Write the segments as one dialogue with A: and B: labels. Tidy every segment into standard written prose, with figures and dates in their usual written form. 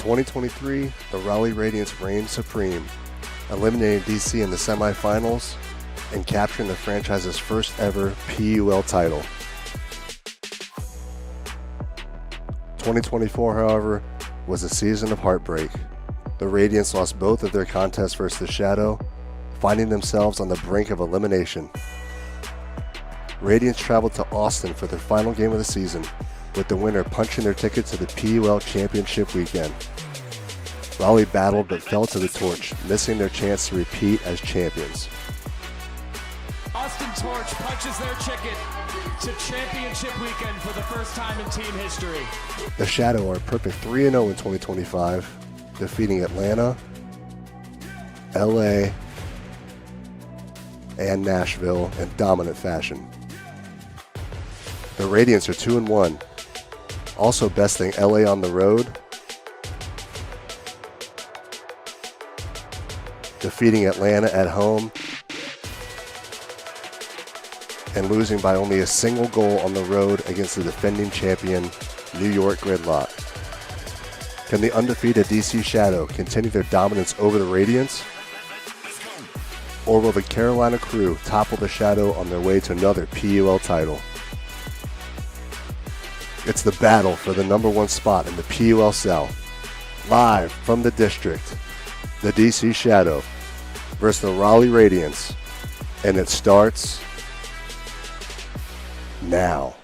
A: 2023, the Raleigh Radiance reigned supreme, eliminating DC in the semifinals and capturing the franchise's first ever PUL title. 2024, however, was a season of heartbreak. The Radiance lost both of their contests versus the Shadow, finding themselves on the brink of elimination. Radiance traveled to Austin for their final game of the season, with the winner punching their ticket to the PUL Championship weekend. Raleigh battled but fell to the torch, missing their chance to repeat as champions.
B: Austin Torch punches their ticket to championship weekend for the first time in team history.
A: The Shadow are a perfect 3-0 in 2025, defeating Atlanta, LA, and Nashville in dominant fashion. The Radiance are 2-1, also besting LA on the road, defeating Atlanta at home, and losing by only a single goal on the road against the defending champion, New York Gridlock. Can the undefeated DC Shadow continue their dominance over the Radiance? Or will the Carolina Crew topple the Shadow on their way to another PUL title? It's the battle for the #1 spot in the PUL South. Live from the district, the DC Shadow versus the Raleigh Radiance. And it starts now.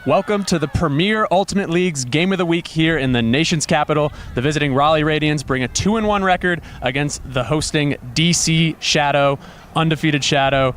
C: Welcome to the Premier Ultimate League's Game of the Week here in the nation's capital. The visiting Raleigh Radiance bring a 2-1 record against the hosting DC Shadow, undefeated Shadow.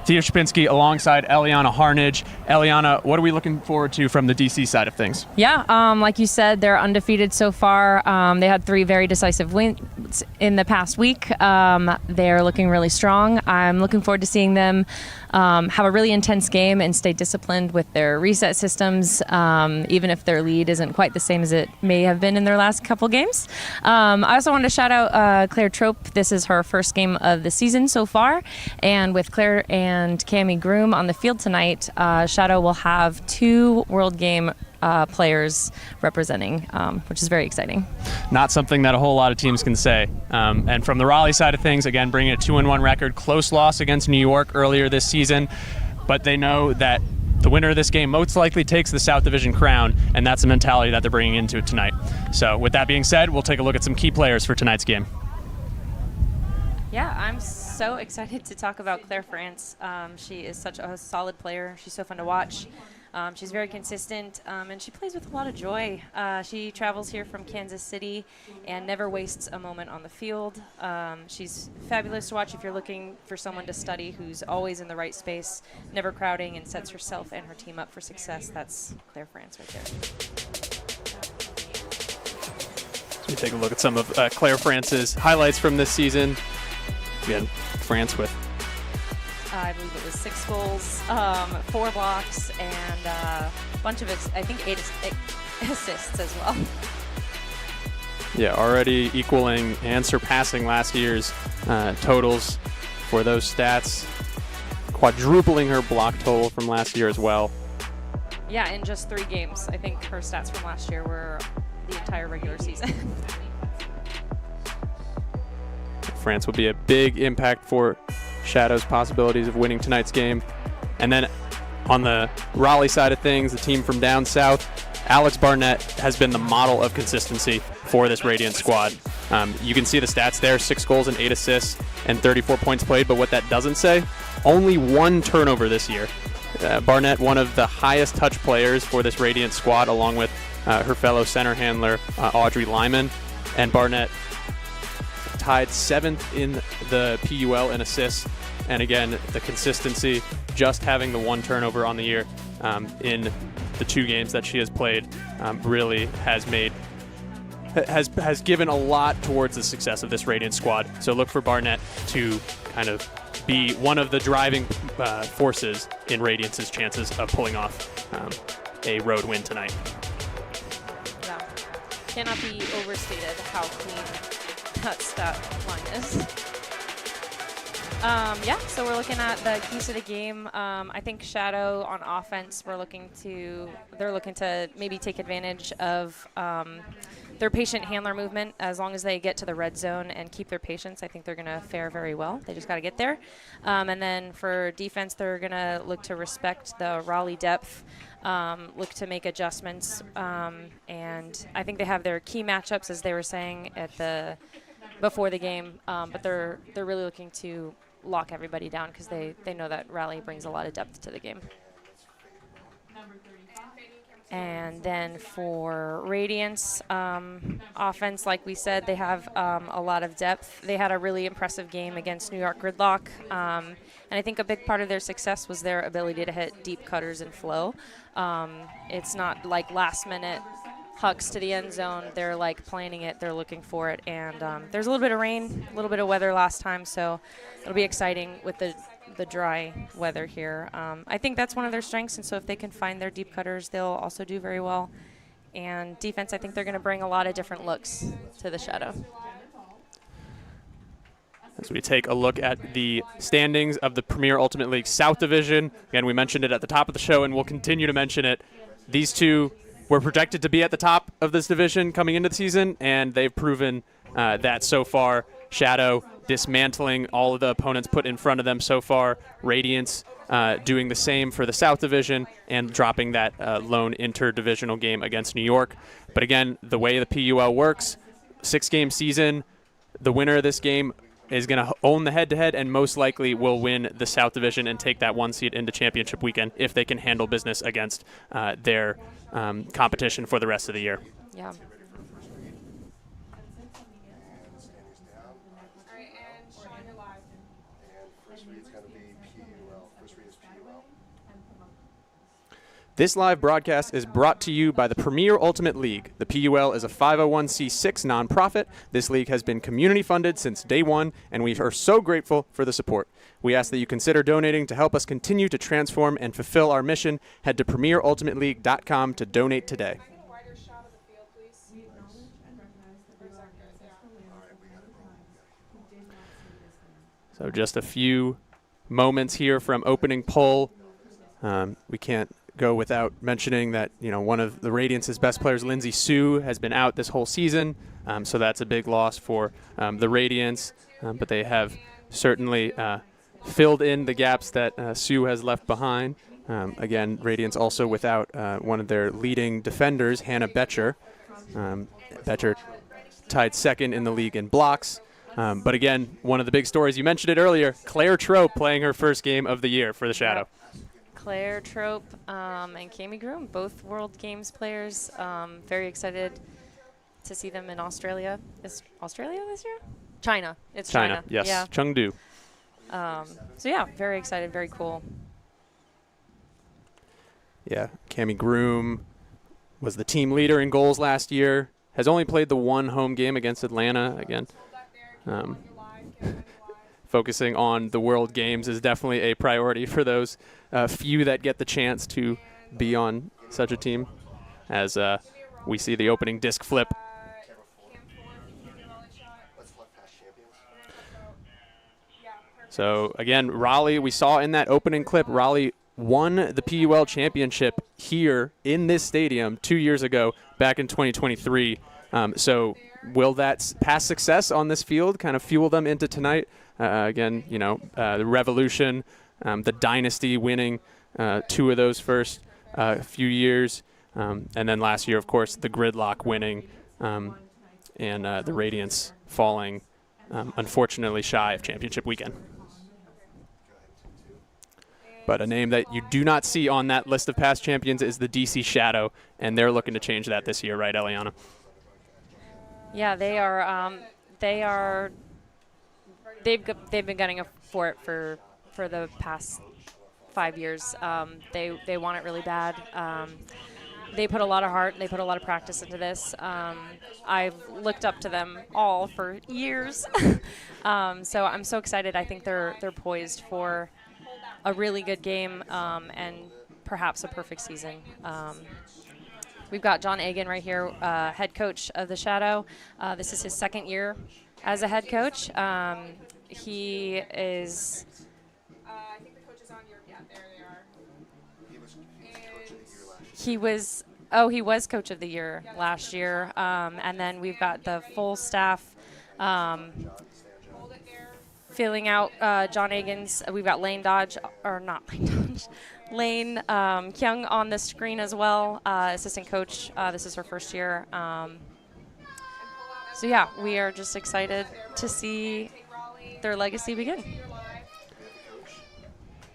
C: Theo Shapinski alongside Eliana Harnage. Eliana, what are we looking forward to from the DC side of things?
D: Yeah, like you said, they're undefeated so far. They had 3 very decisive wins in the past week. They're looking really strong. I'm looking forward to seeing them have a really intense game and stay disciplined with their reset systems, even if their lead isn't quite the same as it may have been in their last couple games. I also wanted to shout out Claire Trope. This is her first game of the season so far, and with Claire and Cami Groom on the field tonight, Shadow will have 2 World Game players representing, which is very exciting.
C: Not something that a whole lot of teams can say. And from the Raleigh side of things, again, bringing a 2-1 record, close loss against New York earlier this season, but they know that the winner of this game most likely takes the South Division crown, and that's the mentality that they're bringing into it tonight. So with that being said, we'll take a look at some key players for tonight's game.
D: Yeah, I'm so excited to talk about Claire France. She is such a solid player. She's so fun to watch. She's very consistent, and she plays with a lot of joy. She travels here from Kansas City and never wastes a moment on the field. She's fabulous to watch if you're looking for someone to study who's always in the right space, never crowding, and sets herself and her team up for success. That's Claire France right there.
C: So we take a look at some of Claire France's highlights from this season. We had France with
D: I believe it was 6 goals, 4 blocks, and a bunch of I think 8 assists as well.
C: Yeah, already equaling and surpassing last year's totals for those stats, quadrupling her block total from last year as well.
D: Yeah, in just 3 games. I think her stats from last year were the entire regular season.
C: France will be a big impact for Shadow's possibilities of winning tonight's game. And then on the Raleigh side of things, the team from down south, Alex Barnett has been the model of consistency for this Radiant squad. You can see the stats there, 6 goals and 8 assists and 34 points played, but what that doesn't say, only 1 turnover this year. Barnett, one of the highest touch players for this Radiant squad, along with her fellow center handler, Audrey Lyman, and Barnett tied 7th in the PUL in assists, and again, the consistency, just having the 1 turnover on the year in the 2 games that she has played really has given a lot towards the success of this Radiant squad. So look for Barnett to kind of be one of the driving forces in Radiance's chances of pulling off a road win tonight.
D: Yeah, cannot be overstated how clean that stat line is. Yeah, so we're looking at the keys to the game. I think Shadow on offense, they're looking to maybe take advantage of their patient handler movement. As long as they get to the red zone and keep their patience, I think they're going to fare very well. They just got to get there. And then for defense, they're going to look to respect the Raleigh depth, look to make adjustments. And I think they have their key matchups, as they were saying before the game, but they're really looking to lock everybody down because they know that Raleigh brings a lot of depth to the game. And then for Radiance offense, like we said, they have a lot of depth. They had a really impressive game against New York Gridlock, and I think a big part of their success was their ability to hit deep cutters and flow. It's not like last-minute hucks to the end zone. They're like planning it, they're looking for it, and there's a little bit of rain, a little bit of weather last time, so it'll be exciting with the dry weather here. I think that's one of their strengths, and so if they can find their deep cutters, they'll also do very well. And defense, I think they're going to bring a lot of different looks to the Shadow.
C: As we take a look at the standings of the Premier Ultimate League South Division, again, we mentioned it at the top of the show, and we'll continue to mention it. These two were projected to be at the top of this division coming into the season, and they've proven that so far. Shadow dismantling all of the opponents put in front of them so far. Radiance doing the same for the South Division and dropping that lone interdivisional game against New York. But again, the way the PUL works, 6-game season, the winner of this game is going to own the head-to-head and most likely will win the South Division and take that 1 seed into championship weekend if they can handle business against their competition for the rest of the year.
D: Yeah.
C: This live broadcast is brought to you by the Premier Ultimate League. The PUL is a 501c6 nonprofit. This league has been community funded since day one, and we are so grateful for the support. We ask that you consider donating to help us continue to transform and fulfill our mission. Head to premierultimateleague.com to donate today. So just a few moments here from opening PUL. We can't go without mentioning that, one of the Radiance's best players, Lindsay Sue, has been out this whole season. So that's a big loss for the Radiance. But they have certainly filled in the gaps that Sue has left behind. Again, Radiance also without one of their leading defenders, Hannah Betcher. Betcher tied second in the league in blocks. But again, one of the big stories, you mentioned it earlier, Claire Trope playing her first game of the year for the Shadow.
D: Claire Trope and Cami Groom, both World Games players. Very excited to see them in Australia. Is Australia this year? China. It's China.
C: Yes.
D: Yeah.
C: Chengdu.
D: So yeah, very excited. Very cool.
C: Yeah. Cami Groom was the team leader in goals last year. Has only played the one home game against Atlanta. Again, focusing on the World Games is definitely a priority for those few that get the chance to be on such a team, as we see the opening disc flip. So again, Raleigh, we saw in that opening clip, Raleigh won the PUL championship here in this stadium 2 years ago, back in 2023. So will that past success on this field kind of fuel them into tonight? Again, the Revolution, the Dynasty winning 2 of those first few years. And then last year, of course, the Gridlock winning and the Radiance falling, unfortunately, shy of championship weekend. But a name that you do not see on that list of past champions is the DC Shadow, and they're looking to change that this year, right, Eliana? Yeah,
D: they are. They've been gunning for it for the past 5 years. They want it really bad. They put a lot of heart. They put a lot of practice into this. I've looked up to them all for years, so I'm so excited. I think they're poised for a really good game and perhaps a perfect season. We've got John Agan right here, head coach of the Shadow. This is his second year as a head coach. He is.
E: I think the coach is on your. Yeah, there they are.
D: He was. Oh, he was coach of the year last year. And then we've got the full staff filling out John Egan's. We've got Lane Dodge, or not Lane Dodge, Lane Kyung on the screen as well, assistant coach. This is her first year. So yeah, we are just excited to see their legacy begin.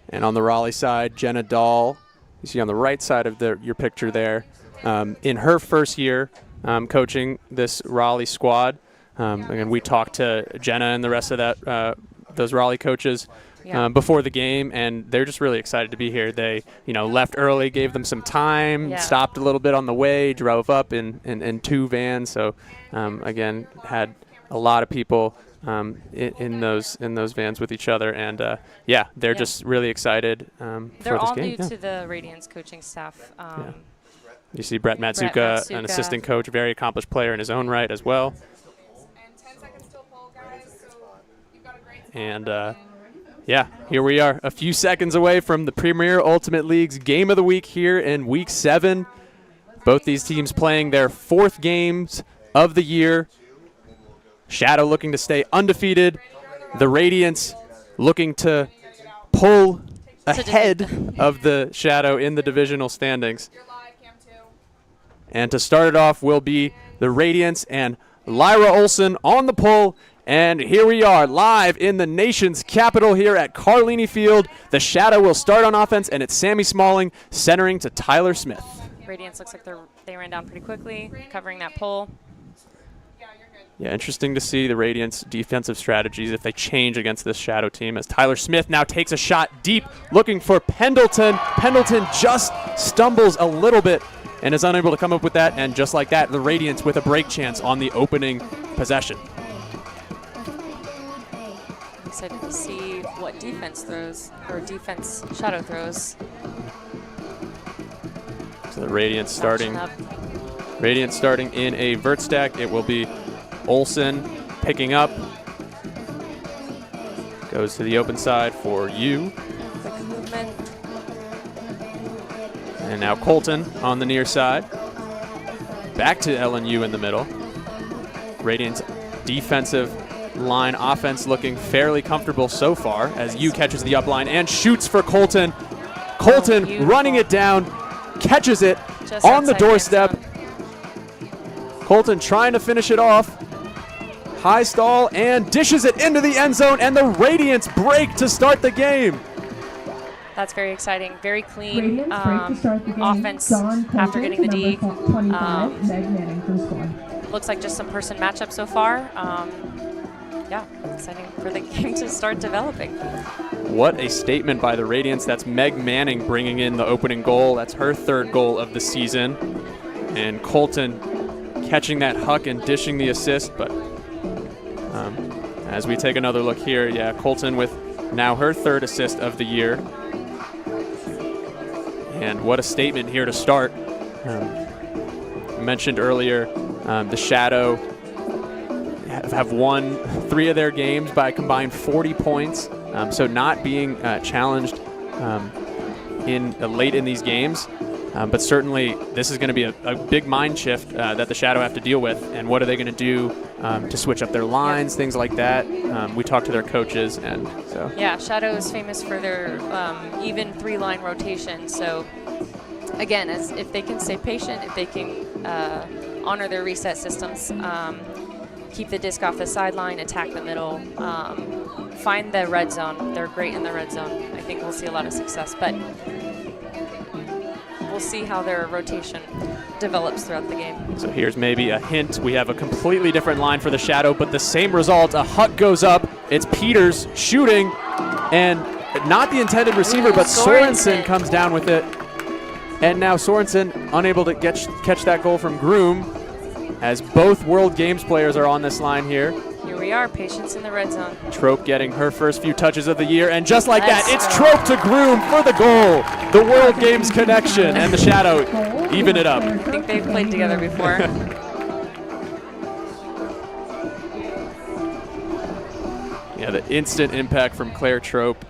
C: And on the Raleigh side, Jenna Dahl, you see on the right side of your picture there, in her first year coaching this Raleigh squad. Again, we talked to Jenna and the rest of those Raleigh coaches before the game, and they're just really excited to be here. They, left early, gave them some time, stopped a little bit on the way, drove up in 2 vans. So, again, had a lot of people in those vans with each other, and they're just really excited for this game.
D: They're all new to the Radiance coaching staff.
C: You see Brett Matsuka, an assistant coach, very accomplished player in his own right as well.
E: And 10 seconds till poll, guys. So you've got a great spot.
C: And here we are, a few seconds away from the Premier Ultimate League's Game of the Week here in Week 7. Both these teams playing their 4th games of the year. Shadow looking to stay undefeated. The Radiance looking to pull ahead of the Shadow in the divisional standings. And to start it off will be the Radiance and Lyra Olson on the pull. And here we are live in the nation's capital here at Carlini Field. The Shadow will start on offense, and it's Sammy Smalling centering to Tyler Smith.
D: Radiance looks like they ran down pretty quickly, covering that pull.
C: Yeah, interesting to see the Radiance defensive strategies if they change against this Shadow team, as Tyler Smith now takes a shot deep, looking for Pendleton. Pendleton just stumbles a little bit and is unable to come up with that, and just like that, the Radiance with a break chance on the opening possession.
D: Excited to see what defense Shadow throws.
C: So the Radiance starting in a vert stack. It will be Olsen picking up. Goes to the open side for you.
D: Quick movement.
C: And now Colton on the near side. Back to LNU in the middle. Radiant's defensive line offense looking fairly comfortable so far, as Yu catches the up line and shoots for Colton. Colton running it down, catches it
D: just
C: on the doorstep. Colton trying to finish it off. High stall and dishes it into the end zone, and the Radiance break to start the game.
D: That's very exciting. Very clean offense after getting the D. Looks like just some person matchup so far. Exciting for the game to start developing.
C: What a statement by the Radiance. That's Meg Manning bringing in the opening goal. That's her 3rd goal of the season. And Colton catching that huck and dishing the assist. But as we take another look here, Colton with now her 3rd assist of the year. And what a statement here to start. Mentioned earlier, the Shadow have won 3 of their games by a combined 40 points. So not being challenged late in these games. But certainly this is going to be a big mind shift that the Shadow have to deal with. And what are they going to do to switch up their lines, things like that. We talked to their coaches, and so. Yeah,
D: Shadow is famous for their even 3-line rotation. So again, if they can stay patient, if they can honor their reset systems, keep the disc off the sideline, attack the middle, find the red zone. They're great in the red zone. I think we'll see a lot of success, but we'll see how their rotation develops throughout the game.
C: So here's maybe a hint. We have a completely different line for the Shadow, but the same result. A huck goes up. It's Peters shooting, and not the intended receiver, but Sorensen comes down with it. And now Sorensen unable to catch that goal from Groom, as both World Games players are on this line here.
D: Here we are, patience in the red zone.
C: Trope getting her first few touches of the year, and just like that, it's Trope to Groom for the goal. The World Games connection, and the Shadow even it up.
D: I think they've played together before.
C: Yeah, the instant impact from Claire Trope.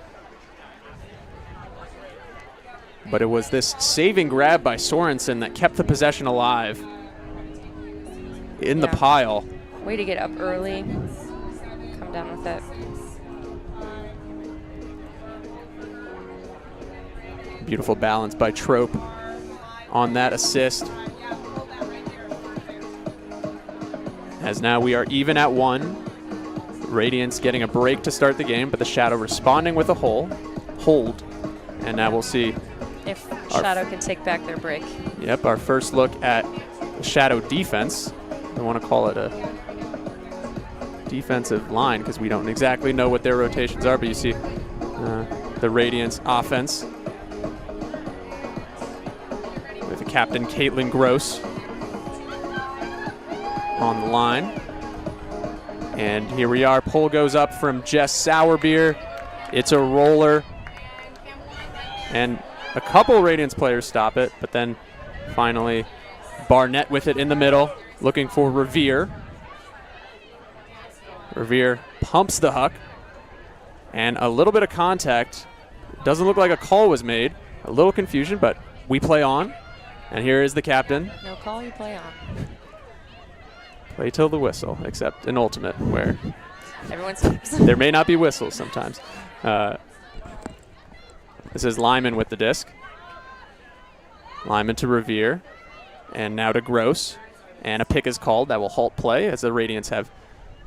C: But it was this saving grab by Sorensen that kept the possession alive in the pile.
D: Way to get up early. Come down with it.
C: Beautiful balance by Trope on that assist. As now we are even at 1. Radiance getting a break to start the game, but the Shadow responding with a hold. And now we'll see
D: if Shadow can take back their break.
C: Yep, our first look at the Shadow defense. I want to call it a defensive line because we don't exactly know what their rotations are, but you see the Radiance offense with the captain Caitlin Gross on the line. And here we are. Pull goes up from Jess Sourbeer. It's a roller. And a couple Radiance players stop it, but then finally Barnett with it in the middle, looking for Revere. Revere pumps the huck, and a little bit of contact. Doesn't look like a call was made. A little confusion, but we play on. And here is the captain.
D: No call, you play on.
C: Play till the whistle, except in Ultimate, where
D: everyone sleeps.
C: There may not be whistles sometimes. This is Lyman with the disc. Lyman to Revere. And now to Gross. And a pick is called that will halt play as the Radiance have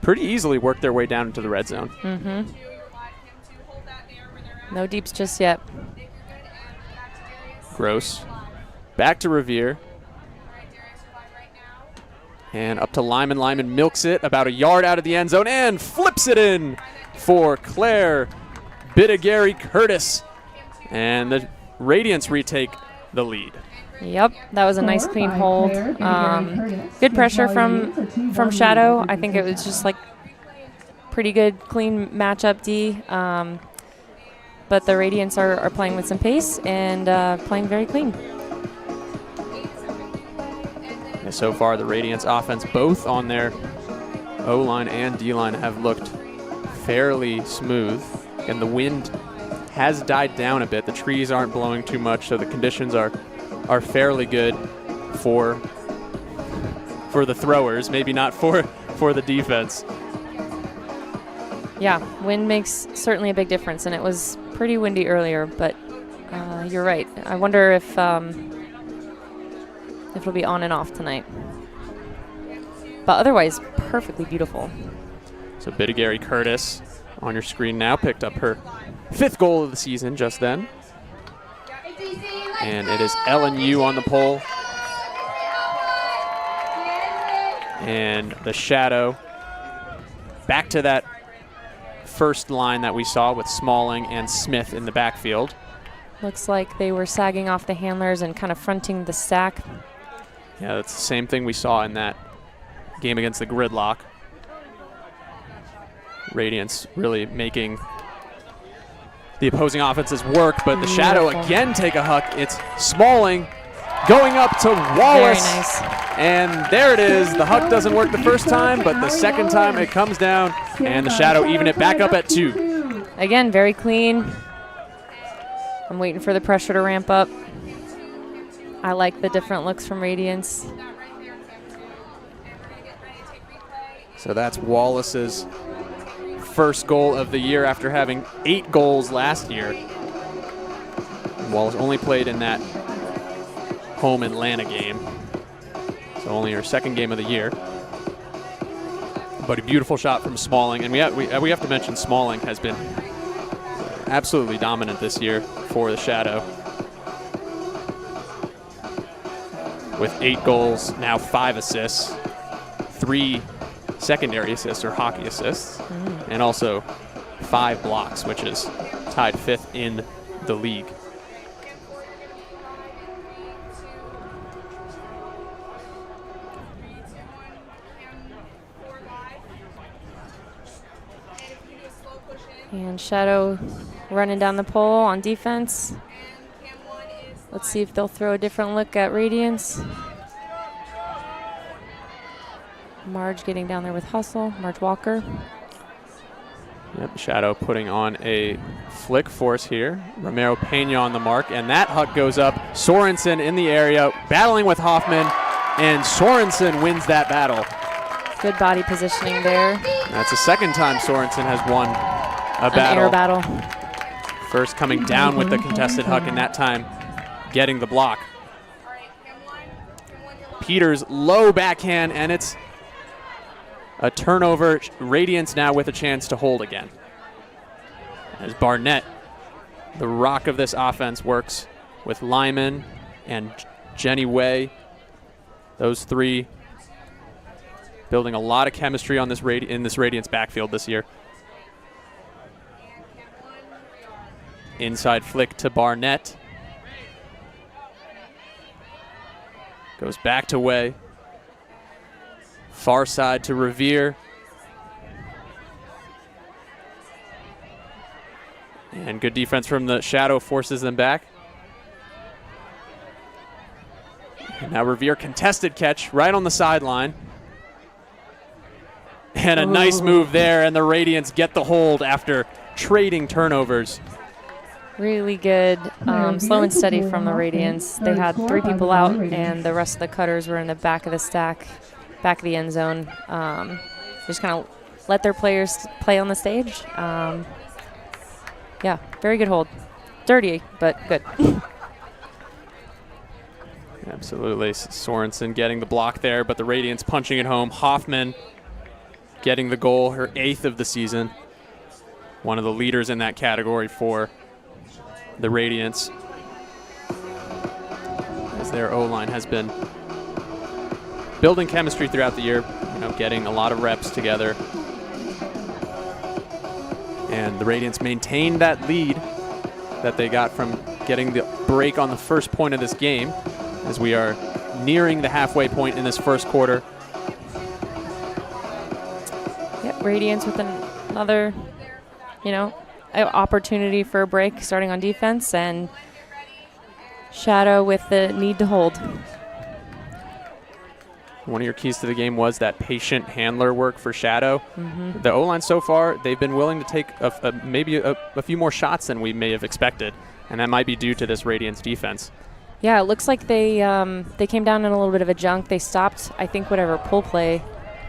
C: pretty easily worked their way down into the red zone.
D: Mm-hmm. No deeps just yet.
C: Gross. Back to Revere. And up to Lyman. Lyman milks it about a yard out of the end zone and flips it in for Claire Bidigary Curtis. And the Radiance retake the lead.
D: Yep, that was a nice clean hold. Good pressure from Shadow. I think it was just like pretty good, clean matchup D. But the Radiance are playing with some pace and playing very clean.
C: And so far, the Radiance offense, both on their O-line and D-line, have looked fairly smooth. And the wind has died down a bit. The trees aren't blowing too much, so the conditions are fairly good for the throwers, maybe not for the defense.
D: Yeah, wind makes certainly a big difference, and it was pretty windy earlier, but you're right. I wonder if it'll be on and off tonight. But otherwise, perfectly beautiful.
C: So Bidigary Curtis on your screen now picked up her 5th goal of the season just then. And it is Ellen Yu on the pole. And the Shadow back to that first line that we saw with Smalling and Smith in the backfield.
D: Looks like they were sagging off the handlers and kind of fronting the stack.
C: Yeah, that's the same thing we saw in that game against the Gridlock. Radiance really making the opposing offenses work, but the Shadow again take a huck. It's Smalling going up to Wallace.
D: Very nice.
C: And there it is. The huck doesn't work the first time, but the second time it comes down, and the Shadow even it back up at 2.
D: Again, very clean. I'm waiting for the pressure to ramp up. I like the different looks from Radiance.
C: So that's Wallace's first goal of the year after having 8 goals last year. Wallace only played in that home Atlanta game, so only her 2nd game of the year. But a beautiful shot from Smalling, and we have to mention Smalling has been absolutely dominant this year for the Shadow. With 8 goals, now 5 assists, 3 secondary assists or hockey assists, and also 5 blocks, which is tied 5th in the league.
D: And Shadow running down the pole on defense. Let's see if they'll throw a different look at Radiance. Marge getting down there with hustle. Marge Walker.
C: Yep, Shadow putting on a flick force here. Romero Pena on the mark, and that huck goes up. Sorensen in the area, battling with Hoffman, and Sorensen wins that battle.
D: Good body positioning there.
C: That's the second time Sorensen has won a
D: An air battle.
C: First coming down with the contested huck, and that time getting the block. Peters low backhand, and it's a turnover. Radiance now with a chance to hold again. As Barnett, the rock of this offense, works with Lyman and Jenny Way. Those three building a lot of chemistry on this in this Radiance backfield this year. Inside flick to Barnett. Goes back to Way. Far side to Revere. And good defense from the Shadow forces them back. And now Revere contested catch right on the sideline. And a nice move there, and the Radiance get the hold after trading turnovers.
D: Really good, slow and steady from the Radiance. They had 3 people out, and the rest of the cutters were in the back of the stack, back of the end zone. Just kind of let their players play on the stage. Yeah, very good hold. Dirty, but good.
C: Absolutely. Sorensen getting the block there, but the Radiance punching it home. Hoffman getting the goal, her 8th of the season. One of the leaders in that category for the Radiance, as their O-line has been building chemistry throughout the year, getting a lot of reps together. And the Radiance maintained that lead that they got from getting the break on the first point of this game, as we are nearing the halfway point in this first quarter.
D: Yep, Radiance with another, opportunity for a break starting on defense, and Shadow with the need to hold.
C: One of your keys to the game was that patient handler work for Shadow. The O-line so far, they've been willing to take maybe a few more shots than we may have expected, and that might be due to this Radiance defense.
D: Yeah, it looks like they came down in a little bit of a junk. They stopped, I think, whatever pull play.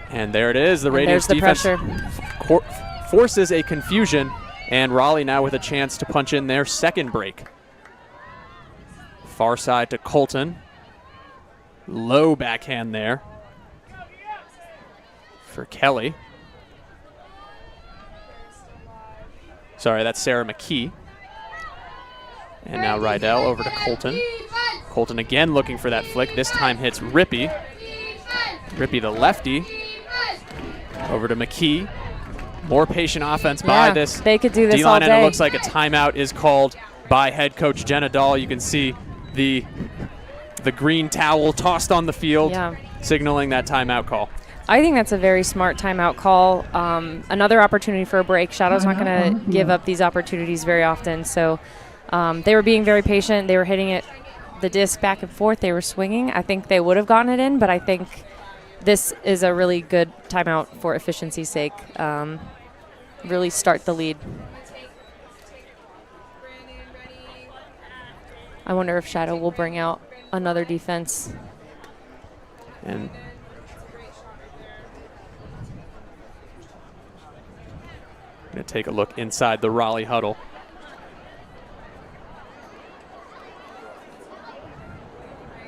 C: And there it is. The Radiance
D: defense
C: forces a confusion, and Raleigh now with a chance to punch in their second break. Far side to Colton. Low backhand there for Kelly. Sorry, that's Sarah McKee. And now Rydell over to Colton. Colton again looking for that flick. This time hits Rippey. Rippey the lefty. Over to McKee. More patient offense by this
D: they could do this
C: D-line,
D: all day.
C: and it looks like a timeout is called by head coach Jenna Dahl. You can see the green towel tossed on the field, signaling that timeout call.
D: I think that's a very smart timeout call. Another opportunity for a break. Shadow's not going to give up these opportunities very often. So they were being very patient. They were hitting the disc back and forth. They were swinging. I think they would have gotten it in, but I think this is a really good timeout for efficiency's sake. Really start the lead. I wonder if Shadow will bring out another defense.
C: And I'm going to take a look inside the Raleigh huddle.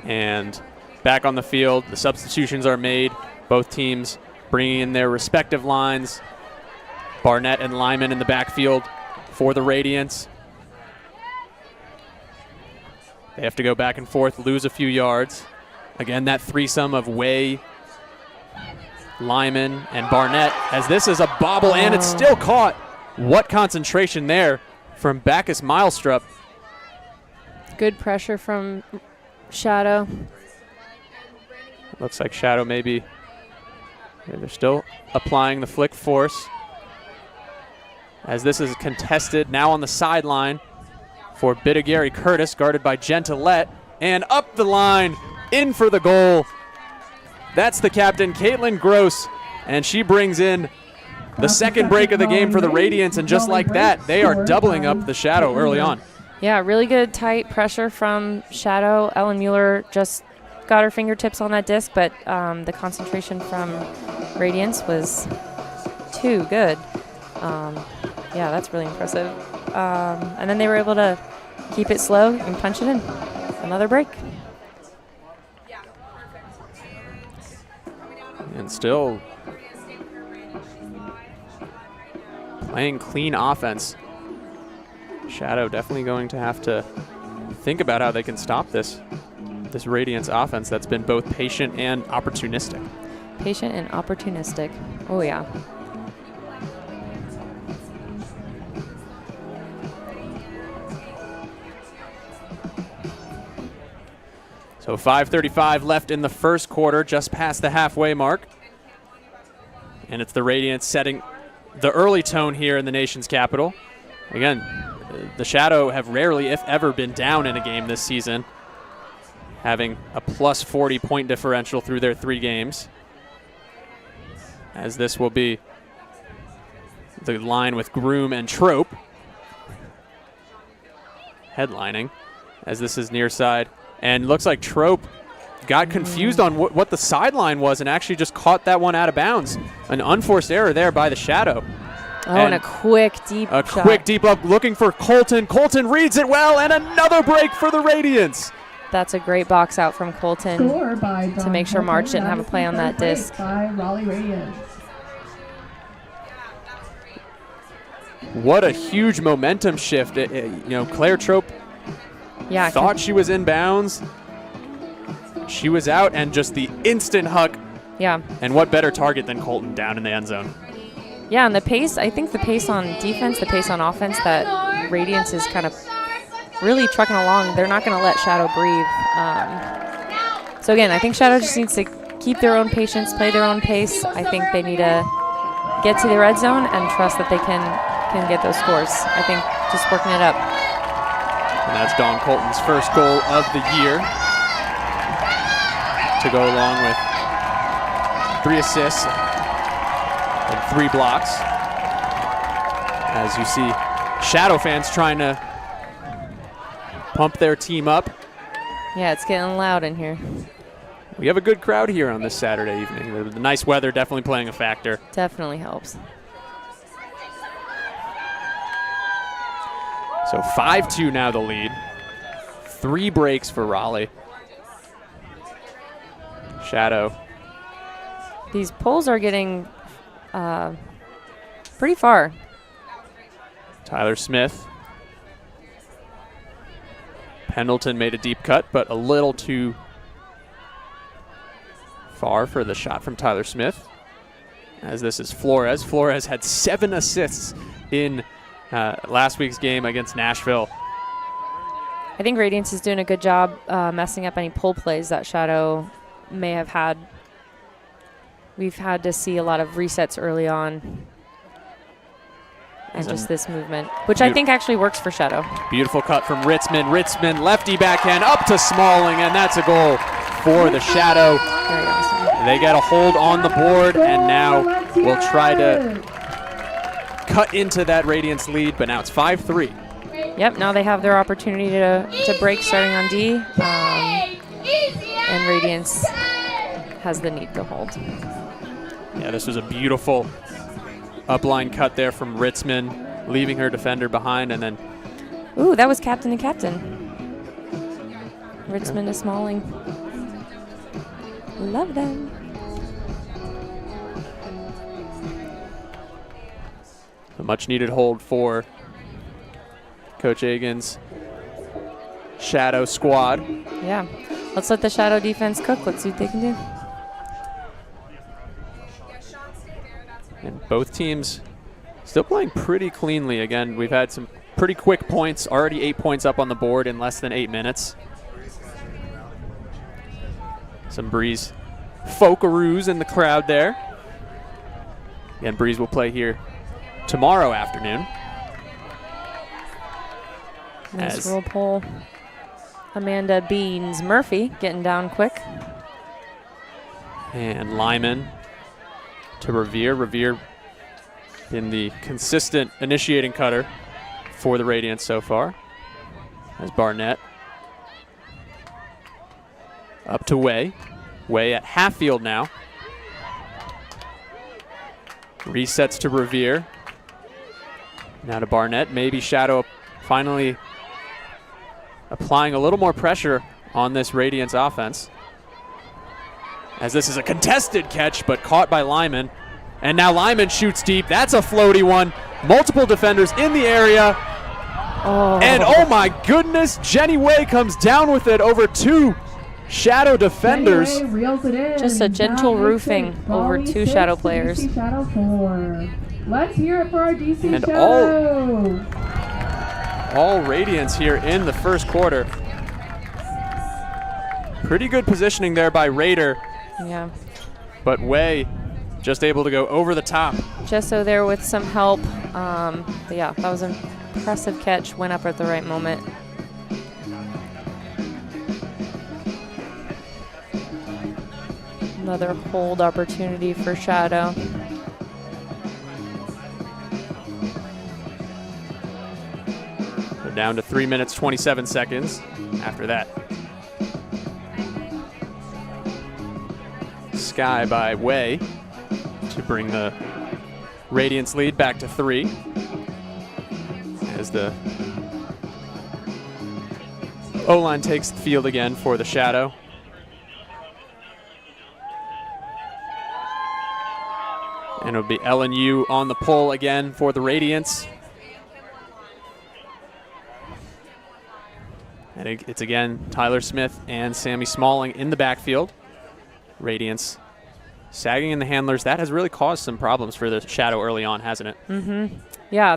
C: And back on the field, the substitutions are made. Both teams bringing in their respective lines. Barnett and Lyman in the backfield for the Radiance. They have to go back and forth, lose a few yards. Again, that threesome of Way, Lyman, and Barnett, as this is a bobble, and it's still caught. What concentration there from Bacchus Milestrup.
D: Good pressure from Shadow.
C: Looks like Shadow maybe. They're still applying the flick force. As this is contested now on the sideline for Bittigary Curtis, guarded by Gentilette, and up the line, in for the goal. That's the captain, Caitlin Gross, and she brings in the second break of the game for the Radiance, and just like that, they are doubling up the Shadow early on.
D: Yeah, really good tight pressure from Shadow. Ellen Mueller just got her fingertips on that disc, but the concentration from Radiance was too good. Yeah, that's really impressive. And then they were able to keep it slow and punch it in. Another break.
C: And still playing clean offense. Shadow definitely going to have to think about how they can stop this Radiance offense that's been both patient and opportunistic.
D: Patient and opportunistic. Oh, yeah.
C: So 5:35 left in the first quarter, just past the halfway mark. And it's the Radiance setting the early tone here in the nation's capital. Again, the Shadow have rarely, if ever, been down in a game this season, having a plus 40 point differential through their 3 games. As this will be the line with Groom and Trope headlining, as this is near side. And looks like Trope got confused on what the sideline was and actually just caught that one out of bounds. An unforced error there by the Shadow.
D: Oh, and a quick, deep shot.
C: Quick, deep up, looking for Colton. Colton reads it well, and another break for the Radiance.
D: That's a great box out from Colton to make sure March didn't have a play on that disc.
F: By Raleigh Radiance.
C: What a huge momentum shift. Claire Trope thought she was in bounds. She was out, and just the instant huck.
D: Yeah.
C: And what better target than Colton down in the end zone?
D: Yeah, and the pace, I think the pace on defense, the pace on offense, that Radiance is kind of really trucking along. They're not going to let Shadow breathe. So again, I think Shadow just needs to keep their own patience, play their own pace. I think they need to get to the red zone and trust that they can get those scores. I think just working it up.
C: And that's Dawn Colton's first goal of the year, to go along with 3 assists and 3 blocks. As you see Shadow fans trying to pump their team up.
D: Yeah, it's getting loud in here.
C: We have a good crowd here on this Saturday evening. The nice weather definitely playing a factor.
D: Definitely helps.
C: So 5-2 now the lead. 3 breaks for Raleigh. Shadow.
D: These poles are getting pretty far.
C: Tyler Smith. Pendleton made a deep cut, but a little too far for the shot from Tyler Smith. As this is Flores. Flores had 7 assists in last week's game against Nashville.
D: I think Radiance is doing a good job messing up any pull plays that Shadow may have had. We've had to see a lot of resets early on. And just this movement, which I think actually works for Shadow.
C: Beautiful cut from Ritzman. Ritzman, lefty backhand up to Smalling, and that's a goal for the Shadow.
D: Very awesome.
C: They get a hold on the board, and now we'll try to cut into that Radiance lead, but now it's 5-3.
D: Yep, now they have their opportunity to break starting on D, and Radiance has the need to hold.
C: Yeah, this was a beautiful upline cut there from Ritzman, leaving her defender behind, and then...
D: Ooh, that was captain to captain. Ritzman to Smalling. Love them.
C: A much-needed hold for Coach Agan's Shadow squad.
D: Yeah. Let's let the Shadow defense cook. Let's see what they can do.
C: And both teams still playing pretty cleanly. Again, we've had some pretty quick points, already 8 points up on the board in less than 8 minutes. Some Breeze Folkaroos in the crowd there. Again, Breeze will play here tomorrow afternoon.
D: Nice roll pull. Amanda Beans Murphy getting down quick.
C: And Lyman to Revere. Revere been the consistent initiating cutter for the Radiance so far. As Barnett up to Way. Way at half field now. Resets to Revere. Now to Barnett. Maybe Shadow finally applying a little more pressure on this Radiance offense. As this is a contested catch, but caught by Lyman. And now Lyman shoots deep. That's a floaty one. Multiple defenders in the area. And oh my goodness, Jenny Way comes down with it over 2 Shadow defenders.
D: Just a gentle roofing over 2 Shadow players.
E: Let's hear it for our DC
C: And
E: Shadow.
C: all Radiance here in the first quarter. Pretty good positioning there by Raider,
D: Yeah.
C: but Way just able to go over the top.
D: Jesso there with some help. But yeah, that was an impressive catch. Went up at the right moment. Another hold opportunity for Shadow.
C: We're down to 3 minutes, 27 seconds after that. Sky by Way to bring the Radiance lead back to 3. As the O-line takes the field again for the Shadow. And it'll be LNU on the pull again for the Radiance. And it's again Tyler Smith and Sammy Smalling in the backfield. Radiance sagging in the handlers. That has really caused some problems for the Shadow early on, hasn't it?
D: Yeah,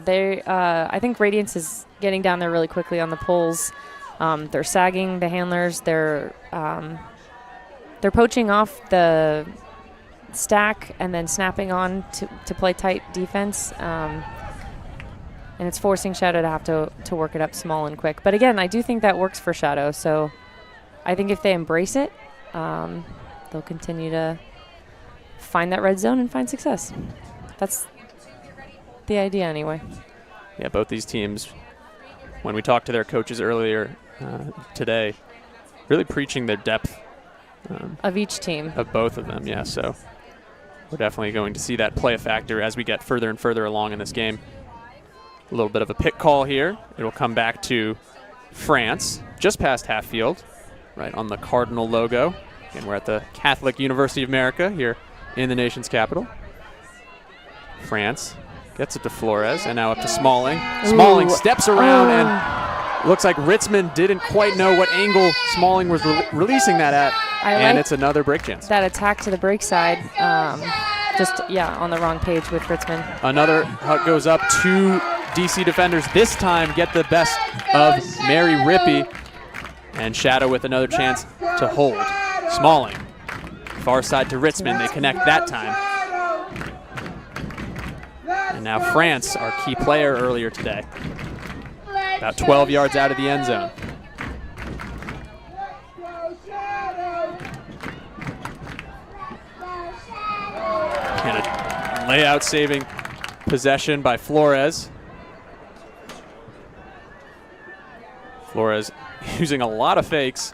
D: I think Radiance is getting down there really quickly on the pulls. They're sagging the handlers. They're poaching off the stack and then snapping on to play tight defense. And it's forcing Shadow to have to work it up small and quick. But again, I do think that works for Shadow. So I think if they embrace it, they'll continue to find that red zone and find success. That's the idea anyway.
C: Yeah, both these teams, when we talked to their coaches earlier today, really preaching their depth
D: Of each team.
C: of both of them. Yeah, so we're definitely going to see that play a factor as we get further and further along in this game. A little bit of a pick call here. It'll come back to France, just past half field, right on the Cardinal logo. And we're at the Catholic University of America here in the nation's capital. France gets it to Flores, and now up to Smalling. Smalling steps around, and looks like Ritzman didn't quite know what angle Smalling was releasing that at. And it's another break chance.
D: That attack to the break side, on the wrong page with Ritzman.
C: Another hut goes up. 2 DC defenders this time get the best of Mary Rippey. And Shadow with another chance to hold. Smalling, far side to Ritzman. They connect that time. And now France, our key player earlier today. About 12 yards out of the end zone. And a layout saving possession by Flores. Flores using a lot of fakes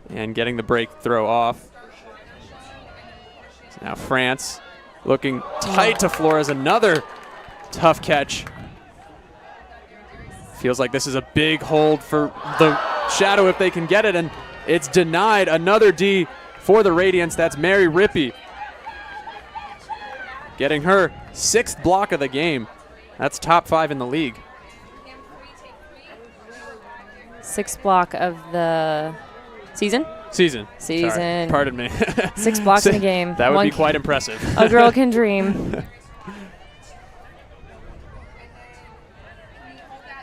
C: and getting the break throw off. So now France looking tight to Flores. Another tough catch. Feels like this is a big hold for the Shadow if they can get it, and it's denied. Another D for the Radiance. That's Mary Rippey, getting her 6th block of the game. That's top 5 in the league.
D: 6th block of the season?
C: Season.
D: Season.
C: Sorry. Pardon me.
D: 6 blocks in a game.
C: That would be quite impressive.
D: A girl can dream.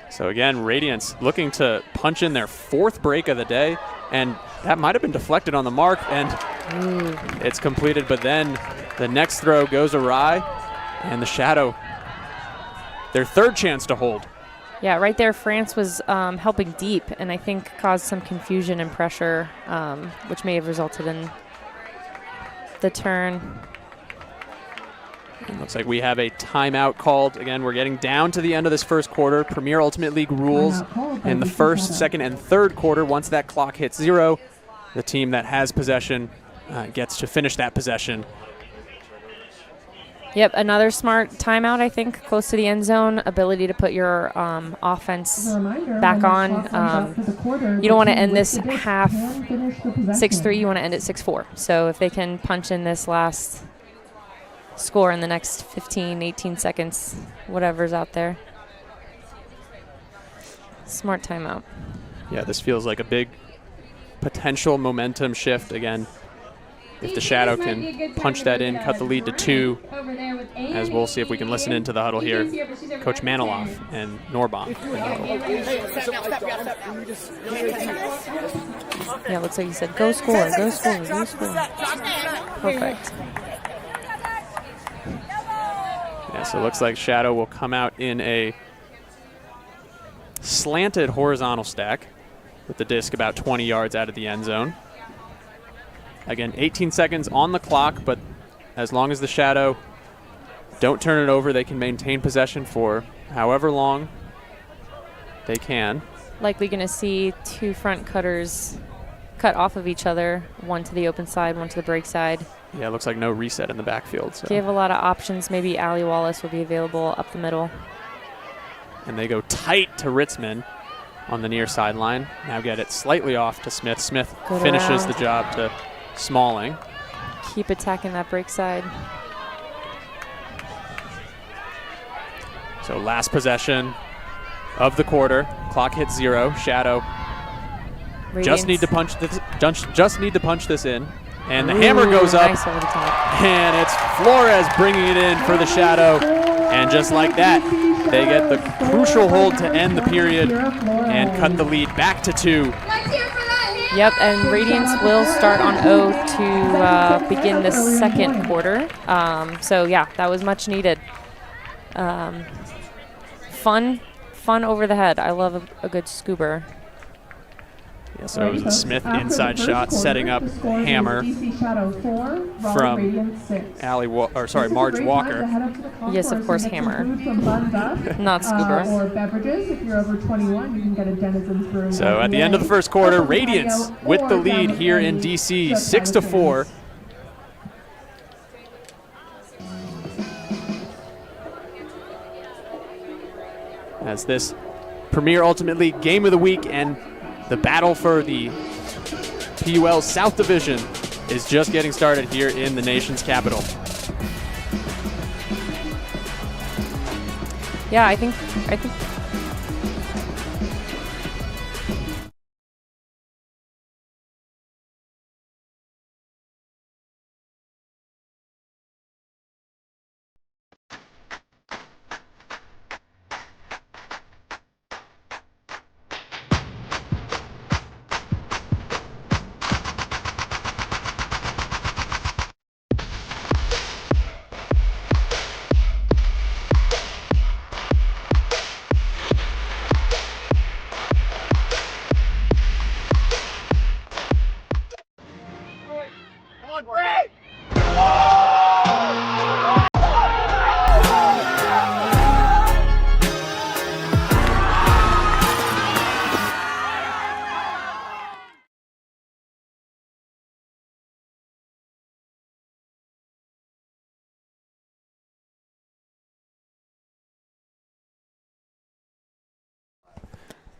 C: So again, Radiance looking to punch in their 4th break of the day, and that might have been deflected on the mark, and it's completed, but then the next throw goes awry, and the Shadow, their 3rd chance to hold.
D: Yeah, right there, France was helping deep, and I think caused some confusion and pressure, which may have resulted in the turn.
C: And looks like we have a timeout called. Again, we're getting down to the end of this first quarter. Premier Ultimate League rules in the first, second, and third quarter. Once that clock hits 0, the team that has possession gets to finish that possession.
D: Yep, another smart timeout, I think, close to the end zone. Ability to put your offense back on. You don't want to end this half 6-3. You want to end it 6-4. So if they can punch in this last score in the next 15, 18 seconds, whatever's out there. Smart timeout.
C: Yeah, this feels like a big potential momentum shift again. If the Shadow can punch that in, cut the lead to 2, as we'll see if we can listen into the huddle here. Coach Maniloff and Norbom.
D: Yeah, looks like he said, go score, go score, go score. Perfect.
C: Yeah, so it looks like Shadow will come out in a slanted horizontal stack with the disc about 20 yards out of the end zone. Again, 18 seconds on the clock, but as long as the Shadow don't turn it over, they can maintain possession for however long they can.
D: Likely going to see 2 front cutters cut off of each other, one to the open side, one to the break side.
C: Yeah, it looks like no reset in the backfield. So.
D: Give a lot of options. Maybe Ali Wallace will be available up the middle.
C: And they go tight to Ritzman on the near sideline. Now get it slightly off to Smith. Smith
D: Good
C: finishes
D: around.
C: the job to Smalling.
D: Keep attacking that break side.
C: So last possession of the quarter. Clock hits 0. Shadow
D: Radiance.
C: just need to punch this in. And the hammer goes up.
D: Nice over the top.
C: And it's Flores bringing it in for the Shadow. And just like that, they get the crucial hold to end the period and cut the lead back to 2.
D: Yep, and Radiance will start on O to begin the second quarter. So yeah, that was much needed. Fun over the head. I love a good scoober.
C: Yeah, so it was a Smith inside shot setting up hammer from Marge Walker.
D: Yes, of course, hammer. Not scoober.
E: Or beverages. If you're over 21, you can get a Denizens Brew.
C: So at the end of the first quarter, Radiance with the lead here in DC, 6-4. As this Premier Ultimate League Game of the Week and the battle for the PUL South Division is just getting started here in the nation's capital.
D: Yeah, I think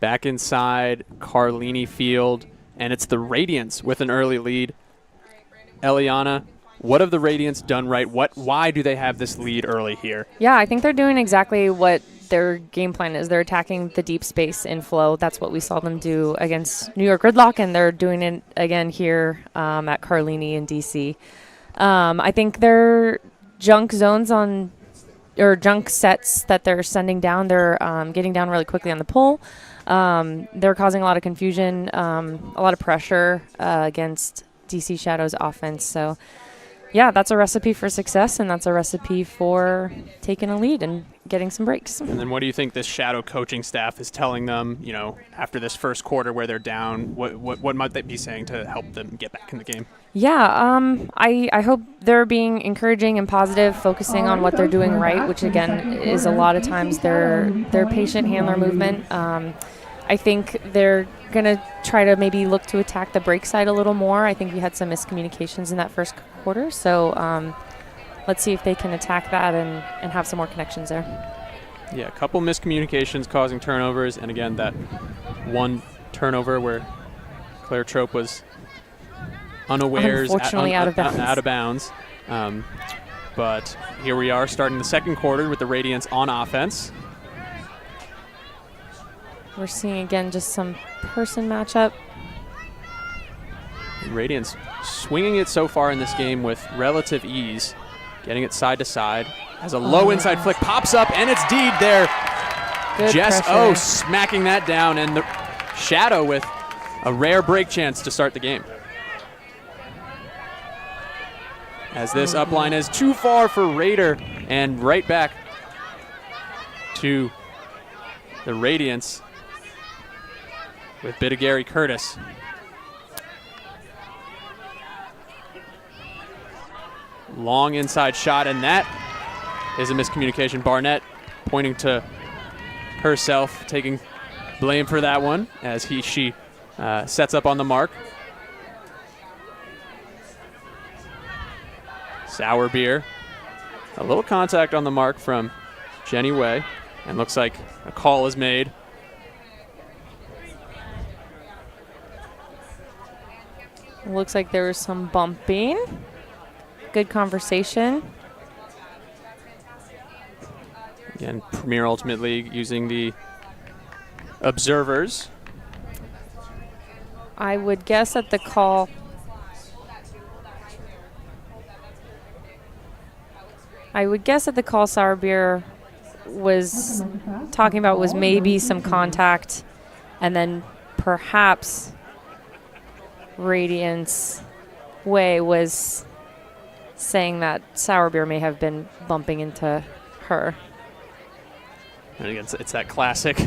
C: Back inside Carlini Field, and it's the Radiance with an early lead. Eliana, what have the Radiance done right? Why do they have this lead early here?
D: Yeah, I think they're doing exactly what their game plan is. They're attacking the deep space inflow. That's what we saw them do against New York Gridlock, and they're doing it again here at Carlini in DC. I think their junk zones or junk sets that they're sending down, they're getting down really quickly on the pull. They're causing a lot of confusion, a lot of pressure against DC Shadow's offense. So
F: yeah, that's a recipe for success, and that's a recipe for taking a lead and getting some breaks.
C: And then what do you think this Shadow coaching staff is telling them, after this first quarter where they're down? What might they be saying to help them get back in the game?
F: Yeah, I hope they're being encouraging and positive, focusing on what they're doing right, which again is a lot of times their patient handler movement. I think they're going to try to maybe look to attack the break side a little more. I think we had some miscommunications in that first quarter, so let's see if they can attack that and have some more connections there.
C: Yeah, a couple miscommunications causing turnovers, and again, that one turnover where Claire Trope was unawares,
F: unfortunately out of bounds.
C: Out of bounds. But here we are starting the second quarter with the Radiance on offense.
F: We're seeing again just some person matchup.
C: Radiance swinging it so far in this game with relative ease, getting it side to side. As a low inside flick pops up, and it's Deed there.
F: Good
C: Jess
F: pressure.
C: O smacking that down, and the Shadow with a rare break chance to start the game. As this upline is too far for Raider, and right back to the Radiance with Bittigary Curtis. Long inside shot, and that is a miscommunication. Barnett pointing to herself, taking blame for that one as she sets up on the mark. Sour beer. A little contact on the mark from Jenny Way, and looks like a call is made.
F: Looks like there was some bumping. Good conversation.
C: Again, Premier Ultimate League using the observers.
F: I would guess at the call. Sour Beer was talking about was maybe some contact, and then perhaps Radiance Way was saying that Sour Beer may have been bumping into her.
C: And again, it's that classic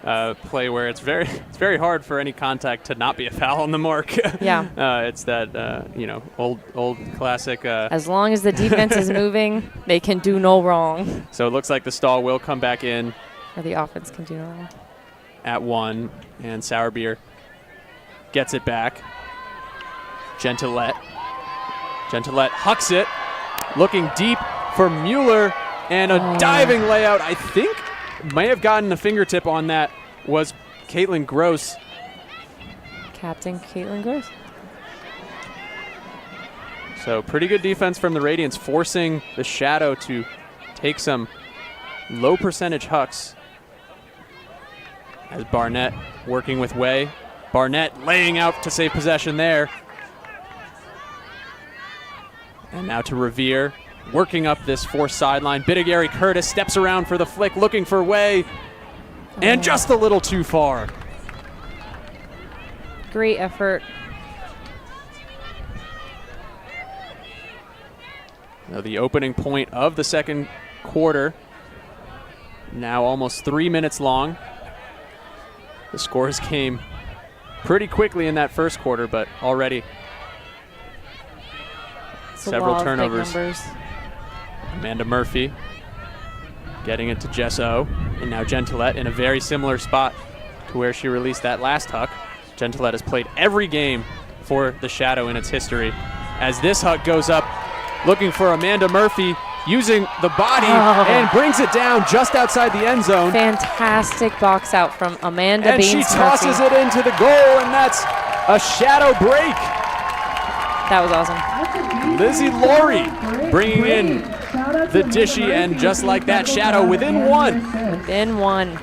C: play where it's very hard for any contact to not be a foul on the mark.
F: Yeah.
C: It's that old classic.
F: As long as the defense is moving, they can do no wrong.
C: So it looks like the stall will come back in
F: Or the offense can do no wrong.
C: at 1, and Sour Beer gets it back. Gentillette hucks it, looking deep for Mueller, and a diving layout. I think may have gotten a fingertip on that was Caitlin Gross.
F: Captain Caitlin Gross.
C: So pretty good defense from the Radiance, forcing the Shadow to take some low percentage hucks. As Barnett working with Way. Barnett laying out to save possession there. And now to Revere, working up this forced sideline. Bittigary Curtis steps around for the flick, looking for Way, and just a little too far.
F: Great effort.
C: Now the opening point of the second quarter, now almost 3 minutes long. The scores came pretty quickly in that first quarter, but already several turnovers. Amanda Murphy getting it to Jess O, and now Gentillette in a very similar spot to where she released that last huck. Gentillette has played every game for the Shadow in its history. As this huck goes up, looking for Amanda Murphy, using the body and brings it down just outside the end zone.
F: Fantastic box out from Amanda
C: And
F: Baines
C: she tosses it into the goal, and that's a Shadow break.
F: That was awesome.
C: Lizzie Laurie bringing in the dishy, and just like that, Shadow within 1.
F: Within 1.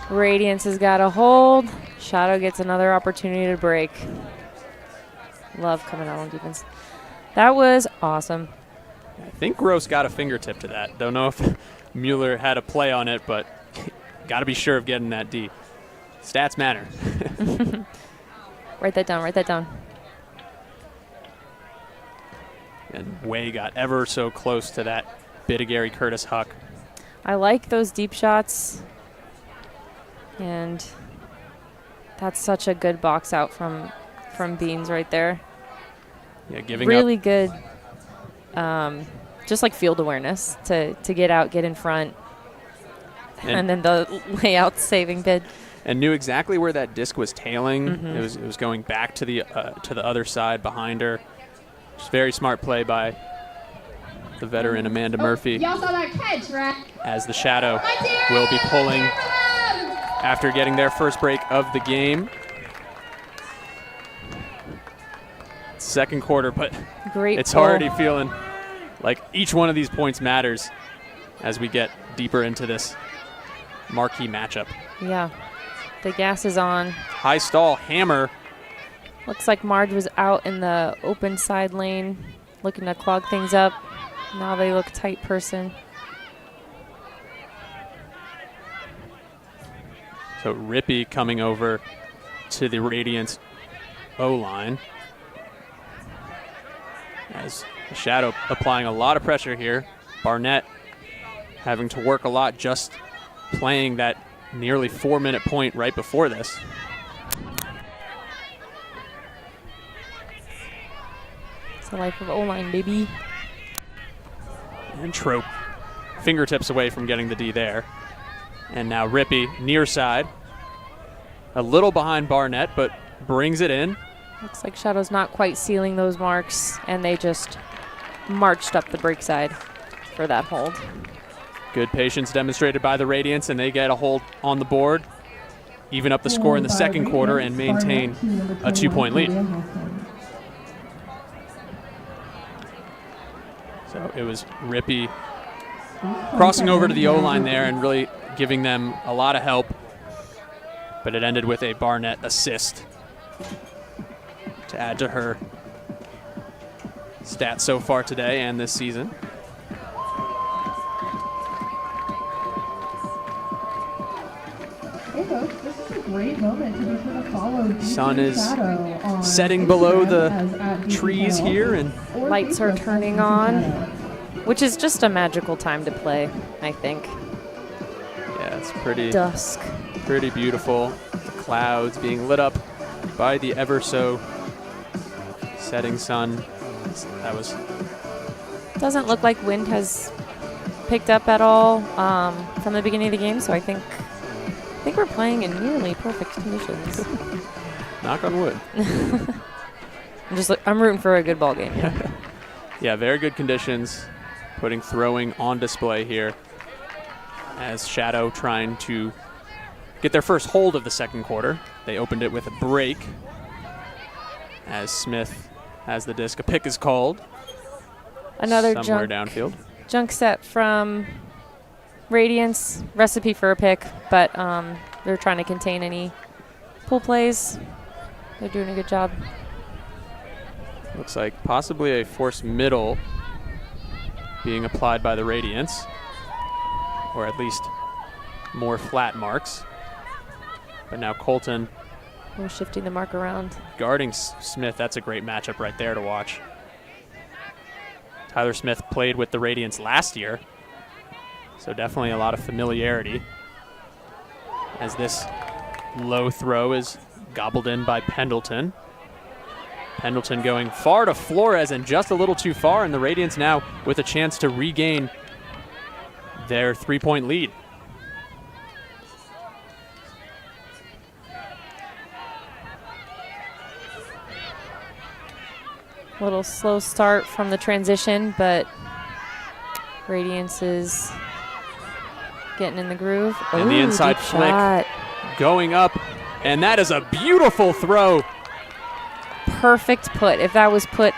F: Radiance has got a hold. Shadow gets another opportunity to break. Love coming out on defense. That was awesome.
C: I think Gross got a fingertip to that. Don't know if Mueller had a play on it, but got to be sure of getting that D. Stats matter.
F: Write that down.
C: And Way got ever so close to that bit of Gary Curtis Huck.
F: I like those deep shots. And that's such a good box out from Beans right there.
C: Yeah, giving
F: really
C: up.
F: Good. Just like field awareness to get out, get in front. And then the layout saving bid.
C: And knew exactly where that disc was tailing. It was going back to the other side behind her. Just very smart play by the veteran Amanda Murphy.
E: Y'all saw that catch, right?
C: As the Shadow will be pulling after getting their first break of the game. Second quarter, but
F: Great
C: it's
F: pull.
C: already feeling like each one of these points matters as we get deeper into this marquee matchup.
F: Yeah. The gas is on.
C: High stall, hammer.
F: Looks like Marge was out in the open side lane looking to clog things up. Now they look tight person.
C: So Rippey coming over to the Radiance O-line. As the Shadow applying a lot of pressure here. Barnett having to work a lot just playing that nearly 4-minute point right before this.
F: It's the life of O-line, baby.
C: And Trope fingertips away from getting the D there. And now Rippey near side. A little behind Barnett, but brings it in.
F: Looks like Shadow's not quite sealing those marks, and they just marched up the break side for that hold.
C: Good patience demonstrated by the Radiance, and they get a hold on the board, even up the score in the second quarter, and maintain a 2-point lead. So it was Rippey crossing over to the O-line there and really giving them a lot of help, but it ended with a Barnett assist to add to her stats so far today and this season.
G: Hey folks, this is a great moment to be sure to follow.
C: Sun is setting below the trees here, and
F: Lights are turning on, which is just a magical time to play, I think.
C: yeah, it's pretty beautiful. The clouds being lit up by the ever so setting sun. That was
F: Doesn't look like wind has picked up at all from the beginning of the game, so I think we're playing in nearly perfect conditions.
C: knock on wood.
F: I'm rooting for a good ball game.
C: Yeah, very good conditions. Putting throwing on display here as Shadow trying to get their first hold of the second quarter. They opened it with a break as Smith has the disc. A pick is called.
F: Another
C: somewhere downfield.
F: Junk set from Radiance. Recipe for a pick, but they're trying to contain any pull plays. They're doing a good job.
C: Looks like possibly a forced middle being applied by the Radiance, or at least more flat marks. But now Colton
F: We're shifting the mark around.
C: guarding Smith. That's a great matchup right there to watch. Tyler Smith played with the Radiance last year, so definitely a lot of familiarity as this low throw is gobbled in by Pendleton. Pendleton going far to Flores and just a little too far, and the Radiance now with a chance to regain their 3-point lead.
F: Little slow start from the transition, but Radiance is getting in the groove.
C: And the
F: Ooh,
C: inside
F: deep
C: flick
F: shot.
C: going up, and that is a beautiful throw.
F: Perfect put. If that was put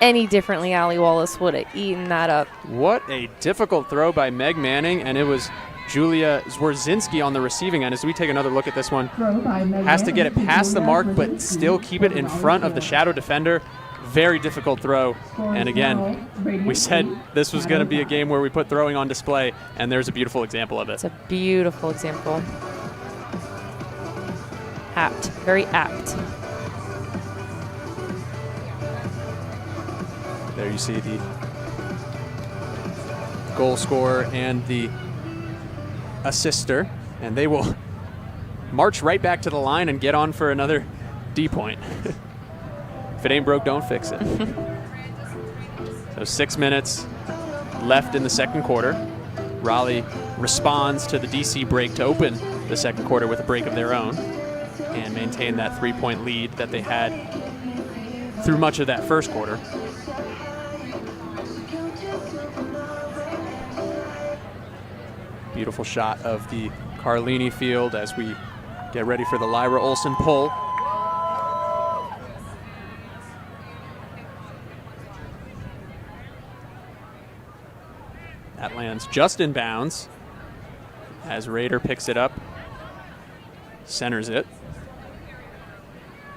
F: any differently, Allie Wallace would have eaten that up.
C: What a difficult throw by Meg Manning, and it was Julia Zworzinski on the receiving end. As we take another look at this one, has to get it past the mark, but still keep it in front of the Shadow defender. Very difficult throw. And again, we said this was going to be a game where we put throwing on display, and there's a beautiful example of it.
F: It's a beautiful example. Apt. Very apt.
C: There you see the goal scorer and the assister, and they will march right back to the line and get on for another D point. If it ain't broke, don't fix it. So 6 minutes left in the second quarter. Raleigh responds to the DC break to open the second quarter with a break of their own and maintain that 3-point lead that they had through much of that first quarter. Beautiful shot of the Carlini field as we get ready for the Lyra Olsen pull. That lands just in bounds as Rader picks it up, centers it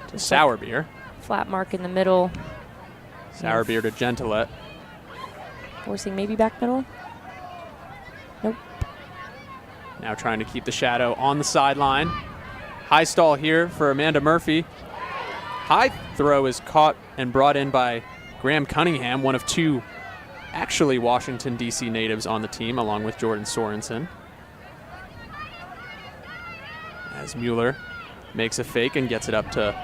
C: to Sourbeer.
F: Flat mark in the middle.
C: Sourbeer to Gentilette.
F: Forcing maybe back middle. Nope.
C: Now trying to keep the shadow on the sideline. High stall here for Amanda Murphy. High throw is caught and brought in by Graham Cunningham, one of two actually Washington, D.C. natives on the team, along with Jordan Sorensen. As Mueller makes a fake and gets it up to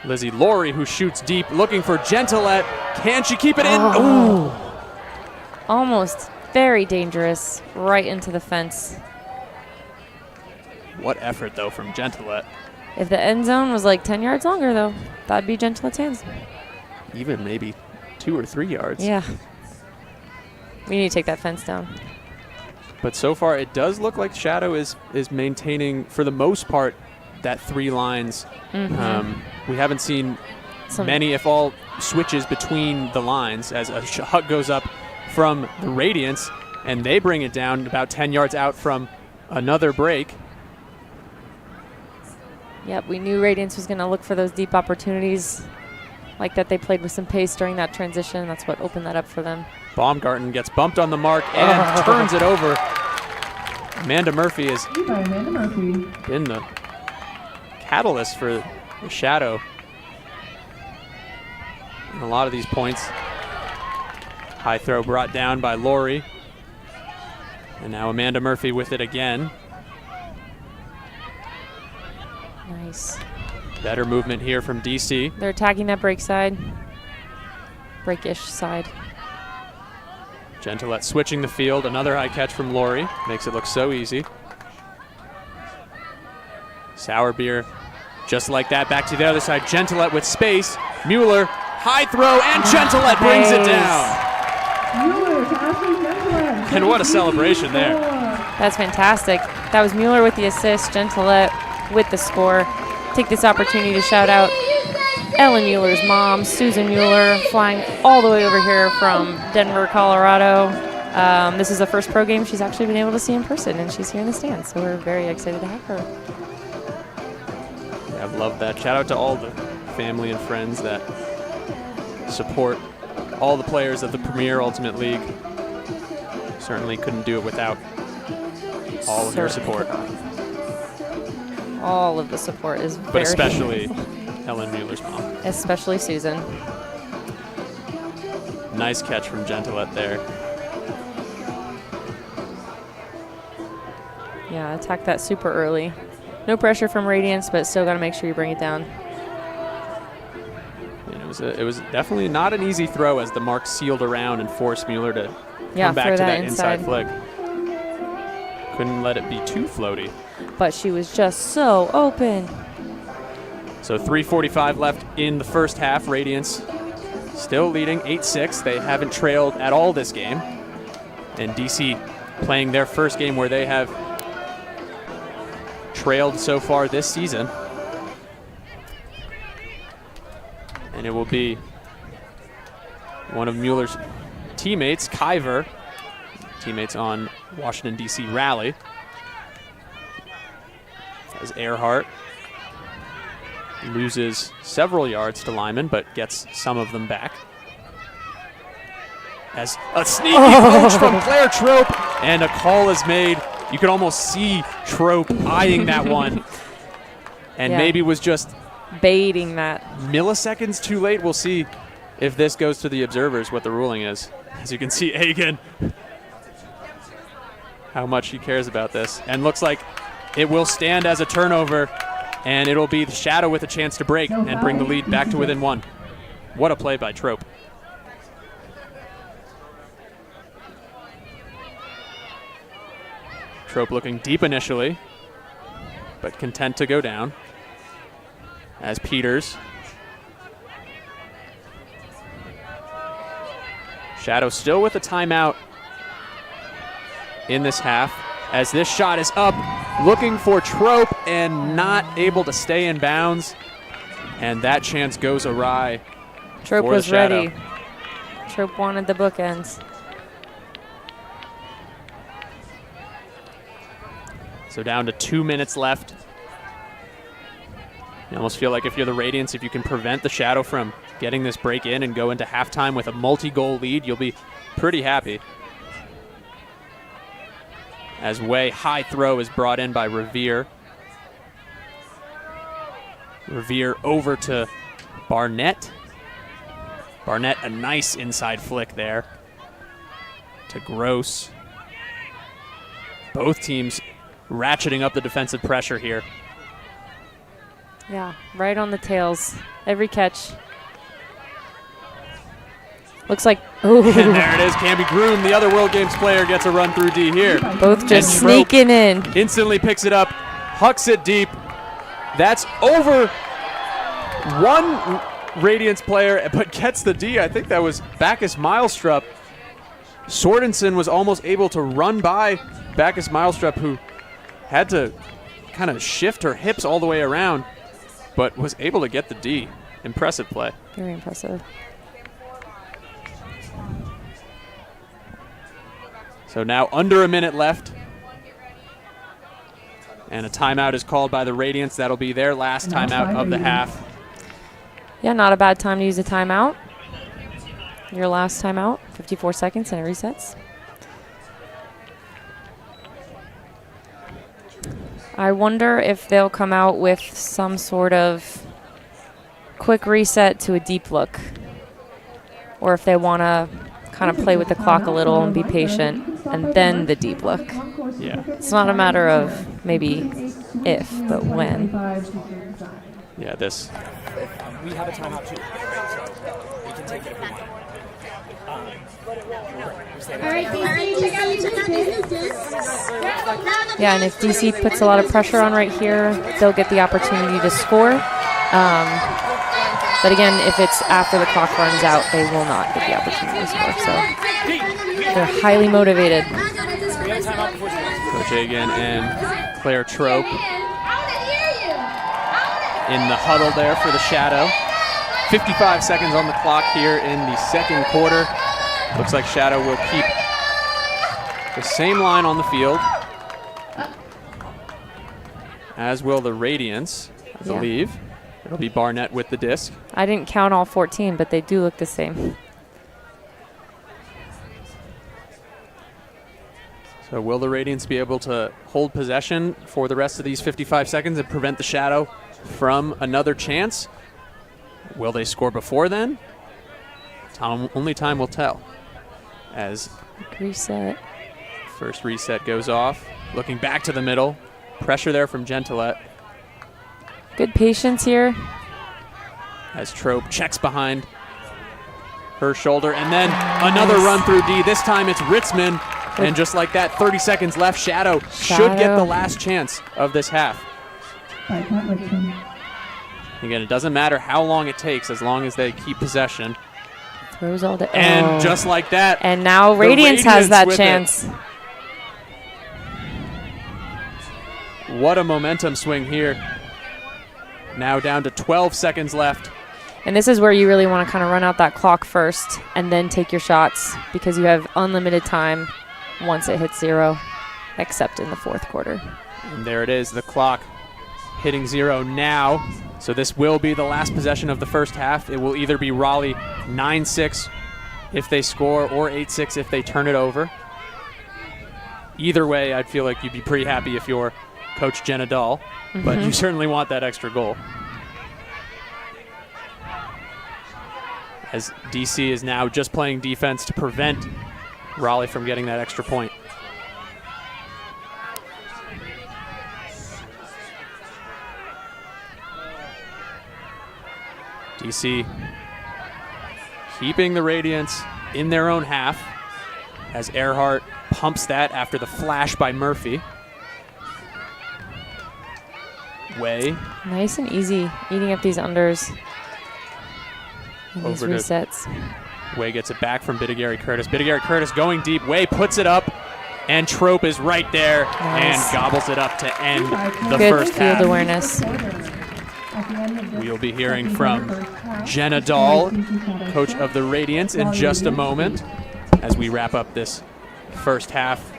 C: Lizzie Laurie, who shoots deep, looking for Gentilette. Can she keep it in? Ooh.
F: Almost very dangerous, right into the fence.
C: What effort, though, from Gentilette.
F: If the end zone was like 10 yards longer, though, that'd be Gentilette's hands.
C: Even maybe 2 or 3 yards.
F: Yeah. We need to take that fence down.
C: But so far, it does look like Shadow is maintaining, for the most part, that 3 lines. We haven't seen many, if all, switches between the lines as a shot goes up from the Radiance, and they bring it down about 10 yards out from another break.
F: Yep, we knew Radiance was going to look for those deep opportunities. Like that, they played with some pace during that transition. That's what opened that up for them.
C: Baumgarten gets bumped on the mark and turns it over. Amanda Murphy has been the catalyst for the Shadow in a lot of these points. High throw brought down by Laurie. And now Amanda Murphy with it again.
F: Nice.
C: Better movement here from DC.
F: They're attacking that break side. Break-ish side.
C: Gentilette switching the field. Another high catch from Laurie. Makes it look so easy. Sourbeer just like that. Back to the other side. Gentilette with space. Mueller, high throw, and Gentilette brings it down. And what a celebration there.
F: That's fantastic. That was Mueller with the assist. Gentilette with the score. Take this opportunity to shout out Ellen Mueller's mom, Susan Mueller, flying all the way over here from Denver, Colorado. This is the first pro game she's actually been able to see in person, and she's here in the stands, so we're very excited to have her.
C: Yeah, I've loved that. Shout out to all the family and friends that support all the players of the Premier Ultimate League. Certainly couldn't do it without all of your support.
F: All of the support is very...
C: But especially Ellen Mueller's mom.
F: Especially Susan.
C: Nice catch from Gentilette there.
F: Yeah, attack that super early. No pressure from Radiance, but still got to make sure you bring it down.
C: And it was definitely not an easy throw as the mark sealed around and forced Mueller to come back to that inside flick. Couldn't let it be too floaty.
F: But she was just so open.
C: So 3:45 left in the first half. Radiance still leading 8-6. They haven't trailed at all this game. And DC playing their first game where they have trailed so far this season. And it will be one of Mueller's teammates, Kyver, teammates on Washington, D.C. Raleigh. As Earhart loses several yards to Lyman, but gets some of them back. As a sneaky punch from Claire Trope, and a call is made. You could almost see Trope eyeing that one, and maybe was just
F: baiting that.
C: Milliseconds too late. We'll see if this goes to the observers what the ruling is. As you can see, Hagen, how much he cares about this. And looks like it will stand as a turnover, and it'll be the Shadow with a chance to break and bring the lead back to within 1. What a play by Trope. Trope looking deep initially, but content to go down. As Peters. Shadow still with a timeout in this half, as this shot is up, looking for Trope and not able to stay in bounds. And that chance goes awry.
F: Trope
C: for
F: was
C: the Shadow.
F: ready. Trope wanted the bookends.
C: So down to 2 minutes left. You almost feel like if you're the Radiance, if you can prevent the Shadow from getting this break in and go into halftime with a multi-goal lead, you'll be pretty happy. As Way high throw is brought in by Revere. Revere over to Barnett. Barnett, a nice inside flick there to Gross. Both teams ratcheting up the defensive pressure here.
F: Yeah, right on the tails. Every catch. Looks like, ooh.
C: And there it is, Camby Groom, the other World Games player, gets a run through D here.
F: Both just
C: And Trope
F: sneaking in.
C: instantly picks it up, hucks it deep. That's over one Radiance player, but gets the D. I think that was Bacchus Milestrup. Sorensen was almost able to run by Bacchus Milestrup, who had to kind of shift her hips all the way around, but was able to get the D. Impressive play.
F: Very impressive.
C: So now under a minute left. And a timeout is called by the Radiance. That'll be their last timeout of the half.
F: Yeah, not a bad time to use a timeout. Your last timeout, 54 seconds, and it resets. I wonder if they'll come out with some sort of quick reset to a deep look, or if they want to kind of play with the clock a little and be patient, and then the deep look.
C: Yeah.
F: It's not a matter of maybe if, but when.
C: Yeah, this.
H: We have a timeout too, so we can take it if we want.
F: Yeah, and if DC puts a lot of pressure on right here, they'll get the opportunity to score. But again, if it's after the clock runs out, they will not get the opportunity to score. So they're highly motivated.
C: Coach Hagen and Claire Trope in the huddle there for the Shadow. 55 seconds on the clock here in the second quarter. Looks like Shadow will keep the same line on the field, as will the Radiance, I believe. It'll be Barnett with the disc.
F: I didn't count all 14, but they do look the same.
C: So will the Radiance be able to hold possession for the rest of these 55 seconds and prevent the Shadow from another chance? Will they score before then? Only time will tell. As
F: reset.
C: First reset goes off. Looking back to the middle. Pressure there from Gentilette.
F: Good patience here.
C: As Trope checks behind her shoulder. And then another run through D. This time it's Ritzman. And just like that, 30 seconds left. Shadow should get the last chance of this half. Again, it doesn't matter how long it takes as long as they keep possession.
F: Throws all the
C: And just like that.
F: And now Radiance has that chance.
C: What a momentum swing here. Now down to 12 seconds left.
F: And this is where you really want to kind of run out that clock first and then take your shots, because you have unlimited time once it hits 0, except in the fourth quarter.
C: And there it is, the clock hitting 0 now. So this will be the last possession of the first half. It will either be Raleigh 9-6 if they score or 8-6 if they turn it over. Either way, I'd feel like you'd be pretty happy if you're Coach Jenna Dahl, but you certainly want that extra goal. as DC is now just playing defense to prevent Raleigh from getting that extra point. DC keeping the Radiance in their own half as Earhart pumps that after the flash by Murphy. Way.
F: Nice and easy, eating up these unders and these
C: Over to
F: resets.
C: Way gets it back from Bidigary Curtis. Bidigary Curtis going deep. Way puts it up, and Trope is right there and gobbles it up to end the
F: Good
C: first
F: field
C: half.
F: awareness.
C: We'll be hearing from Jenna Dahl, coach of the Radiance, in just a moment as we wrap up this first half.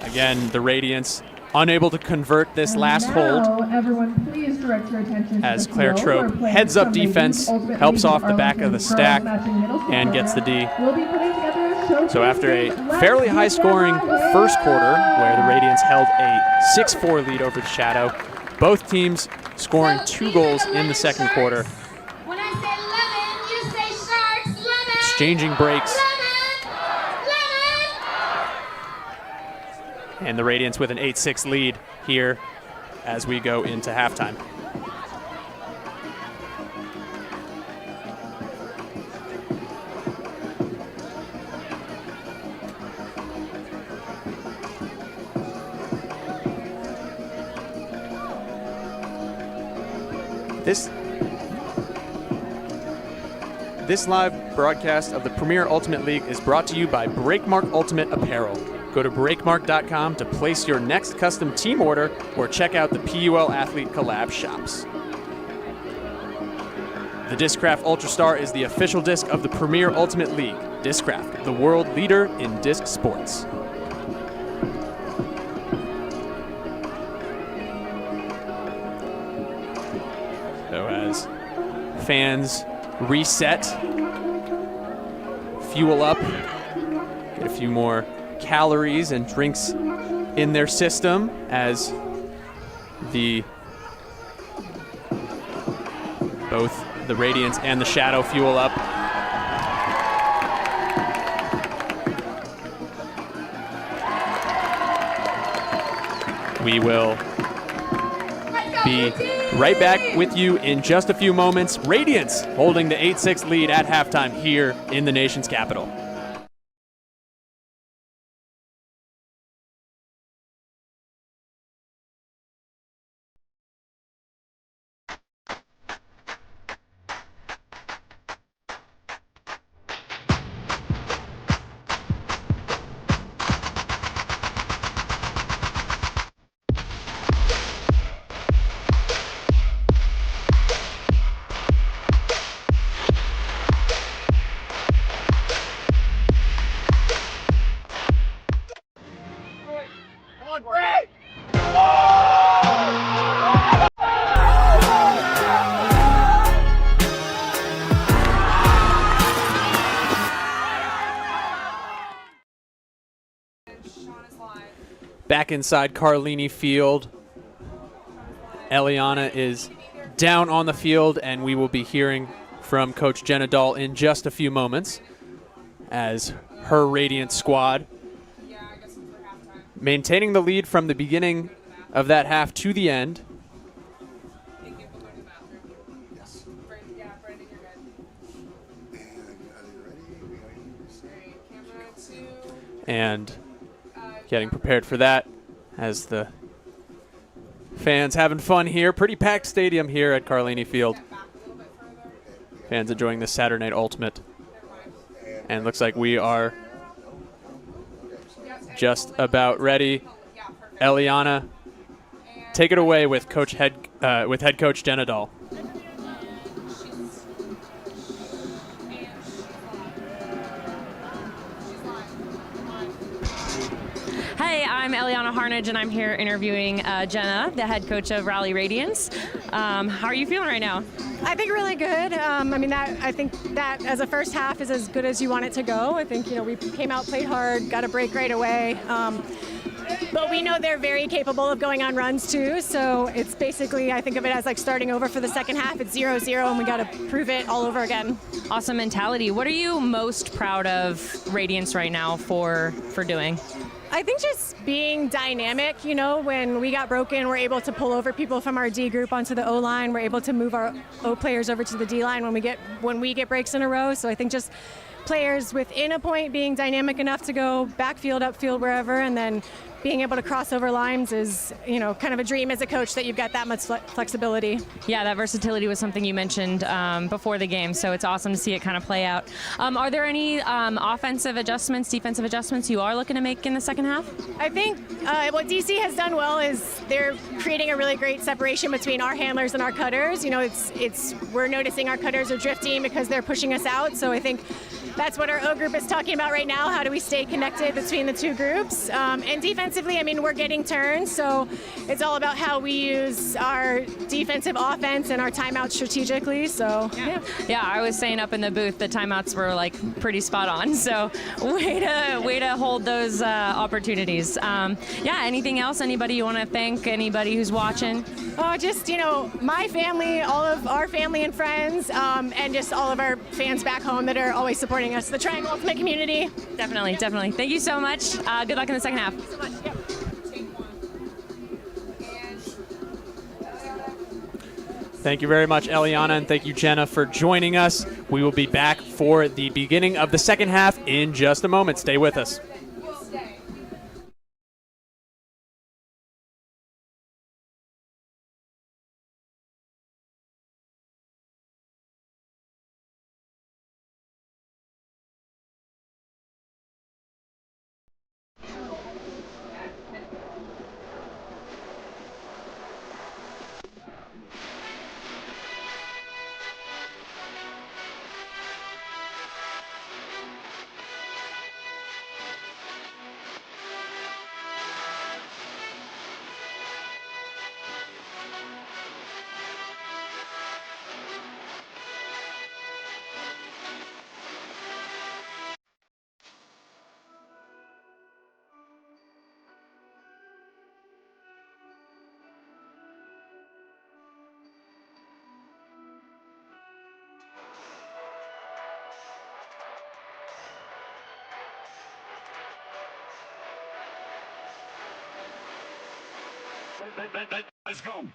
C: Again, the Radiance unable to convert this last hold
G: Everyone, please direct your attention
C: as
G: to the
C: Claire
G: field.
C: Trope
G: We're playing
C: heads up
G: some
C: defense,
G: ladies' ultimate
C: helps
G: league
C: off the back of the
G: Arlington
C: stack,
G: girls matching middle school
C: and gets the D.
G: program. We'll be putting together a showcase
C: So after a
G: game. Let's
C: fairly
G: give
C: high-scoring
G: them a
C: first quarter,
G: wave.
C: where the Radiance held a 6-4 lead over the Shadow, both teams scoring 2 goals in the second quarter.
E: When I say lemon, you say sharks. Lemon.
C: Exchanging breaks,
E: Lemon. Lemon.
C: and the Radiance with an 8-6 lead here as we go into halftime. This live broadcast of the Premier Ultimate League is brought to you by Breakmark Ultimate Apparel. Go to breakmark.com to place your next custom team order or check out the PUL Athlete Collab shops. The Discraft Ultrastar is the official disc of the Premier Ultimate League. Discraft, the world leader in disc sports. So as fans reset, fuel up, get a few more calories and drinks in their system as both the Radiance and the Shadow fuel up. We will be right back with you in just a few moments. Radiance holding the 8-6 lead at halftime here in the nation's capital. Back inside Carlini Field, Eliana is down on the field, and we will be hearing from Coach Jenna Dahl in just a few moments as her Radiant squad maintaining the lead from the beginning of that half to the end. And getting prepared for that as the fans having fun here. Pretty packed stadium here at Carlini Field. Fans enjoying this Saturday Night Ultimate. And looks like we are just about ready. Eliana, take it away with head coach Jenna Dahl.
D: Hey, I'm Eliana Harnage, and I'm here interviewing Jenna, the head coach of Raleigh Radiance. How are you feeling right now?
I: I think really good. I think that as a first half is as good as you want it to go. I think we came out, played hard, got a break right away. but we know they're very capable of going on runs too. So it's basically, I think of it as like starting over for the second half. It's 0-0, and we got to prove it all over again.
D: Awesome mentality. What are you most proud of Radiance right now for doing?
I: I think just being dynamic, you know, when we got broken, we're able to pull over people from our D group onto the O line. We're able to move our O players over to the D line when we get breaks in a row. So I think just players within a point being dynamic enough to go backfield, upfield, wherever, and then being able to cross over lines is, you know, kind of a dream as a coach that you've got that much flexibility.
D: Yeah, that versatility was something you mentioned before the game, so it's awesome to see it kind of play out. Are there any offensive adjustments, defensive adjustments you are looking to make in the second half?
I: I think what DC has done well is they're creating a really great separation between our handlers and our cutters. You know, we're noticing our cutters are drifting because they're pushing us out, so I think that's what our O group is talking about right now. How do we stay connected between the two groups? And defensively, I mean, we're getting turns, so it's all about how we use our defensive offense and our timeouts strategically. So
D: yeah, I was saying up in the booth the timeouts were like pretty spot on. So way to hold those opportunities. Yeah, anything else? Anybody you want to thank? Anybody who's watching?
I: Just, you know, my family, all of our family and friends, and just all of our fans back home that are always supporting us. The Triangle Ultimate community.
D: Definitely. Thank you so much. Good luck in the second half.
I: Thank you so much. Yep.
C: Thank you very much, Eliana, and thank you, Jenna, for joining us. We will be back for the beginning of the second half in just a moment. Stay with us.
J: Let's go.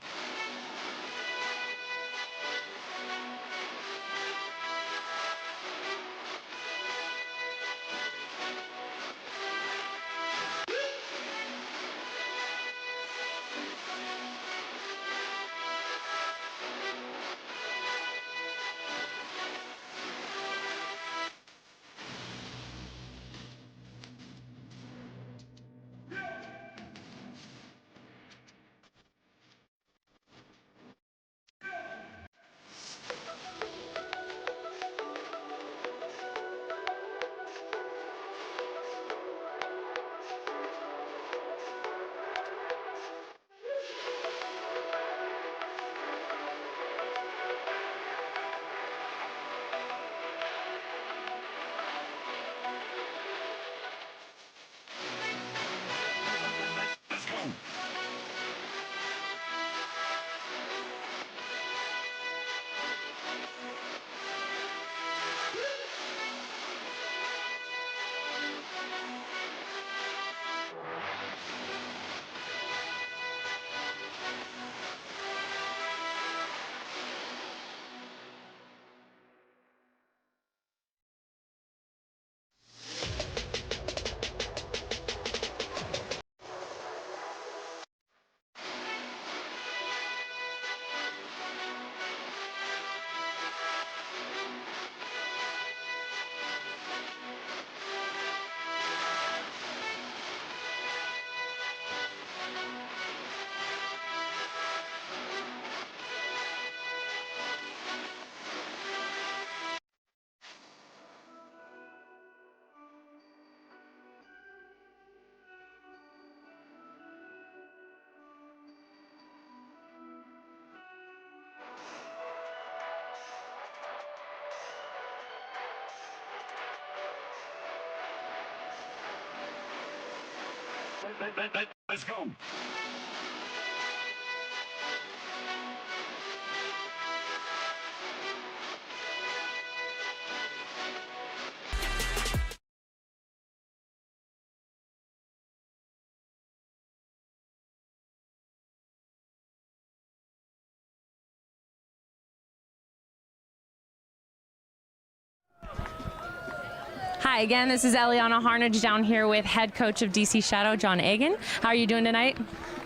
J: Let's go.
D: Hi again, this is Eliana Harnage down here with head coach of DC Shadow, John Egan. How are you doing tonight?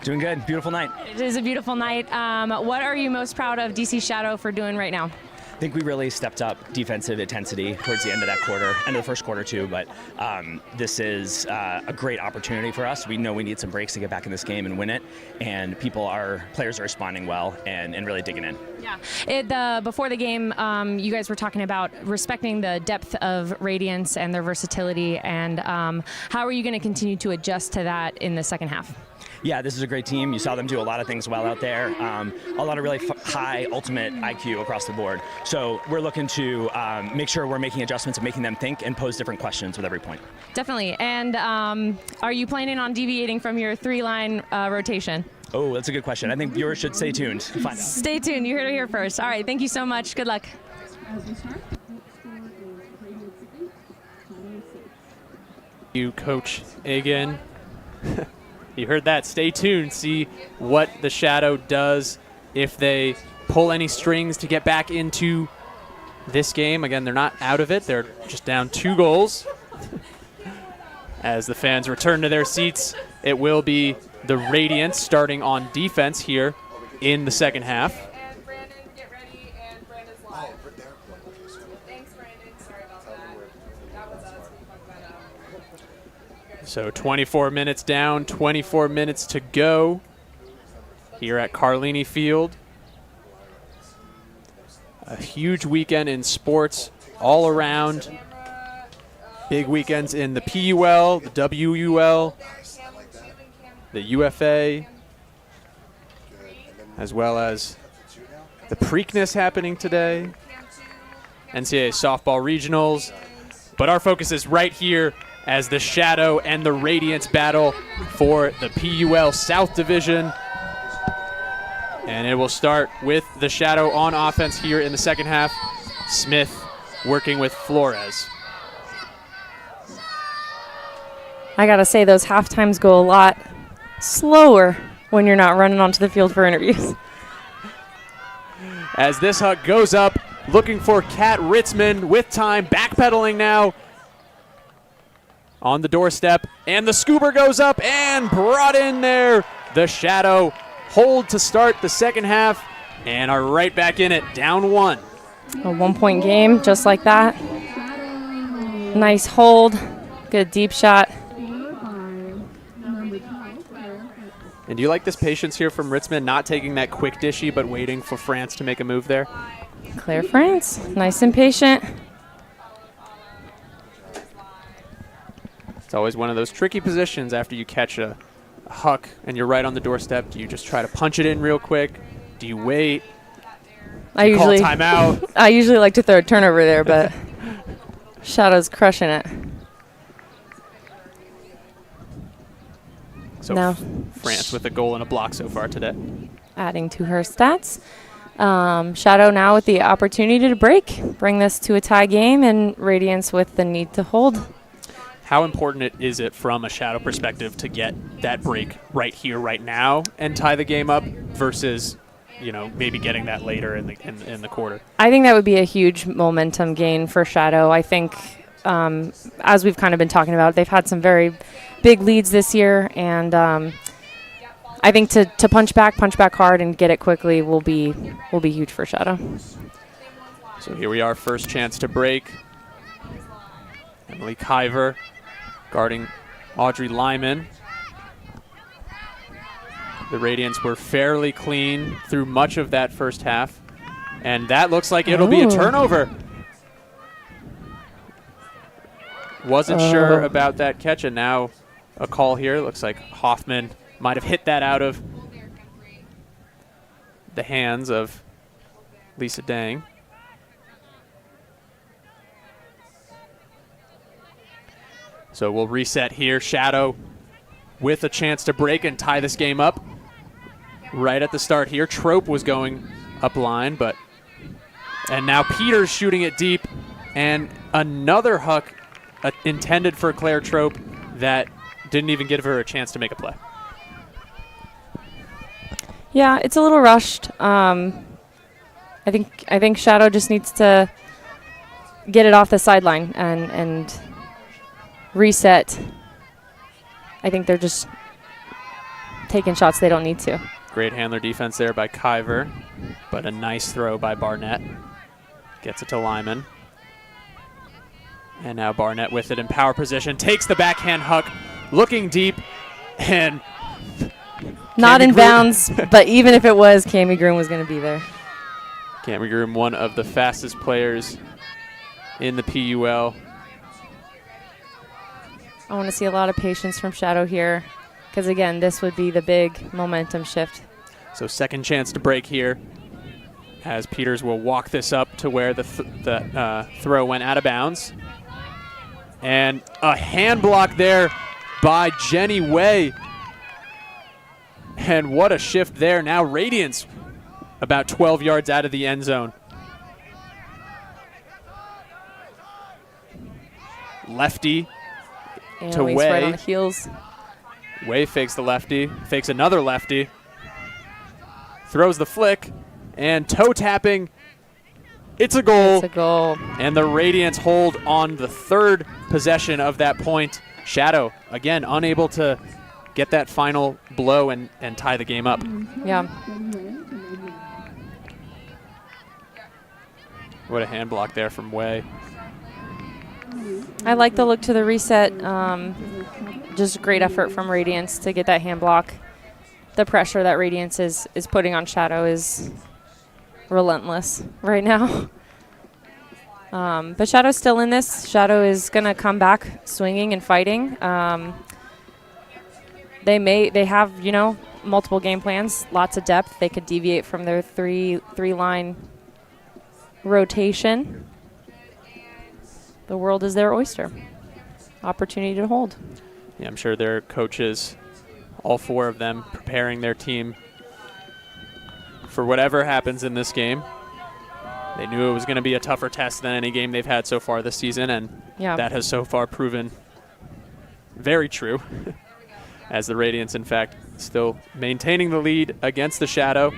H: Doing good. Beautiful night.
D: It is a beautiful night. What are you most proud of DC Shadow for doing right now?
H: I think we really stepped up defensive intensity towards the end of that quarter, end of the first quarter too, but this is a great opportunity for us. We know we need some breaks to get back in this game and win it, and players are responding well and really digging in.
D: Yeah. Before the game, you guys were talking about respecting the depth of Radiance and their versatility, and how are you going to continue to adjust to that in the second half?
H: Yeah, this is a great team. You saw them do a lot of things well out there. A lot of really high ultimate IQ across the board. So we're looking to make sure we're making adjustments and making them think and pose different questions with every point.
D: Definitely. And are you planning on deviating from your three-line rotation?
H: Oh, that's a good question. I think viewers should stay tuned to find out.
D: Stay tuned. You heard it here first. All right. Thank you so much. Good luck.
C: You, Coach Egan. You heard that. Stay tuned. See what the Shadow does if they pull any strings to get back into this game. Again, they're not out of it. They're just down 2 goals. As the fans return to their seats, it will be the Radiance starting on defense here in the second half.
E: And Brandon, get ready, and Brandon's live. Thanks, Brandon. Sorry about that. That was us. We fucked that up.
C: So 24 minutes down, 24 minutes to go here at Carlini Field. A huge weekend in sports all around. Big weekends in the PUL, the WUL, the UFA, as well as the Preakness happening today, NCAA softball regionals. But our focus is right here as the Shadow and the Radiance battle for the PUL South Division. And it will start with the Shadow on offense here in the second half. Smith working with Flores.
F: I gotta say, those half times go a lot slower when you're not running onto the field for interviews.
C: As this huck goes up, looking for Kat Ritzman with time, backpedaling now on the doorstep, and the scooper goes up and brought in there. The Shadow hold to start the second half and are right back in it, down 1.
F: A 1-point game, just like that. Nice hold, good deep shot.
C: And do you like this patience here from Ritzman, not taking that quick dishy, but waiting for France to make a move there?
F: Claire France, nice and patient.
C: It's always one of those tricky positions after you catch a huck and you're right on the doorstep. Do you just try to punch it in real quick? Do you wait?
F: I usually
C: call timeout?
F: I usually like to throw a turnover there, but Shadow's crushing it.
C: So
F: No.
C: France with a goal and a block so far today.
F: Adding to her stats. Shadow now with the opportunity to bring this to a tie game, and Radiance with the need to hold.
C: How important is it from a Shadow perspective to get that break right here, right now, and tie the game up versus, you know, maybe getting that later in the quarter?
F: I think that would be a huge momentum gain for Shadow. I think, as we've kind of been talking about, they've had some very big leads this year, and I think to punch back hard and get it quickly will be huge for Shadow.
C: So here we are, first chance to break. Emily Kiver guarding Audrey Lyman. The Radiants were fairly clean through much of that first half, and that looks like it'll be a turnover. Wasn't sure about that catch, and now a call here. Looks like Hoffman might have hit that out of the hands of Lisa Dang. So we'll reset here. Shadow with a chance to break and tie this game up right at the start here. Trope was going up line, and now Peters shooting it deep, and another huck intended for Claire Trope that didn't even give her a chance to make a play.
F: Yeah, it's a little rushed. I think Shadow just needs to get it off the sideline and reset. I think they're just taking shots they don't need to.
C: Great handler defense there by Kyver, but a nice throw by Barnett. Gets it to Lyman. And now Barnett with it in power position, takes the backhand huck, looking deep, and
F: not in bounds, but even if it was, Cami Groom was going to be there.
C: Cami Groom, one of the fastest players in the PUL.
F: I want to see a lot of patience from Shadow here, because again, this would be the big momentum shift.
C: So second chance to break here, as Peters will walk this up to where the throw went out of bounds. And a hand block there by Jenny Way. And what a shift there. Now Radiance about 12 yards out of the end zone. Lefty
F: And
C: to
F: Wade's
C: Way.
F: right on the heels.
C: Way fakes the lefty, fakes another lefty. Throws the flick, and toe tapping. It's a goal.
F: It's a goal.
C: And the Radiance hold on the third possession of that point. Shadow, again, unable to get that final blow and tie the game up.
F: Yeah.
C: What a hand block there from Way.
F: I like the look to the reset. Just great effort from Radiance to get that hand block. The pressure that Radiance is putting on Shadow is relentless right now. But Shadow's still in this. Shadow is going to come back swinging and fighting. They have, multiple game plans, lots of depth. They could deviate from their three-line rotation. The world is their oyster. Opportunity to hold.
C: Yeah, I'm sure their coaches, all four of them, preparing their team for whatever happens in this game. They knew it was going to be a tougher test than any game they've had so far this season, and that has so far proven very true. As the Radiance, in fact, still maintaining the lead against the Shadow.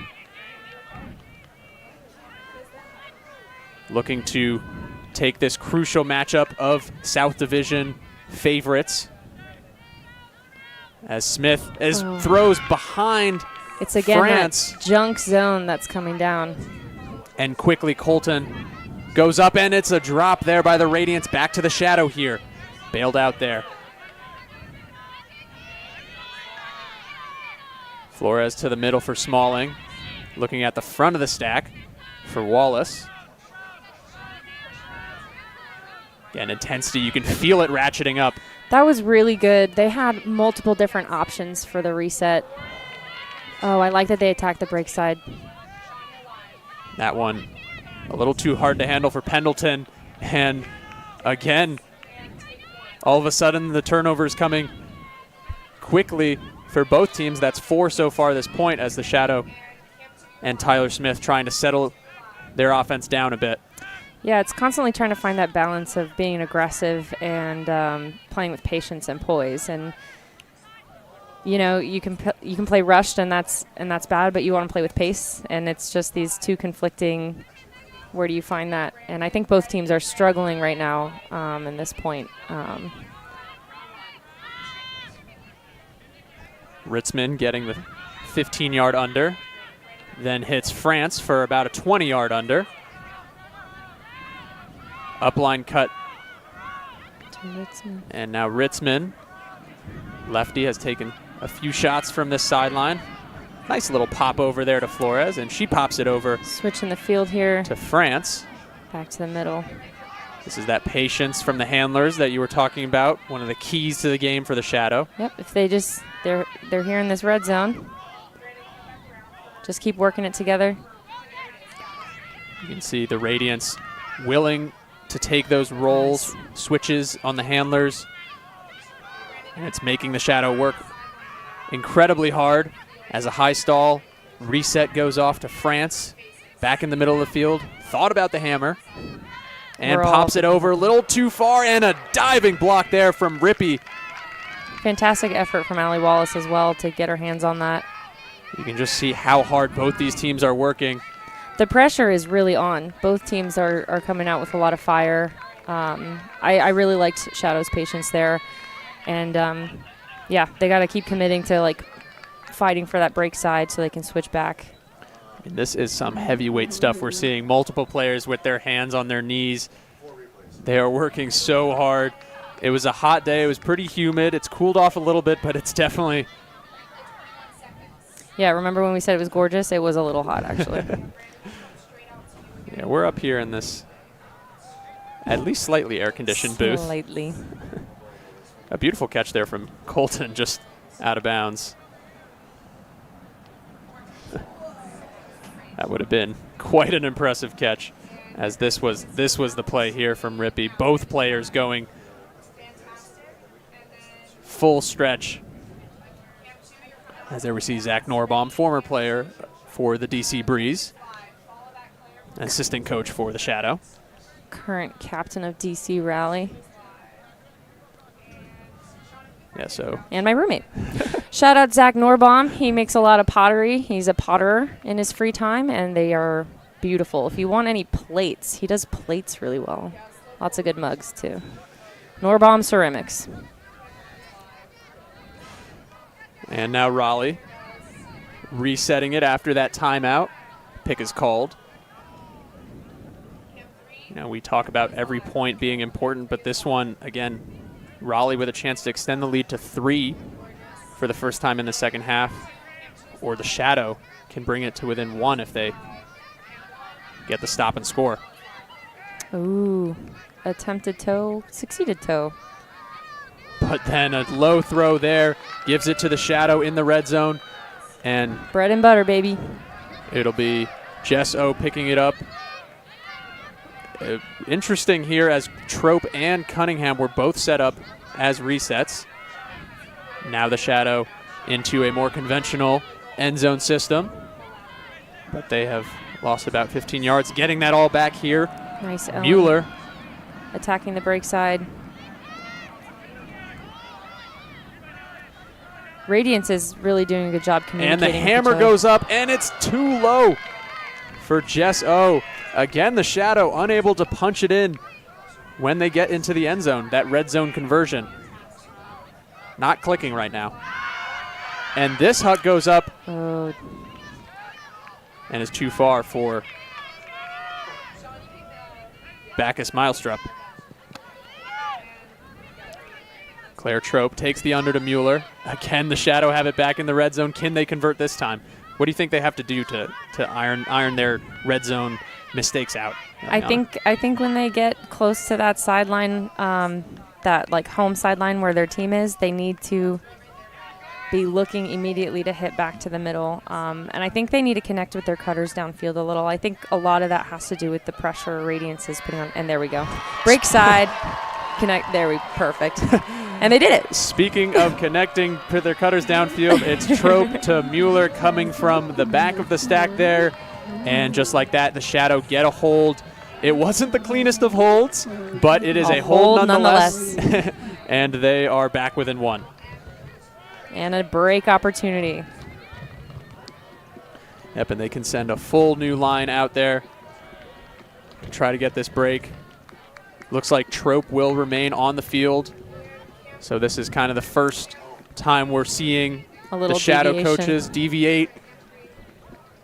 C: Looking to take this crucial matchup of South Division favorites. As Smith throws behind
F: It's again
C: France.
F: That junk zone that's coming down.
C: And quickly Colton goes up, and it's a drop there by the Radiance. Back to the Shadow here. Bailed out there. Flores to the middle for Smalling. Looking at the front of the stack for Wallace. Again, intensity. You can feel it ratcheting up.
F: That was really good. They had multiple different options for the reset. Oh, I like that they attacked the break side.
C: That one a little too hard to handle for Pendleton. And again, all of a sudden the turnover is coming quickly for both teams. That's 4 so far this point, as the Shadow and Tyler Smith trying to settle their offense down a bit.
F: Yeah, it's constantly trying to find that balance of being aggressive and playing with patience and poise. And you can play rushed, and that's bad, but you want to play with pace, and it's just these two conflicting. Where do you find that? And I think both teams are struggling right now in this point.
C: Ritzman getting the 15-yard under, then hits France for about a 20-yard under. Upline cut. And now Ritzman, lefty, has taken a few shots from this sideline. Nice little pop over there to Flores, and she pops it over.
F: Switching the field here.
C: To France.
F: Back to the middle.
C: This is that patience from the handlers that you were talking about. One of the keys to the game for the Shadow.
F: Yep, if they're here in this red zone. Just keep working it together.
C: You can see the Radiance willing to take those rolls, switches on the handlers. And it's making the Shadow work incredibly hard as a high stall. Reset goes off to France. Back in the middle of the field. Thought about the hammer. And pops it over a little too far, and a diving block there from Rippey.
F: Fantastic effort from Allie Wallace as well to get her hands on that.
C: You can just see how hard both these teams are working.
F: The pressure is really on. Both teams are coming out with a lot of fire. I really liked Shadow's patience there. And, yeah, they got to keep committing to, like, fighting for that break side so they can switch back.
C: And this is some heavyweight stuff we're seeing. Multiple players with their hands on their knees. They are working so hard. It was a hot day. It was pretty humid. It's cooled off a little bit, but it's definitely...
F: Yeah, remember when we said it was gorgeous? It was a little hot, actually.
C: Yeah, we're up here in this at least slightly air-conditioned booth.
F: Slightly.
C: A beautiful catch there from Colton, just out of bounds. That would have been quite an impressive catch, as this was the play here from Rippey. Both players going full stretch. As there we see Zach Norbaum, former player for the DC Breeze, assistant coach for the Shadow.
F: Current captain of DC Raleigh.
C: Yeah, so.
F: And my roommate. Shout out Zach Norbaum. He makes a lot of pottery. He's a potterer in his free time, and they are beautiful. If you want any plates, he does plates really well. Lots of good mugs, too. Norbaum Ceramics.
C: And now Raleigh resetting it after that timeout. Pick is called. You know, we talk about every point being important, but this one, again, Raleigh with a chance to extend the lead to 3 for the first time in the second half, or the Shadow can bring it to within 1 if they get the stop and score.
F: Ooh, attempted toe, succeeded toe.
C: But then a low throw there gives it to the Shadow in the red zone, and
F: bread and butter, baby.
C: It'll be Jess O picking it up. Interesting here, as Trope and Cunningham were both set up as resets. Now the Shadow into a more conventional end zone system, but they have lost about 15 yards. Getting that all back here.
F: Nice.
C: Mueller
F: attacking the break side. Radiance is really doing a good job communicating.
C: And the hammer goes up, and it's too low for Jess O. Again, the Shadow unable to punch it in when they get into the end zone. That red zone conversion not clicking right now. And this huck goes up and is too far for Bacchus Milestrup. Claire Trope takes the under to Mueller. Again, the Shadow have it back in the red zone. Can they convert this time? What do you think they have to do to iron their red zone mistakes out?
F: I think when they get close to that sideline, that like home sideline where their team is, they need to be looking immediately to hit back to the middle. And I think they need to connect with their cutters downfield a little. I think a lot of that has to do with the pressure Radiance is putting on. And there we go. Break side. Connect. There we perfect. And they did it.
C: Speaking of connecting to their cutters downfield, it's Trope to Mueller coming from the back of the stack there. And just like that, the Shadow get a hold. It wasn't the cleanest of holds, but it is a hold nonetheless. And they are back within 1.
F: And a break opportunity.
C: Yep, and they can send a full new line out there to try to get this break. Looks like Trope will remain on the field. So this is kind of the first time we're seeing the Shadow
F: deviation.
C: coaches deviate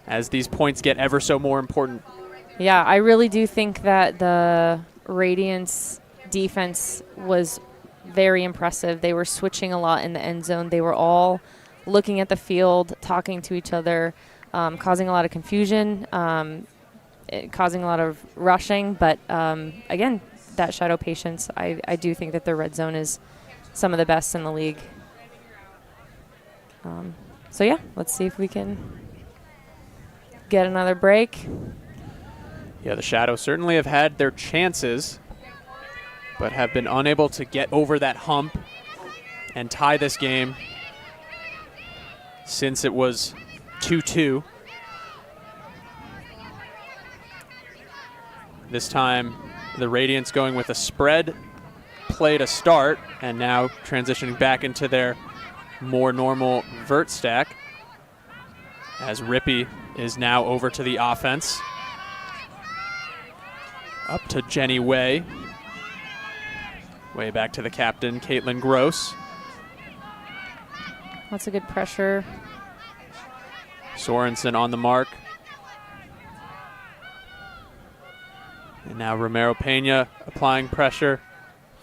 C: as these points get ever so more important.
F: Yeah, I really do think that the Radiance defense was very impressive. They were switching a lot in the end zone. They were all looking at the field, talking to each other, causing a lot of confusion, causing a lot of rushing. But again, that Shadow patience, I do think that their red zone is some of the best in the league. So yeah, let's see if we can get another break.
C: Yeah, the Shadow certainly have had their chances, but have been unable to get over that hump and tie this game. since it was 2-2. This time, the Radiance going with a spread play to start, and now transitioning back into their more normal vert stack, as Rippey is now over to the offense. Up to Jenny Way. Way back to the captain, Caitlin Gross.
F: Lots of good pressure.
C: Sorensen on the mark. And now Romero Pena applying pressure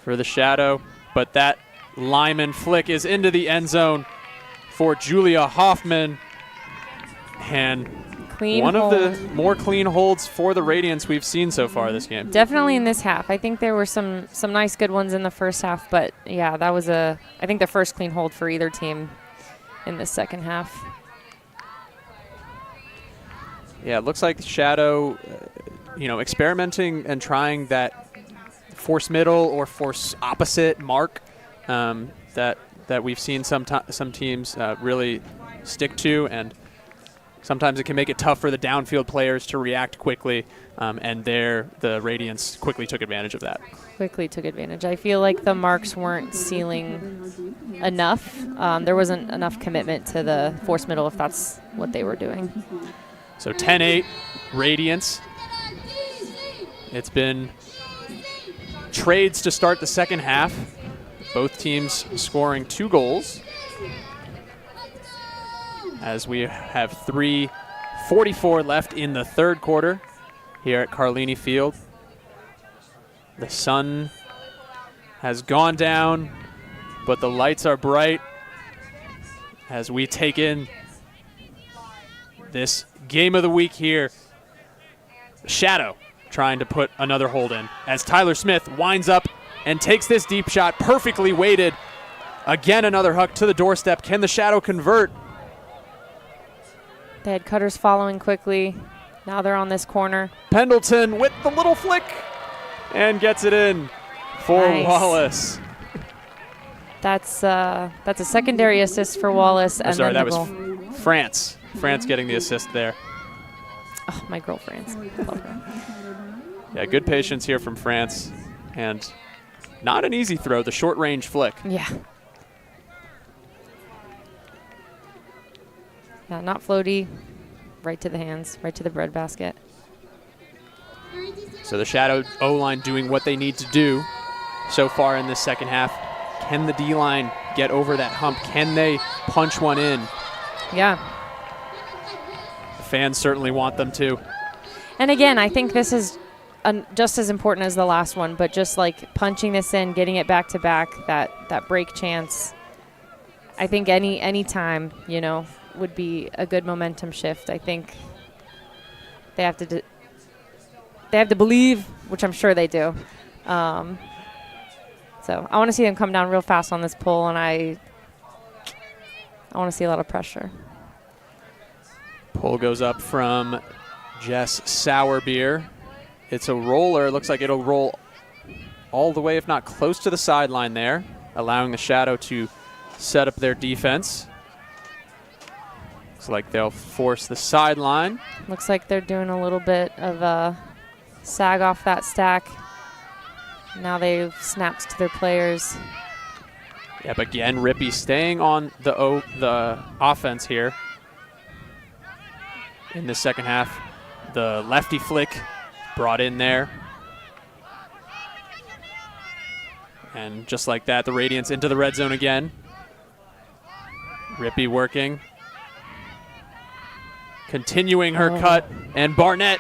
C: for the Shadow. But that Lyman flick is into the end zone for Julia Hoffman. And one of the more clean holds for the Radiance we've seen so far this game.
F: Definitely in this half. I think there were some nice good ones in the first half, but yeah, that was I think the first clean hold for either team in the second half.
C: Yeah, it looks like Shadow, experimenting and trying that force middle or force opposite mark that we've seen some teams really stick to, and sometimes it can make it tough for the downfield players to react quickly, and the Radiance quickly took advantage of that.
F: Quickly took advantage. I feel like the marks weren't sealing enough. There wasn't enough commitment to the force middle if that's what they were doing.
C: So 10-8, Radiance. It's been trades to start the second half. Both teams scoring 2 goals. As we have 3:44 left in the third quarter here at Carlini Field. The sun has gone down, but the lights are bright as we take in this game of the week here. Shadow trying to put another hold in as Tyler Smith winds up and takes this deep shot, perfectly weighted. Again, another hook to the doorstep. Can the Shadow convert?
F: They had cutters following quickly. Now they're on this corner.
C: Pendleton with the little flick and gets it in for Wallace.
F: That's a secondary assist for Wallace.
C: And sorry, that was France. France getting the assist there.
F: Oh, my girl France. Love her.
C: Yeah, good patience here from France. And not an easy throw, the short range flick.
F: Yeah. Yeah, not floaty. Right to the hands, right to the breadbasket.
C: So the Shadow O-line doing what they need to do so far in this second half. Can the D-line get over that hump? Can they punch one in?
F: Yeah.
C: The fans certainly want them to.
F: And again, I think this is just as important as the last one, but just like punching this in, getting it back to back, that break chance. I think any time, would be a good momentum shift. I think they have to believe, which I'm sure they do. So I want to see them come down real fast on this pull, and I want to see a lot of pressure.
C: Pull goes up from Jess Sourbeer. It's a roller. It looks like it'll roll all the way, if not close to the sideline there, allowing the Shadow to set up their defense. Looks like they'll force the sideline.
F: Looks like they're doing a little bit of a sag off that stack. Now they've snapped to their players.
C: Yep, again, Rippey staying on the offense here in the second half. The lefty flick brought in there. And just like that, the Radiance into the red zone again. Rippey working. Continuing her cut, and Barnett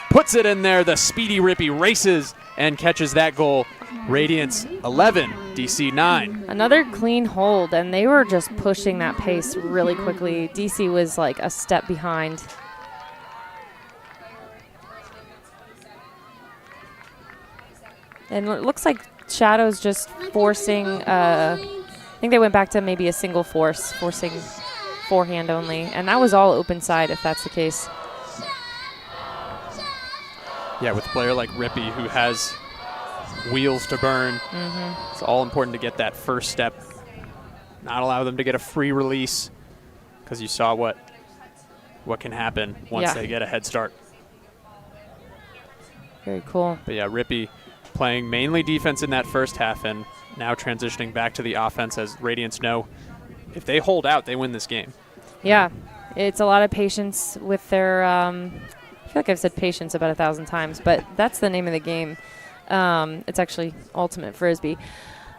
C: puts it in there. The speedy Rippey races and catches that goal. Radiance 11, DC 9.
F: Another clean hold, and they were just pushing that pace really quickly. DC was like a step behind. And it looks like Shadow's just forcing, I think they went back to maybe a single forcing forehand only. And that was all open side, if that's the case.
C: Yeah, with a player like Rippey who has wheels to burn, it's all important to get that first step, not allow them to get a free release, because you saw what can happen once they get a head start.
F: Very cool.
C: But yeah, Rippey playing mainly defense in that first half and now transitioning back to the offense as Radiance know if they hold out, they win this game.
F: Yeah, it's a lot of patience with their I feel like I've said patience about 1,000 times, but that's the name of the game. It's actually ultimate frisbee.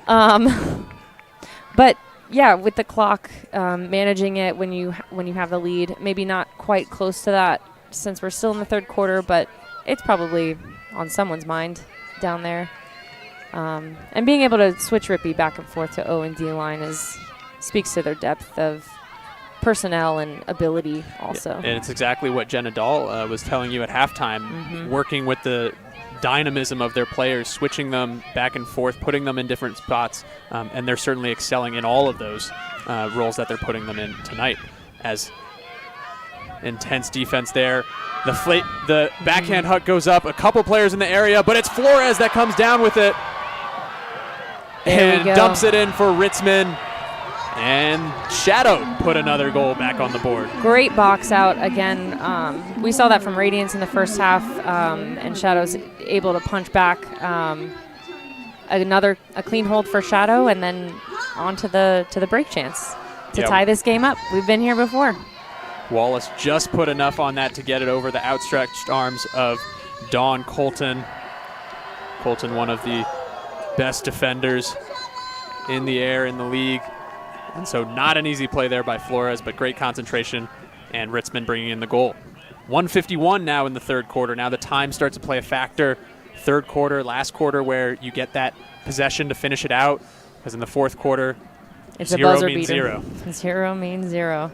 F: But yeah, with the clock, managing it when you have the lead, maybe not quite close to that since we're still in the third quarter, but it's probably on someone's mind down there. And being able to switch Rippey back and forth to O and D line speaks to their depth of personnel and ability also.
C: Yeah, and it's exactly what Jenna Dahl was telling you at halftime, working with the dynamism of their players, switching them back and forth, putting them in different spots, and they're certainly excelling in all of those roles that they're putting them in tonight. As intense defense there. The backhand hook goes up, a couple players in the area, but it's Flores that comes down with it and dumps it in for Ritzman. And Shadow put another goal back on the board.
F: Great box out again. We saw that from Radiance in the first half, and Shadow's able to punch back. A clean hold for Shadow, and then on to the break chance to tie this game up. We've been here before.
C: Wallace just put enough on that to get it over the outstretched arms of Dawn Colton. Colton, one of the best defenders in the air in the league. And so not an easy play there by Flores, but great concentration, and Ritzman bringing in the goal. 1:51 now in the third quarter. Now the time starts to play a factor. Third quarter, last quarter, where you get that possession to finish it out, because in the fourth quarter,
F: it's
C: zero
F: a buzzer
C: means
F: beater.
C: zero.
F: Zero means zero.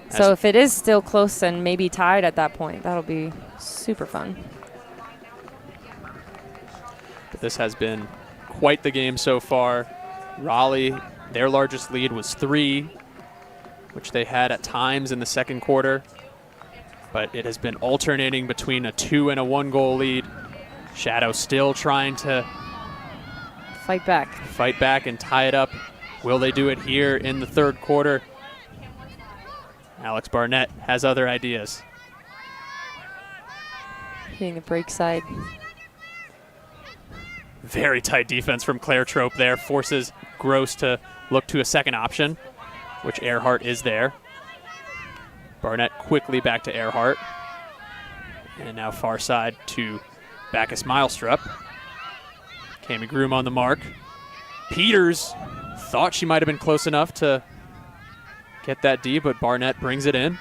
F: So if it is still close and maybe tied at that point, that'll be super fun.
C: But this has been quite the game so far. Raleigh, their largest lead was 3, which they had at times in the second quarter. But it has been alternating between a 2 and a 1 goal lead. Shadow still trying to
F: fight back
C: and tie it up. Will they do it here in the third quarter? Alex Barnett has other ideas.
F: Hitting the break side.
C: Very tight defense from Claire Trope there. Forces Gross to look to a second option, which Earhart is there. Barnett quickly back to Earhart. And now far side to Bacchus Milestrup. Cami Groom on the mark. Peters thought she might have been close enough to get that D, but Barnett brings it in.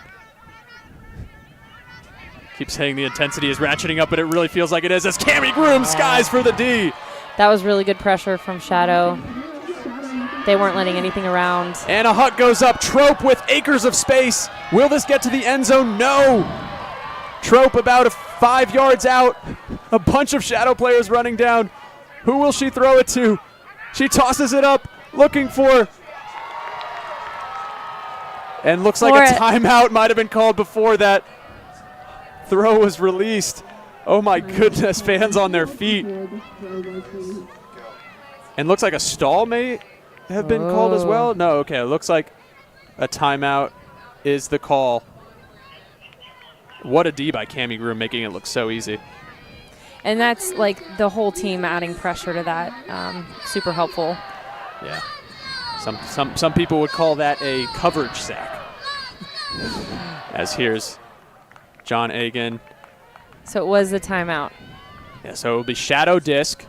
C: Keep saying the intensity is ratcheting up, but it really feels like it is as Cami Groom skies for the D.
F: That was really good pressure from Shadow. They weren't letting anything around.
C: And a hut goes up. Trope with acres of space. Will this get to the end zone? No. Trope about 5 yards out. A bunch of Shadow players running down. Who will she throw it to? She tosses it up, looking for... And looks like a timeout might have been called before that throw was released. Oh my goodness, fans on their feet. And looks like a stall may have been called as well. No, okay, it looks like a timeout is the call. What a D by Cami Groom, making it look so easy.
F: And that's like the whole team adding pressure to that. Super helpful.
C: Yeah. Some people would call that a coverage sack. As here's John Agan.
F: So it was the timeout.
C: Yeah, so it will be Shadow disc,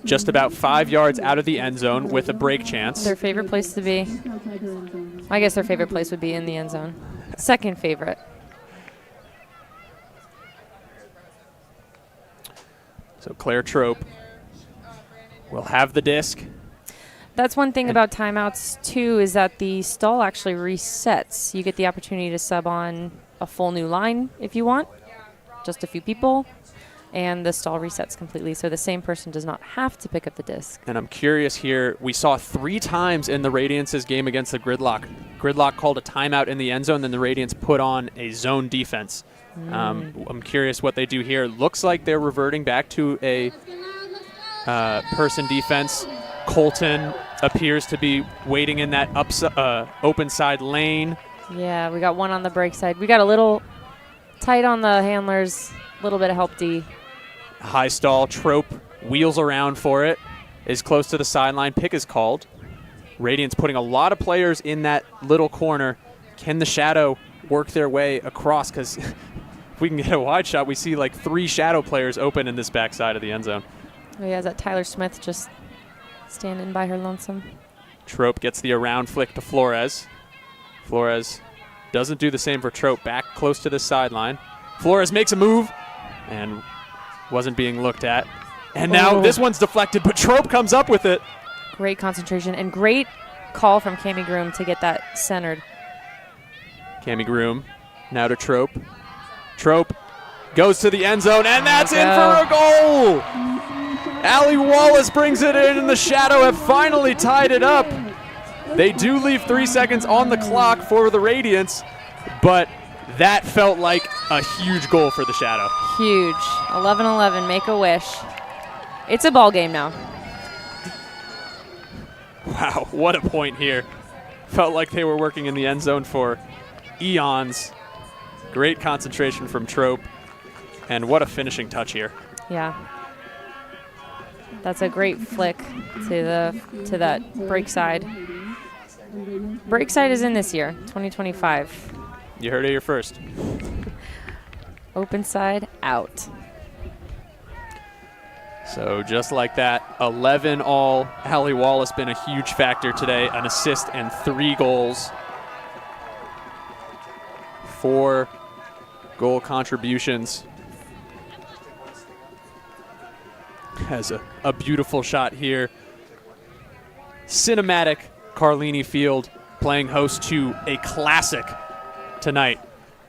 C: just about 5 yards out of the end zone with a break chance.
F: Their favorite place to be. I guess their favorite place would be in the end zone. Second favorite.
C: So Claire Trope will have the disc.
F: That's one thing about timeouts, too, is that the stall actually resets. You get the opportunity to sub on a full new line if you want, just a few people, and the stall resets completely, so the same person does not have to pick up the disc.
C: And I'm curious here, we saw 3 times in the Radiance's game against the Gridlock. Gridlock called a timeout in the end zone, then the Radiance put on a zone defense. I'm curious what they do here. Looks like they're reverting back to a person defense. Colton appears to be waiting in that open side lane.
F: Yeah, we got one on the break side. We got a little tight on the handlers, a little bit of help D.
C: High stall. Trope wheels around for it. Is close to the sideline. Pick is called. Radiance putting a lot of players in that little corner. Can the Shadow work their way across? Because if we can get a wide shot, we see like 3 Shadow players open in this backside of the end zone.
F: Oh, yeah, is that Tyler Smith just standing by her lonesome?
C: Trope gets the around flick to Flores. Flores doesn't do the same for Trope. Back close to the sideline. Flores makes a move and wasn't being looked at. And now this one's deflected, but Trope comes up with it.
F: Great concentration and great call from Cami Groom to get that centered.
C: Cami Groom now to Trope. Trope goes to the end zone, and that's in for a goal. Allie Wallace brings it in, and the Shadow have finally tied it up. They do leave 3 seconds on the clock for the Radiance, but that felt like a huge goal for the Shadow.
F: Huge. 11-11, make a wish. It's a ball game now.
C: Wow, what a point here. Felt like they were working in the end zone for eons. Great concentration from Trope, and what a finishing touch here.
F: Yeah. That's a great flick to that break side. Break side is in this year, 2025.
C: You heard it here first.
F: Open side out.
C: So just like that, 11 all. Allie Wallace been a huge factor today, an assist and 3 goals. 4 goal contributions. Has a beautiful shot here. Cinematic Carlini Field playing host to a classic tonight.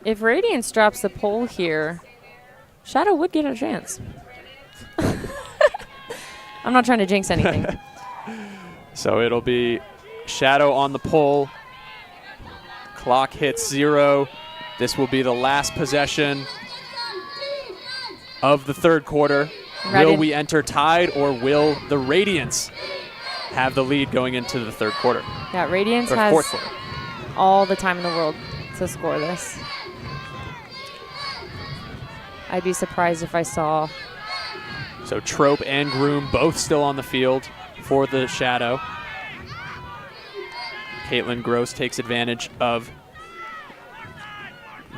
F: If Radiance drops the pole here, Shadow would get a chance. I'm not trying to jinx anything.
C: So it'll be Shadow on the pole. Clock hits 0. This will be the last possession of the third quarter. Will we enter tied, or will the Radiance have the lead going into the third quarter?
F: Yeah, Radiance
C: or
F: has
C: fourth quarter.
F: All the time in the world to score this. I'd be surprised if I saw.
C: So Trope and Groom both still on the field for the Shadow. Caitlin Gross takes advantage of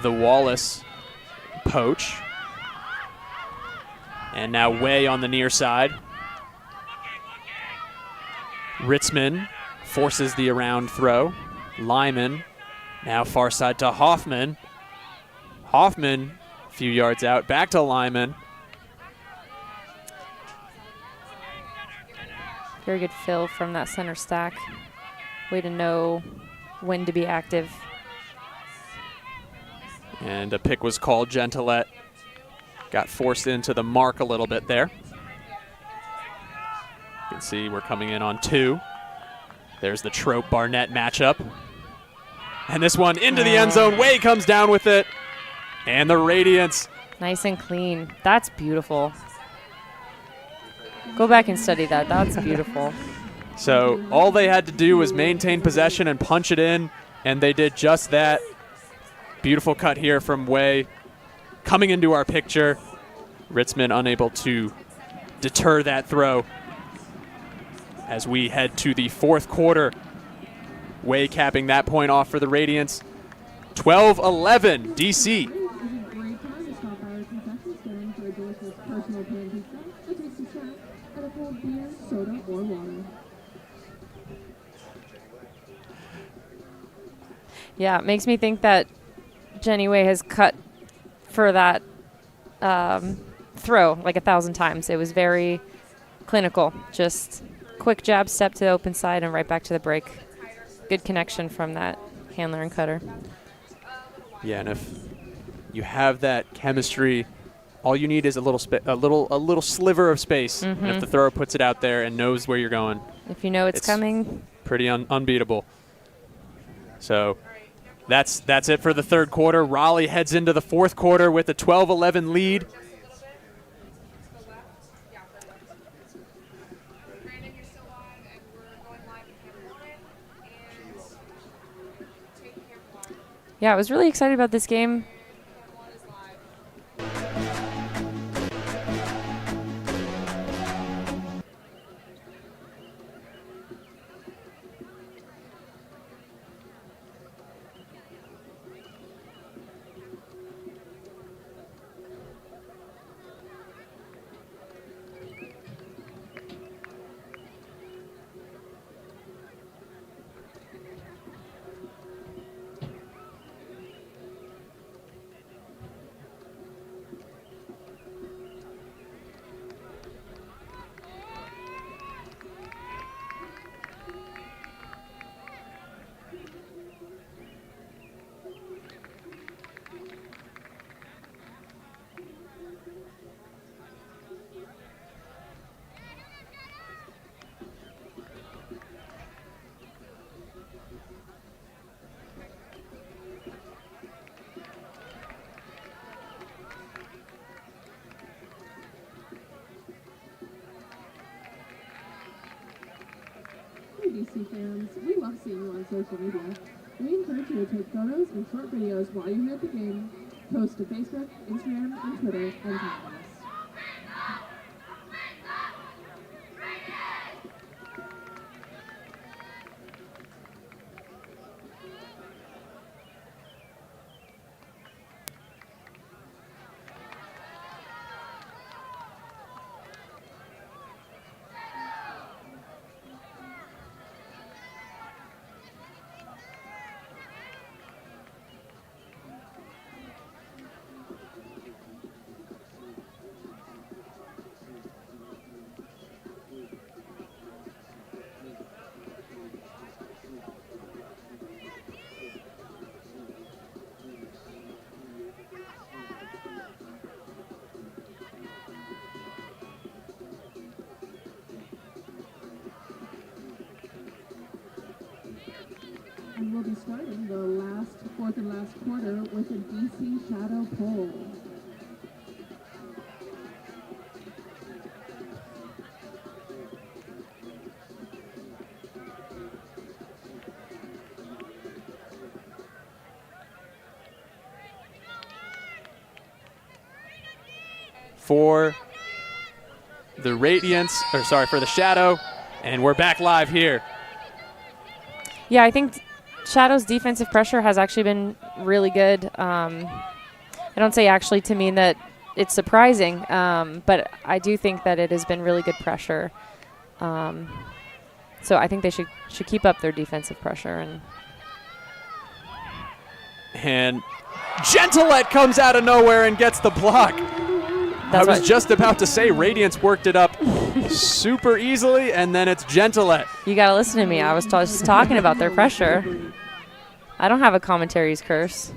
C: the Wallace poach. And now Way on the near side. Ritzman forces the around throw. Lyman now far side to Hoffman. Hoffman a few yards out, back to Lyman.
F: Very good fill from that center stack. Way to know when to be active.
C: And a pick was called. Gentilette got forced into the mark a little bit there. You can see we're coming in on 2. There's the Trope Barnett matchup. And this one into the end zone. Way comes down with it. And the Radiance.
F: Nice and clean. That's beautiful. Go back and study that. That's beautiful.
C: So all they had to do was maintain possession and punch it in, and they did just that. Beautiful cut here from Way. Coming into our picture. Ritzman unable to deter that throw as we head to the fourth quarter. Way capping that point off for the Radiance. 12-11 DC.
F: Yeah, it makes me think that Jenny Way has cut for that throw like 1,000 times. It was very clinical. Just quick jab, step to the open side, and right back to the break. Good connection from that handler and cutter.
C: Yeah, and if you have that chemistry, all you need is a little sliver of space. And if the thrower puts it out there and knows where you're going,
F: if you know it's coming,
C: pretty unbeatable. So that's it for the third quarter. Raleigh heads into the fourth quarter with a 12-11 lead.
F: Yeah, I was really excited about this game.
G: DC fans, we love seeing you on social media. We encourage you to take photos and short videos while you're here at the game, post to Facebook, Instagram, and Twitter, and tag us. And we'll be starting the fourth and last quarter with a DC Shadow PUL.
C: For the Radiance, for the Shadow, and we're back live here.
F: Yeah, I think Shadow's defensive pressure has actually been really good. I don't say actually to mean that it's surprising, but I do think that it has been really good pressure. So I think they should keep up their defensive pressure. And
C: Gentillette comes out of nowhere and gets the block. I was just about to say Radiance worked it up super easily, and then it's Gentillette.
F: You got to listen to me. I was just talking about their pressure. I don't have a commentator's curse.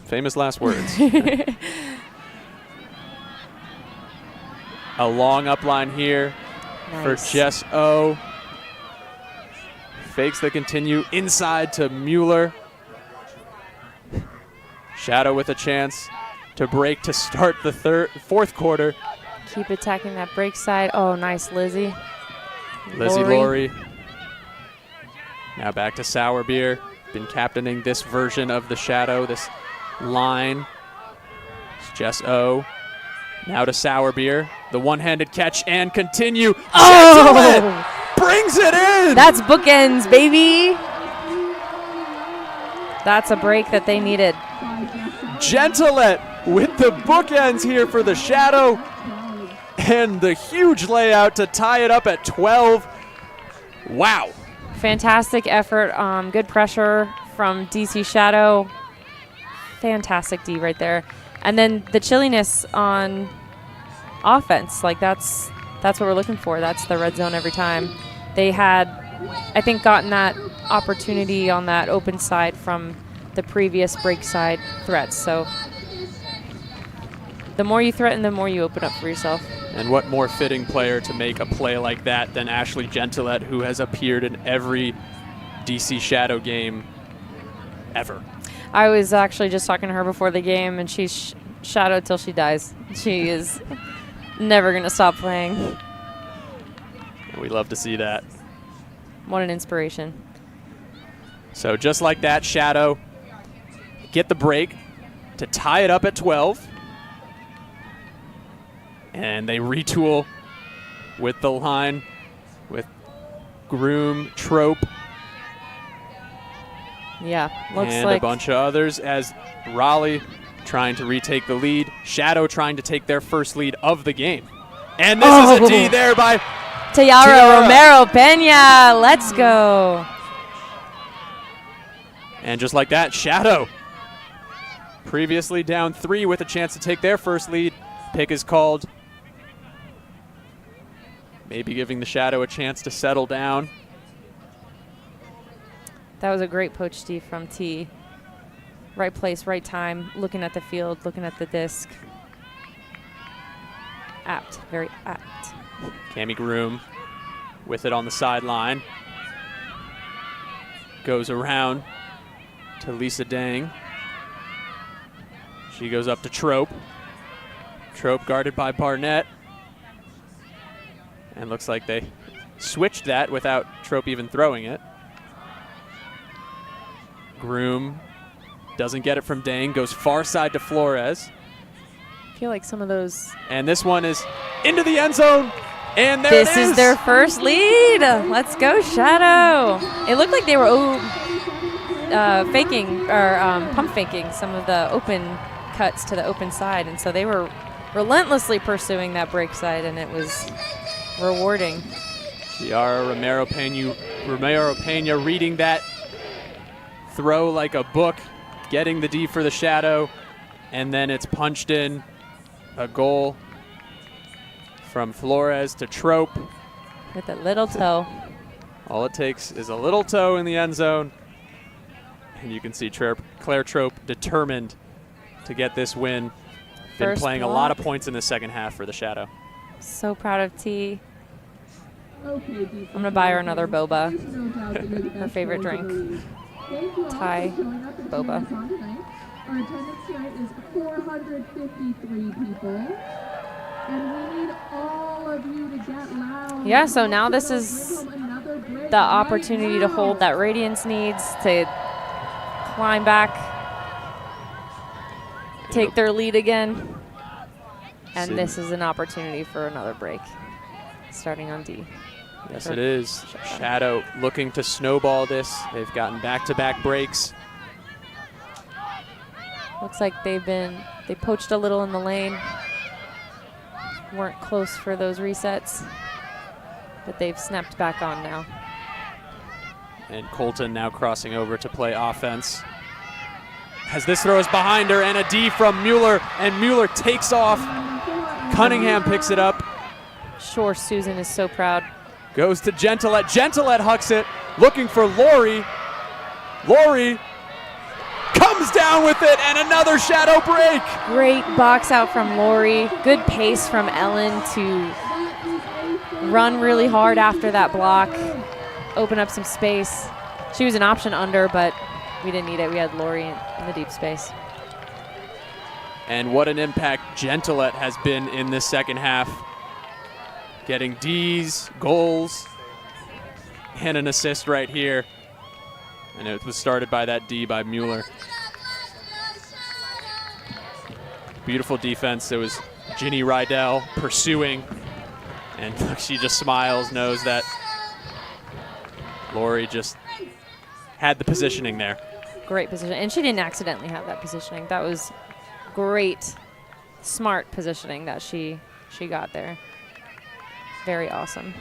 C: Famous last words. A long up line here for Jess O. Fakes the continue inside to Mueller. Shadow with a chance to break to start the fourth quarter.
F: Keep attacking that break side. Oh, nice, Lizzie.
C: Lori. Now back to Sour Beer. Been captaining this version of the Shadow, this line. It's Jess O. Now to Sour Beer. The one-handed catch and continue.
F: Oh!
C: Brings it in!
F: That's bookends, baby. That's a break that they needed.
C: Gentillette with the bookends here for the Shadow. And the huge layout to tie it up at 12. Wow.
F: Fantastic effort. Good pressure from DC Shadow. Fantastic D right there. And then the chilliness on offense. Like that's what we're looking for. That's the red zone every time. They had, I think, gotten that opportunity on that open side from the previous break side threats. So the more you threaten, the more you open up for yourself.
C: And what more fitting player to make a play like that than Ashley Gentillette, who has appeared in every DC Shadow game ever.
F: I was actually just talking to her before the game, and she's Shadow till she dies. She is never going to stop playing.
C: And we love to see that.
F: What an inspiration.
C: So just like that, Shadow get the break to tie it up at 12. And they retool with the line with Groom, Trope,
F: Yeah, looks
C: and
F: like
C: a bunch of others as Raleigh trying to retake the lead. Shadow trying to take their first lead of the game. And this is a D there by
F: Tiara Romero Pena. Let's go.
C: And just like that, Shadow, previously down 3 with a chance to take their first lead. Pick is called. Maybe giving the Shadow a chance to settle down.
F: That was a great poach D from T. Right place, right time, looking at the field, looking at the disc. Apt, very apt.
C: Cami Groom with it on the sideline. Goes around to Lisa Dang. She goes up to Trope. Trope guarded by Barnett. And looks like they switched that without Trope even throwing it. Groom doesn't get it from Dang, goes far side to Flores.
F: I feel like some of those.
C: And this one is into the end zone. And there
F: This
C: it is.
F: is their first lead. Let's go, Shadow. It looked like they were faking or pump faking some of the open cuts to the open side. And so they were relentlessly pursuing that break side, and it was rewarding.
C: Tiara Romero Pena reading that throw like a book, getting the D for the Shadow, and then it's punched in. A goal from Flores to Trope.
F: With a little toe.
C: All it takes is a little toe in the end zone. And you can see Claire Trope determined to get this win. Been
F: First
C: playing
F: block.
C: a lot of points in the second half for the Shadow.
F: So proud of T.
G: Okay,
F: I'm going to buy her another boba. Her favorite drink. Thai boba.
G: Our attendance tonight is 453 people. And we need all of you to get loud.
F: Yeah, so now this is the opportunity to hold that Radiance needs to climb back, take their lead again. And this is an opportunity for another break, starting on D.
C: Yes, it is. Shadow looking to snowball this. They've gotten back-to-back breaks.
F: Looks like they poached a little in the lane. Weren't close for those resets, but they've snapped back on now.
C: And Colton now crossing over to play offense. As this throw is behind her, and a D from Mueller, and Mueller takes off. Cunningham picks it up.
F: Sure, Susan is so proud.
C: Goes to Gentilette. Gentilette hucks it, looking for Lori. Lori comes down with it, and another Shadow break.
F: Great box out from Lori. Good pace from Ellen to run really hard after that block, open up some space. She was an option under, but we didn't need it. We had Lori in the deep space.
C: And what an impact Gentilette has been in this second half. Getting D's, goals, and an assist right here. And it was started by that D by Mueller. Beautiful defense. There was Ginny Rydell pursuing. And look, she just smiles, knows that Lori just had the positioning there.
F: Great position. And she didn't accidentally have that positioning. That was great, smart positioning that she got there. Very awesome.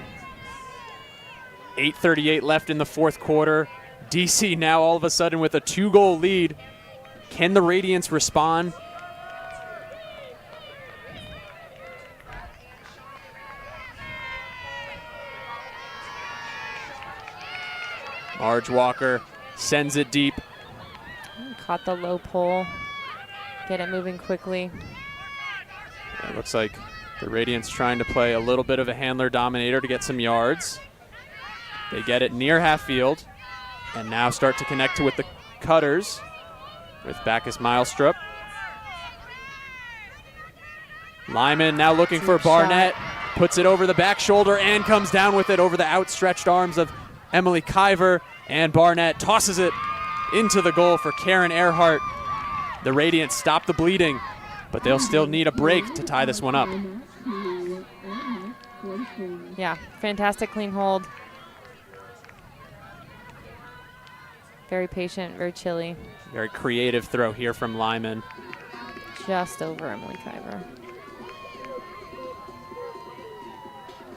C: 8:38 left in the fourth quarter. DC now all of a sudden with a 2-goal lead. Can the Radiance respond? Marge Walker sends it deep.
F: Caught the low pull. Get it moving quickly.
C: It looks like the Radiance trying to play a little bit of a handler dominator to get some yards. They get it near half field and now start to connect with the Cutters with Bacchus Milestrup. Lyman now looking for Barnett. Puts it over the back shoulder and comes down with it over the outstretched arms of Emily Kiver. And Barnett tosses it into the goal for Karen Earhart. The Radiance stop the bleeding, but they'll still need a break to tie this one up.
F: Yeah, fantastic clean hold. Very patient, very chilly.
C: Very creative throw here from Lyman.
F: Just over Emily Kiver.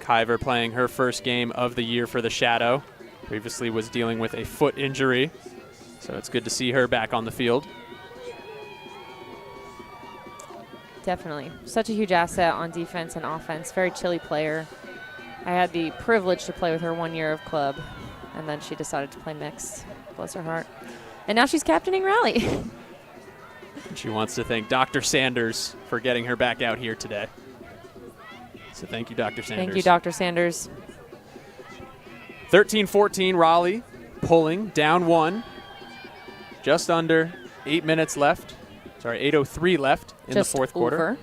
C: Kiver playing her first game of the year for the Shadow. Previously was dealing with a foot injury, so it's good to see her back on the field.
F: Definitely. Such a huge asset on defense and offense. Very chilly player. I had the privilege to play with her 1 year of club, and then she decided to play mixed. Bless her heart. And now she's captaining Raleigh.
C: She wants to thank Dr. Sanders for getting her back out here today. So thank you, Dr. Sanders.
F: Thank you, Dr. Sanders.
C: 13-14, Raleigh pulling down 1. Just under 8 minutes left. Sorry, 8:03 left in
F: Just
C: the fourth quarter.
F: Over.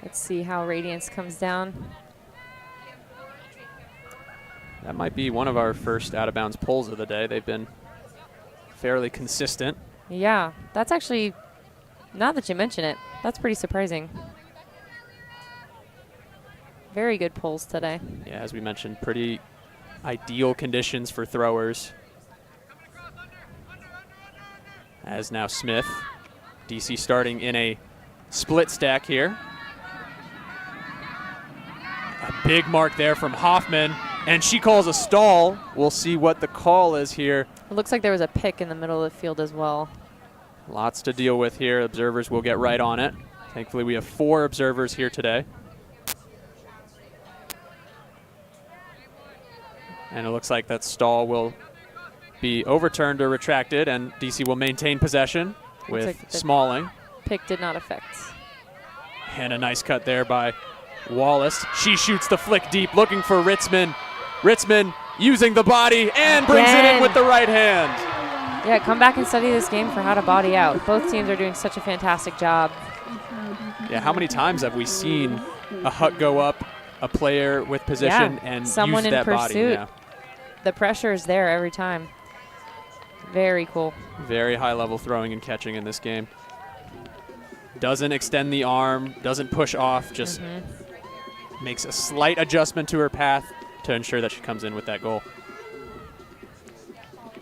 F: Let's see how Radiance comes down.
C: That might be one of our first out-of-bounds pulls of the day. They've been fairly consistent.
F: Yeah, that's actually, now that you mention it, that's pretty surprising. Very good pulls today.
C: Yeah, as we mentioned, pretty ideal conditions for throwers. As now Smith. DC starting in a split stack here. A big mark there from Hoffman, and she calls a stall. We'll see what the call is here.
F: It looks like there was a pick in the middle of the field as well.
C: Lots to deal with here. Observers will get right on it. Thankfully, we have 4 observers here today. And it looks like that stall will be overturned or retracted, and DC will maintain possession with
F: like
C: Smalling.
F: Pick did not affect.
C: And a nice cut there by Wallace. She shoots the flick deep, looking for Ritzman. Ritzman using the body and brings it in with the right hand.
F: Yeah, come back and study this game for how to body out. Both teams are doing such a fantastic job.
C: Yeah, how many times have we seen a hut go up, a player with position, and
F: someone
C: use
F: in
C: that body?
F: pursuit.
C: Yeah.
F: The pressure is there every time. Very cool.
C: Very high level throwing and catching in this game. Doesn't extend the arm, doesn't push off, just makes a slight adjustment to her path to ensure that she comes in with that goal.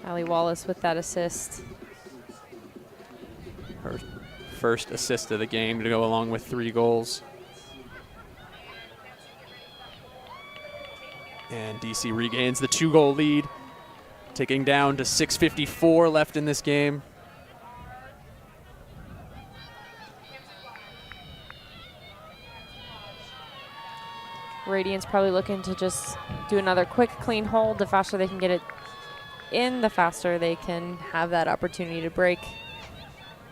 F: Allie Wallace with that assist.
C: Her first assist of the game to go along with 3 goals. And DC regains the 2-goal lead, ticking down to 6:54 left in this game.
F: Radiance probably looking to just do another quick, clean hold. The faster they can get it in, the faster they can have that opportunity to break.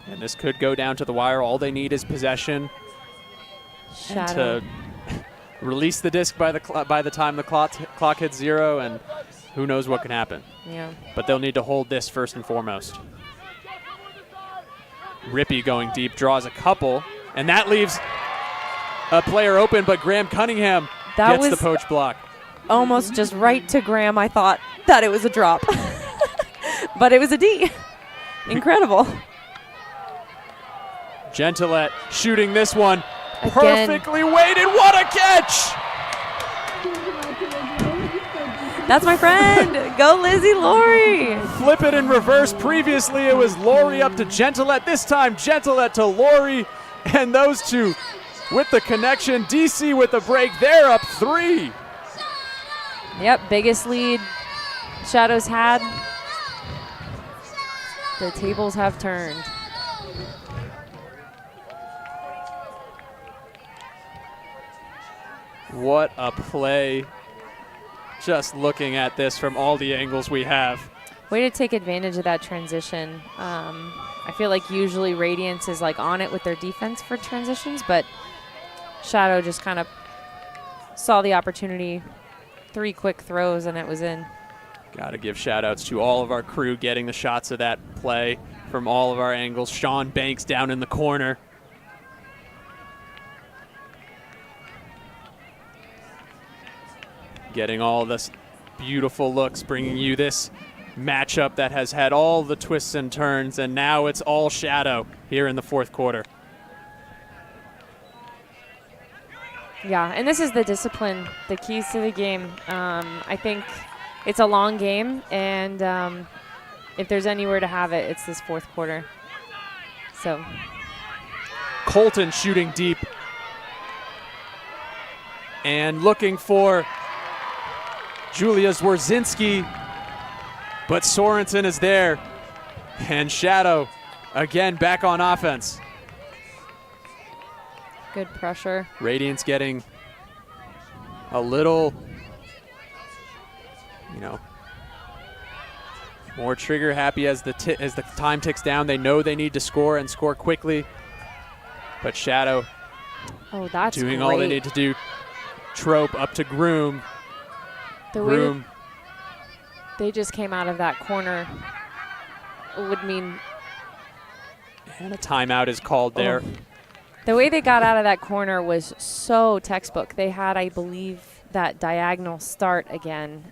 C: And this could go down to the wire. All they need is possession.
F: Shadow.
C: And to release the disc by the time the clock hits 0, and who knows what can happen.
F: Yeah.
C: But they'll need to hold this first and foremost. Rippey going deep, draws a couple, and that leaves a player open, but Graham Cunningham gets the poach block.
F: Almost just right to Graham. I thought that it was a drop, but it was a D. Incredible.
C: Gentilette shooting this one.
F: Again.
C: Perfectly weighted. What a catch!
F: That's my friend. Go Lizzie Laurie.
C: Flip it in reverse. Previously it was Laurie up to Gentilette. This time Gentilette to Laurie. And those two with the connection. DC with the break. They're up 3.
F: Yep, biggest lead Shadows had. The tables have turned.
C: What a play. Just looking at this from all the angles we have.
F: Way to take advantage of that transition. I feel like usually Radiance is like on it with their defense for transitions, but Shadow just kind of saw the opportunity. 3 quick throws and it was in.
C: Got to give shout outs to all of our crew getting the shots of that play from all of our angles. Sean Banks down in the corner. Getting all this beautiful looks, bringing you this matchup that has had all the twists and turns, and now it's all Shadow here in the fourth quarter.
F: Yeah, and this is the discipline, the keys to the game. I think it's a long game, and if there's anywhere to have it, it's this fourth quarter. So
C: Colton shooting deep and looking for Julia Zworzinski, but Sorensen is there, and Shadow again back on offense.
F: good pressure.
C: Radiance getting a little, more trigger happy as the time ticks down. They know they need to score and score quickly, but Shadow doing all they need to do. Trope up to Groom.
F: Groom. They just came out of that corner would mean.
C: And a timeout is called there.
F: The way they got out of that corner was so textbook. They had, I believe, that diagonal start again.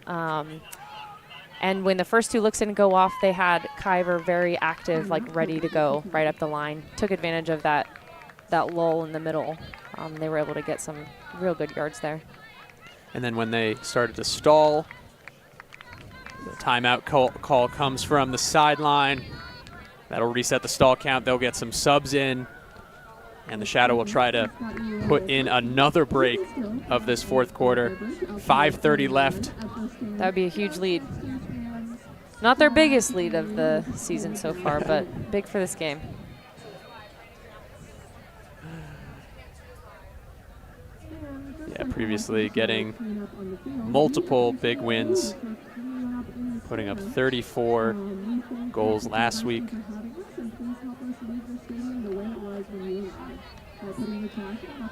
F: And when the first two looks didn't go off, they had Kyver very active, ready to go right up the line. Took advantage of that lull in the middle. They were able to get some real good yards there.
C: And then when they started to stall, the timeout call comes from the sideline. That'll reset the stall count. They'll get some subs in, and the Shadow will try to put in another break of this fourth quarter. 5:30 left.
F: That would be a huge lead. Not their biggest lead of the season so far, but big for this game.
C: Yeah, previously getting multiple big wins, putting up 34 goals last week.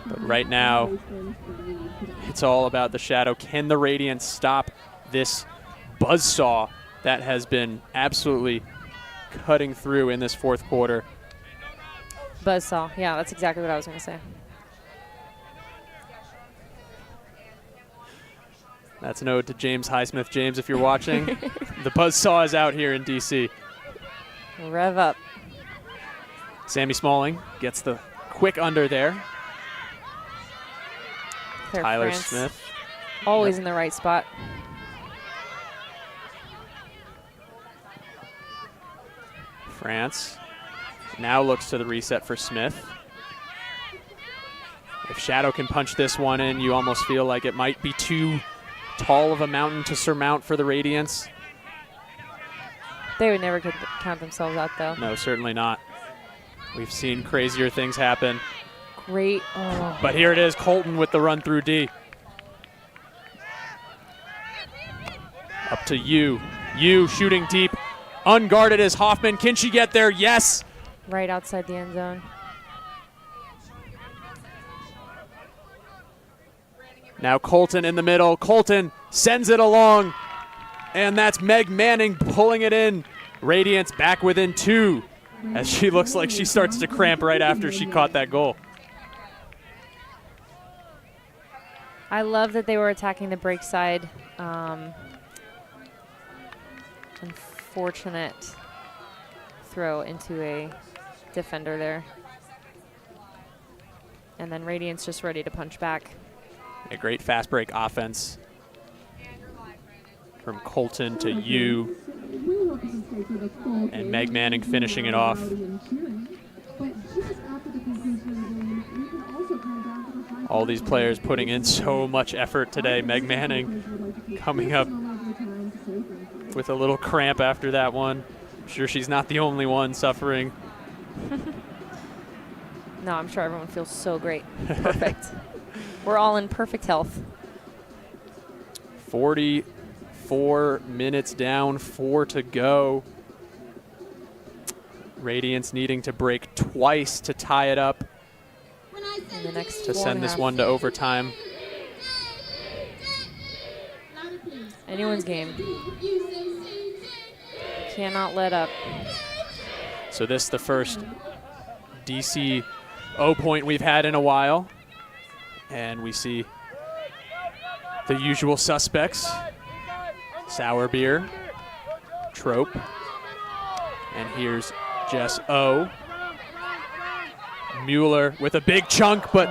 C: But right now, it's all about the Shadow. Can the Radiance stop this buzzsaw that has been absolutely cutting through in this fourth quarter?
F: Buzzsaw, yeah, that's exactly what I was going to say.
C: That's an ode to James Highsmith. James, if you're watching, the buzzsaw is out here in DC.
F: Rev up.
C: Sammy Smalling gets the quick under there. Tyler
F: France.
C: Smith.
F: Always in the right spot.
C: France now looks to the reset for Smith. If Shadow can punch this one in, you almost feel like it might be too tall of a mountain to surmount for the Radiance.
F: They would never count themselves out, though.
C: No, certainly not. We've seen crazier things happen.
F: Great. Oh.
C: But here it is, Colton with the run through D. Up to you. You shooting deep. Unguarded is Hoffman. Can she get there? Yes.
F: Right outside the end zone.
C: Now Colton in the middle. Colton sends it along. And that's Meg Manning pulling it in. Radiance back within 2 as she looks like she starts to cramp right after she caught that goal.
F: I love that they were attacking the break side. Unfortunate throw into a defender there. And then Radiance just ready to punch back.
C: A great fast break offense from Colton to you. And Meg Manning finishing it off. All these players putting in so much effort today. Meg Manning coming up with a little cramp after that one. I'm sure she's not the only one suffering.
F: No, I'm sure everyone feels so great. Perfect. We're all in perfect health.
C: 44 minutes down, 4 to go. Radiance needing to break twice to tie it up.
F: In the next
C: to send this one to overtime.
F: Anyone's game. Cannot let up.
C: So this is the first DC 0 point we've had in a while. And we see the usual suspects Sour Beer, Trope, and here's Jess O. Mueller with a big chunk, but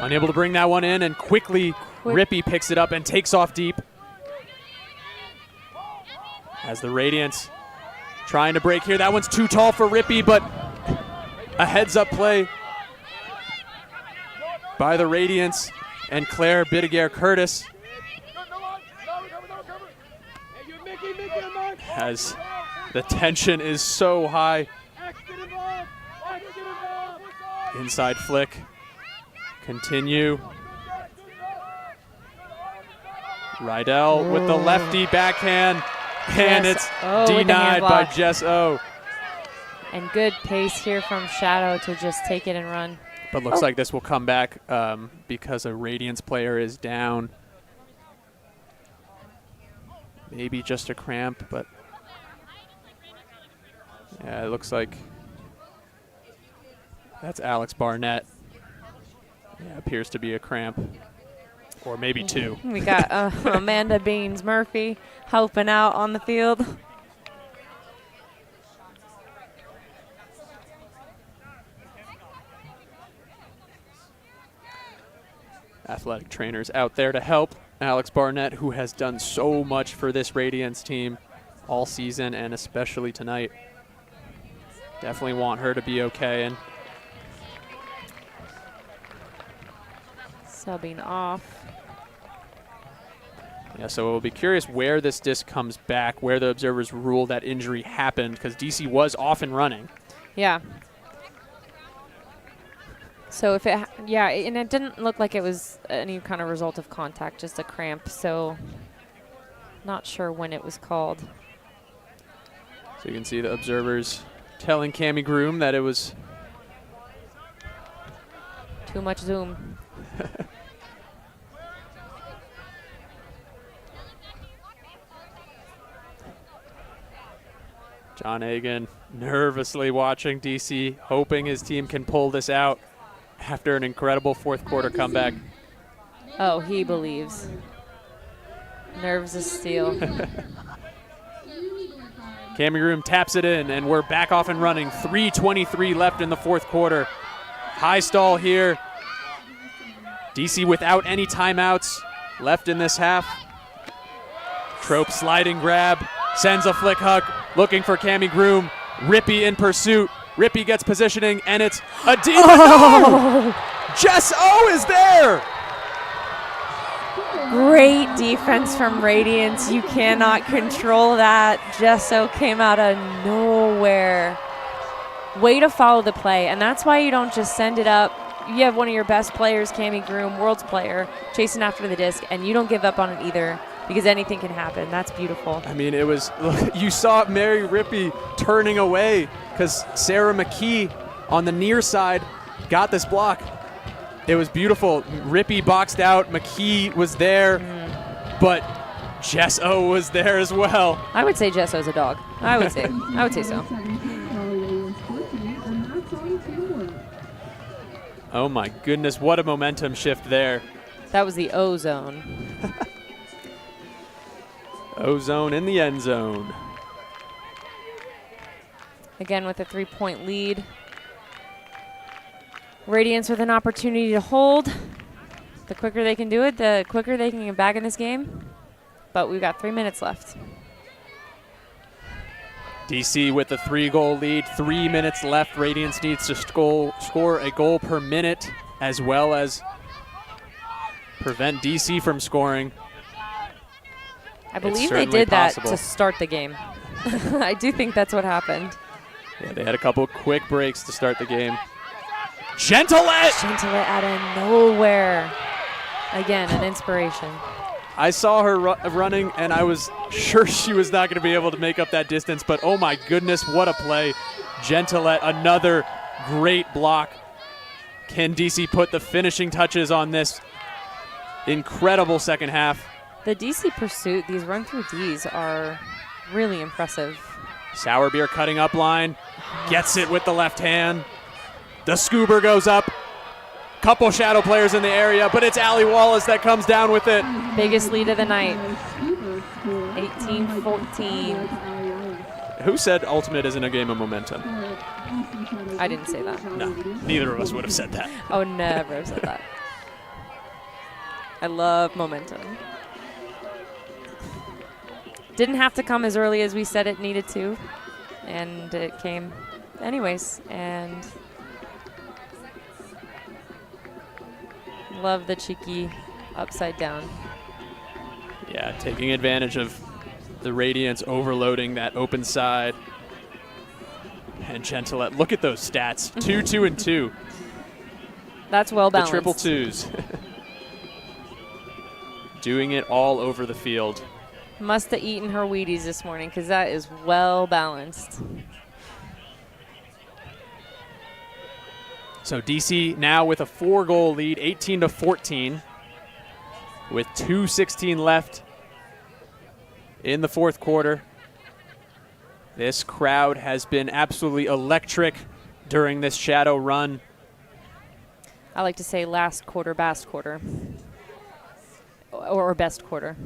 C: unable to bring that one in, and quickly Rippey picks it up and takes off deep. As the Radiance trying to break here. That one's too tall for Rippey, but a heads-up play by the Radiance and Claire Bidegaard-Curtis. As the tension is so high. Inside flick. Continue. Rydell with the lefty backhand. And it's denied by Jess O.
F: And good pace here from Shadow to just take it and run.
C: But looks like this will come back because a Radiance player is down. Maybe just a cramp, but yeah, it looks like that's Alex Barnett. Yeah, appears to be a cramp. Or maybe two.
F: We got Amanda Beans Murphy helping out on the field.
C: Athletic trainers out there to help Alex Barnett, who has done so much for this Radiance team all season and especially tonight. Definitely want her to be okay. And
F: subbing off.
C: yeah, so we'll be curious where this disc comes back, where the observers rule that injury happened, because DC was off and running.
F: Yeah. So if it, and it didn't look like it was any kind of result of contact, just a cramp. So not sure when it was called.
C: So you can see the observers telling Cami Groom that it was
F: too much zoom.
C: John Hagan nervously watching DC, hoping his team can pull this out after an incredible fourth quarter comeback.
F: Oh, he believes. Nerves of steel.
C: Cami Groom taps it in, and we're back off and running. 3:23 left in the fourth quarter. High stall here. DC without any timeouts left in this half. Trope sliding grab, sends a flick hook, looking for Cami Groom. Rippey in pursuit. Rippey gets positioning, and it's a deep. Oh! Jess O is there!
F: Great defense from Radiance. You cannot control that. Jesso came out of nowhere. Way to follow the play, and that's why you don't just send it up. You have one of your best players, Cami Groom, world's player, chasing after the disc, and you don't give up on it either because anything can happen. That's beautiful.
C: I mean, it was, you saw Mary Rippey turning away because Sarah McKee on the near side got this block. It was beautiful. Rippey boxed out. McKee was there, but Jess O was there as well.
F: I would say Jess O's a dog. I would say so.
C: Oh my goodness, what a momentum shift there.
F: That was the O zone.
C: O zone in the end zone.
F: Again with a 3-point lead. Radiance with an opportunity to hold. The quicker they can do it, the quicker they can get back in this game. But we've got 3 minutes left.
C: DC with a 3-goal lead, 3 minutes left. Radiance needs to score a goal per minute, as well as prevent DC from scoring.
F: I believe they did that to start the game. I do think that's what happened.
C: Yeah, they had a couple quick breaks to start the game. Gentillette!
F: Gentillette out of nowhere. Again, an inspiration.
C: I saw her running, and I was sure she was not going to be able to make up that distance, but oh my goodness, what a play. Gentillette, another great block. Can DC put the finishing touches on this incredible second half?
F: The DC pursuit, these run-through Ds are really impressive.
C: Sour Beer cutting up line, gets it with the left hand. The Scoober goes up. Couple shadow players in the area, but it's Allie Wallace that comes down with it.
F: Biggest lead of the night. 14.
C: Who said Ultimate isn't a game of momentum?
F: I didn't say that.
C: No, neither of us would have said that.
F: I would never have said that. I love momentum. Didn't have to come as early as we said it needed to, and it came anyways. And love the cheeky upside down.
C: Yeah, taking advantage of the Radiance overloading that open side. And Gentilette, look at those stats. 2, 2, and 2.
F: That's well
C: The
F: balanced.
C: triple twos. Doing it all over the field.
F: Must have eaten her Wheaties this morning because that is well balanced.
C: So DC now with a 4-goal lead, 18-14, with 2:16 left in the fourth quarter. This crowd has been absolutely electric during this shadow run.
F: I like to say last quarter, best quarter. Or best quarter.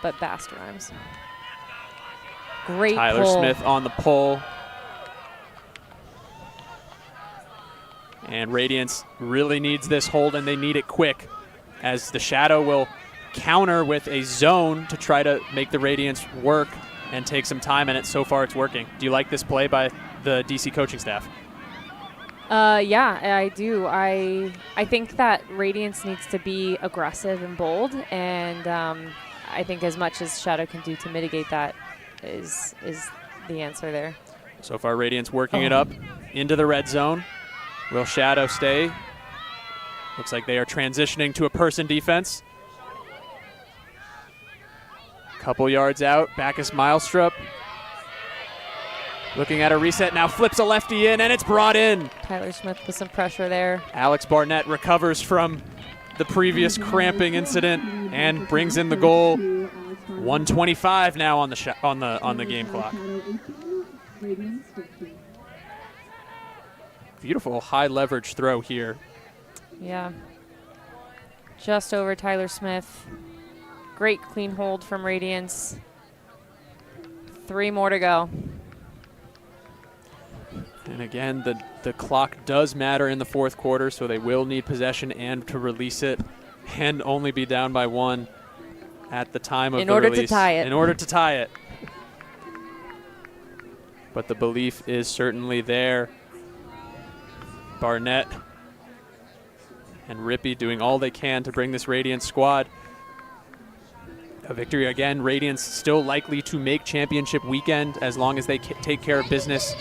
F: But Bast rhymes. Great
C: Tyler
F: pull.
C: Smith on the pull. And Radiance really needs this hold, and they need it quick, as the Shadow will counter with a zone to try to make the Radiance work and take some time in it. So far, it's working. Do you like this play by the DC coaching staff?
F: Yeah, I do. I think that Radiance needs to be aggressive and bold, and I think as much as Shadow can do to mitigate that is the answer there.
C: So far, Radiance working it up into the red zone. Will Shadow stay? Looks like they are transitioning to a person defense. Couple yards out, Bacchus Milestrup. Looking at a reset now, flips a lefty in, and it's brought in.
F: Tyler Smith with some pressure there.
C: Alex Barnett recovers from the previous cramping incident and brings in the goal. 1:25 now on the game clock. Beautiful high leverage throw here.
F: Yeah. Just over Tyler Smith. Great clean hold from Radiance. 3 more to go.
C: And again, the clock does matter in the fourth quarter, so they will need possession and to release it and only be down by 1 at the time of the release.
F: In order to tie it.
C: In order to tie it. But the belief is certainly there. Barnett and Rippey doing all they can to bring this Radiance squad a victory. Again, Radiance still likely to make championship weekend as long as they take care of business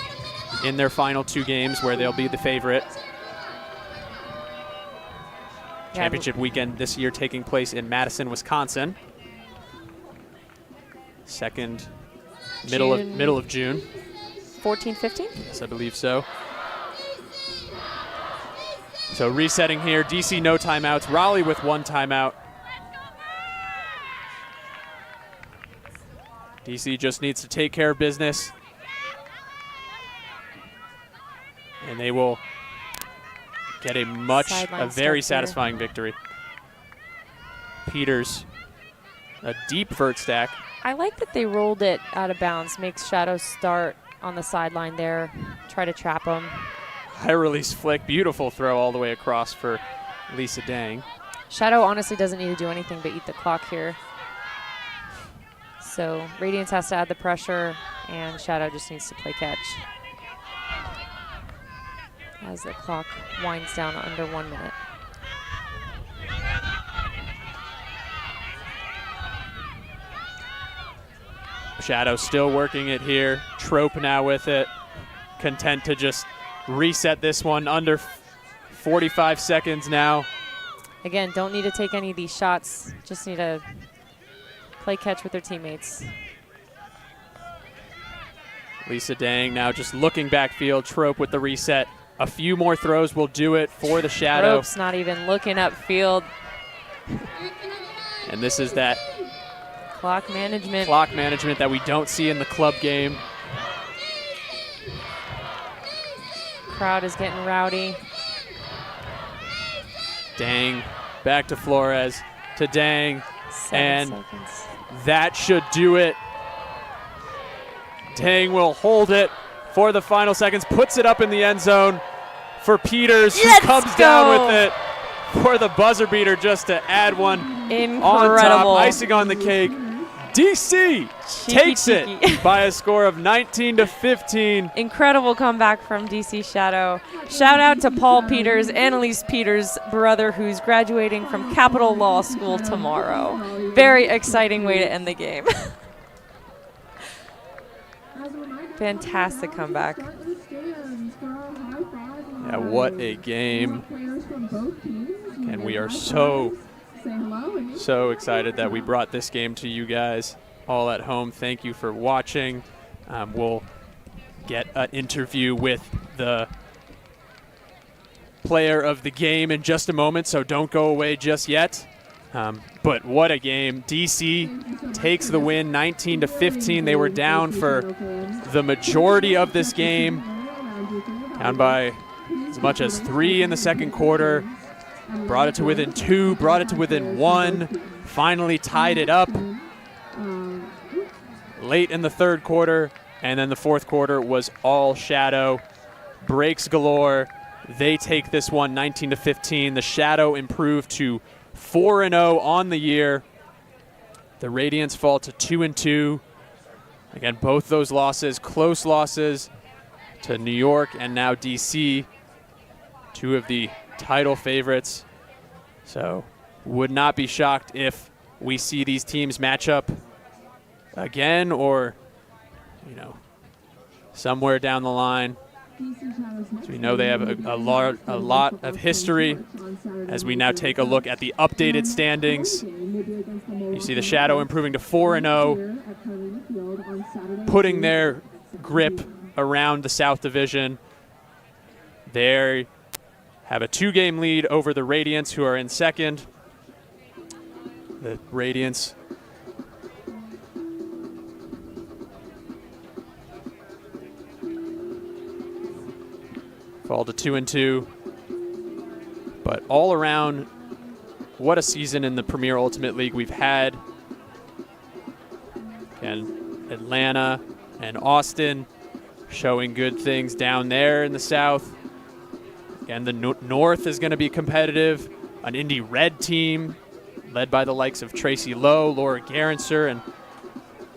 C: in their final 2 games where they'll be the favorite. Championship weekend this year taking place in Madison, Wisconsin. Middle of June.
F: 14, 15?
C: Yes, I believe so. So resetting here, DC no timeouts, Raleigh with 1 timeout. DC just needs to take care of business. And they will get a very satisfying victory. Peters, a deep vert stack.
F: I like that they rolled it out of bounds. Makes Shadow start on the sideline there. Try to trap him.
C: High release flick. Beautiful throw all the way across for Lisa Dang.
F: Shadow honestly doesn't need to do anything but eat the clock here. So Radiance has to add the pressure, and Shadow just needs to play catch. As the clock winds down under 1 minute.
C: Shadow still working it here. Trope now with it. Content to just reset this one under 45 seconds now.
F: Again, don't need to take any of these shots. Just need to play catch with their teammates.
C: Lisa Dang now just looking backfield. Trope with the reset. A few more throws will do it for the Shadow.
F: Trope's not even looking upfield.
C: And this is that
F: clock management
C: that we don't see in the club game.
F: Crowd is getting rowdy.
C: Dang, back to Flores. to Dang.
F: 7 seconds.
C: That should do it. Dang will hold it for the final seconds, puts it up in the end zone for Peters, who comes down with it for the buzzer beater just to add one on top, icing on the cake. DC takes it by a score of 19-15.
F: Incredible comeback from DC Shadow. Shout out to Paul Peters, Annalise Peters' brother, who's graduating from Capital Law School tomorrow. Very exciting way to end the game. Fantastic comeback.
C: Yeah, what a game. And we are so excited that we brought this game to you guys all at home. Thank you for watching. We'll get an interview with the player of the game in just a moment, so don't go away just yet. But what a game. DC takes the win, 19-15. They were down for the majority of this game, down by as much as 3 in the second quarter. Brought it to within 2, brought it to within 1, finally tied it up late in the third quarter, and then the fourth quarter was all Shadow. Breaks galore. They take this one 19-15. The Shadow improved to 4-0 on the year. The Radiance fall to 2-2. Again, both those losses, close losses to New York and now DC, two of the title favorites. So would not be shocked if we see these teams match up again, or, you know, somewhere down the line. So we know they have a lot of history. As we now take a look at the updated standings, you see the Shadow improving to 4-0, putting their grip around the South Division. They have a 2-game lead over the Radiance, who are in second. The Radiance fall to 2-2. But all around, what a season in the Premier Ultimate League we've had. And Atlanta and Austin showing good things down there in the South. And the North is going to be competitive. An Indy Red team led by the likes of Tracy Lowe, Laura Garanser, and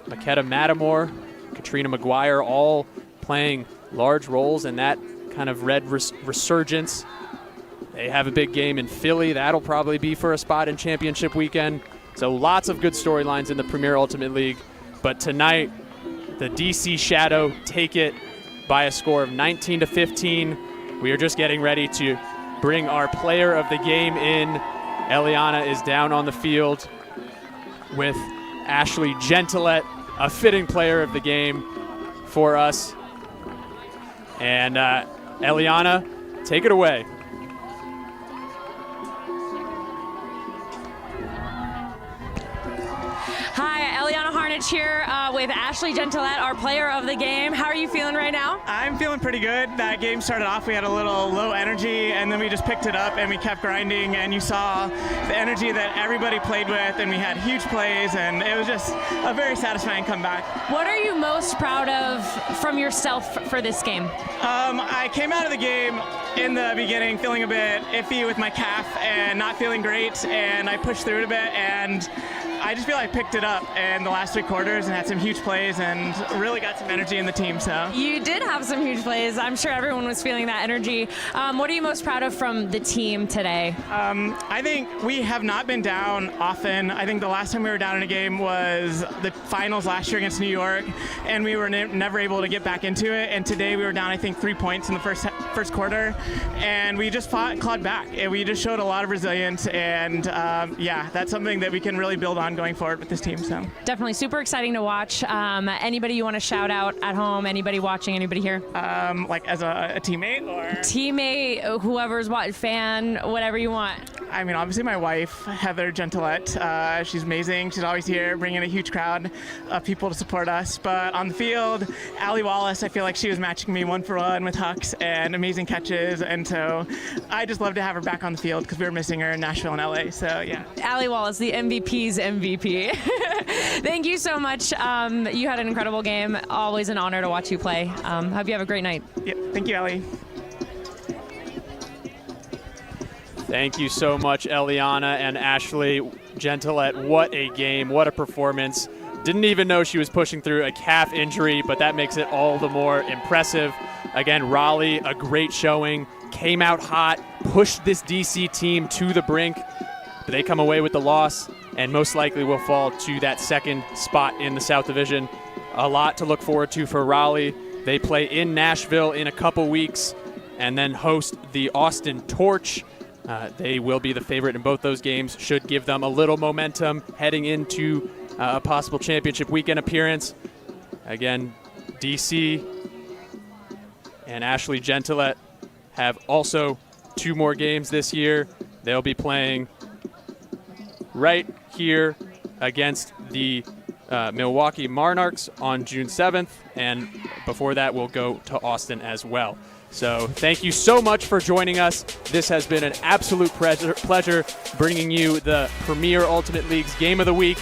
C: Makeda Matamore, Katrina McGuire, all playing large roles in that kind of Red resurgence. They have a big game in Philly. That'll probably be for a spot in championship weekend. So lots of good storylines in the Premier Ultimate League. But tonight, the DC Shadow take it by a score of 19-15. We are just getting ready to bring our player of the game in. Eliana is down on the field with Ashley Gentilet, a fitting player of the game for us. And Eliana, take it away.
K: Hi, Eliana Harnich here with Ashley Gentilet, our player of the game. How are you feeling right now?
L: I'm feeling pretty good. That game started off, we had a little low energy, and then we just picked it up and we kept grinding, and you saw the energy that everybody played with, and we had huge plays, and it was just a very satisfying comeback.
K: What are you most proud of from yourself for this game?
L: I came out of the game in the beginning feeling a bit iffy with my calf and not feeling great, and I pushed through it a bit, and I just feel like I picked it up in the last 3 quarters and had some huge plays and really got some energy in the team. So
K: you did have some huge plays. I'm sure everyone was feeling that energy. What are you most proud of from the team today?
L: I think we have not been down often. I think the last time we were down in a game was the finals last year against New York, and we were never able to get back into it. And today we were down, I think, 3 points in the first quarter, and we just clawed back. And we just showed a lot of resilience, and yeah, that's something that we can really build on going forward with this team. So
K: definitely super exciting to watch. Anybody you want to shout out at home? Anybody watching? Anybody here?
L: Like as a teammate or
K: teammate, whoever's fan, whatever you want.
L: I mean, obviously my wife, Heather Gentilette. She's amazing. She's always here, bringing a huge crowd of people to support us. But on the field, Allie Wallace, I feel like she was matching me 1-for-1 with hucks and amazing catches. And so I just love to have her back on the field because we were missing her in Nashville and LA. So yeah.
K: Allie Wallace, the MVP's MVP. Thank you so much. You had an incredible game. Always an honor to watch you play. Hope you have a great night.
L: Yeah, thank you, Allie.
C: Thank you so much, Eliana and Ashley Gentilette. What a game. What a performance. Didn't even know she was pushing through a calf injury, but that makes it all the more impressive. Again, Raleigh, a great showing. Came out hot, pushed this DC team to the brink. But they come away with the loss and most likely will fall to that second spot in the South Division. A lot to look forward to for Raleigh. They play in Nashville in a couple weeks and then host the Austin Torch. They will be the favorite in both those games. Should give them a little momentum heading into a possible championship weekend appearance. Again, DC and Ashley Gentilette have also 2 more games this year. They'll be playing right here against the Milwaukee Monarchs on June 7th, and before that we'll go to Austin as well. So thank you so much for joining us. This has been an absolute pleasure bringing you the Premier Ultimate League's Game of the Week.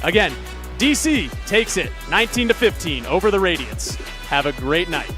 C: Again, DC takes it 19-15 over the Radiance. Have a great night.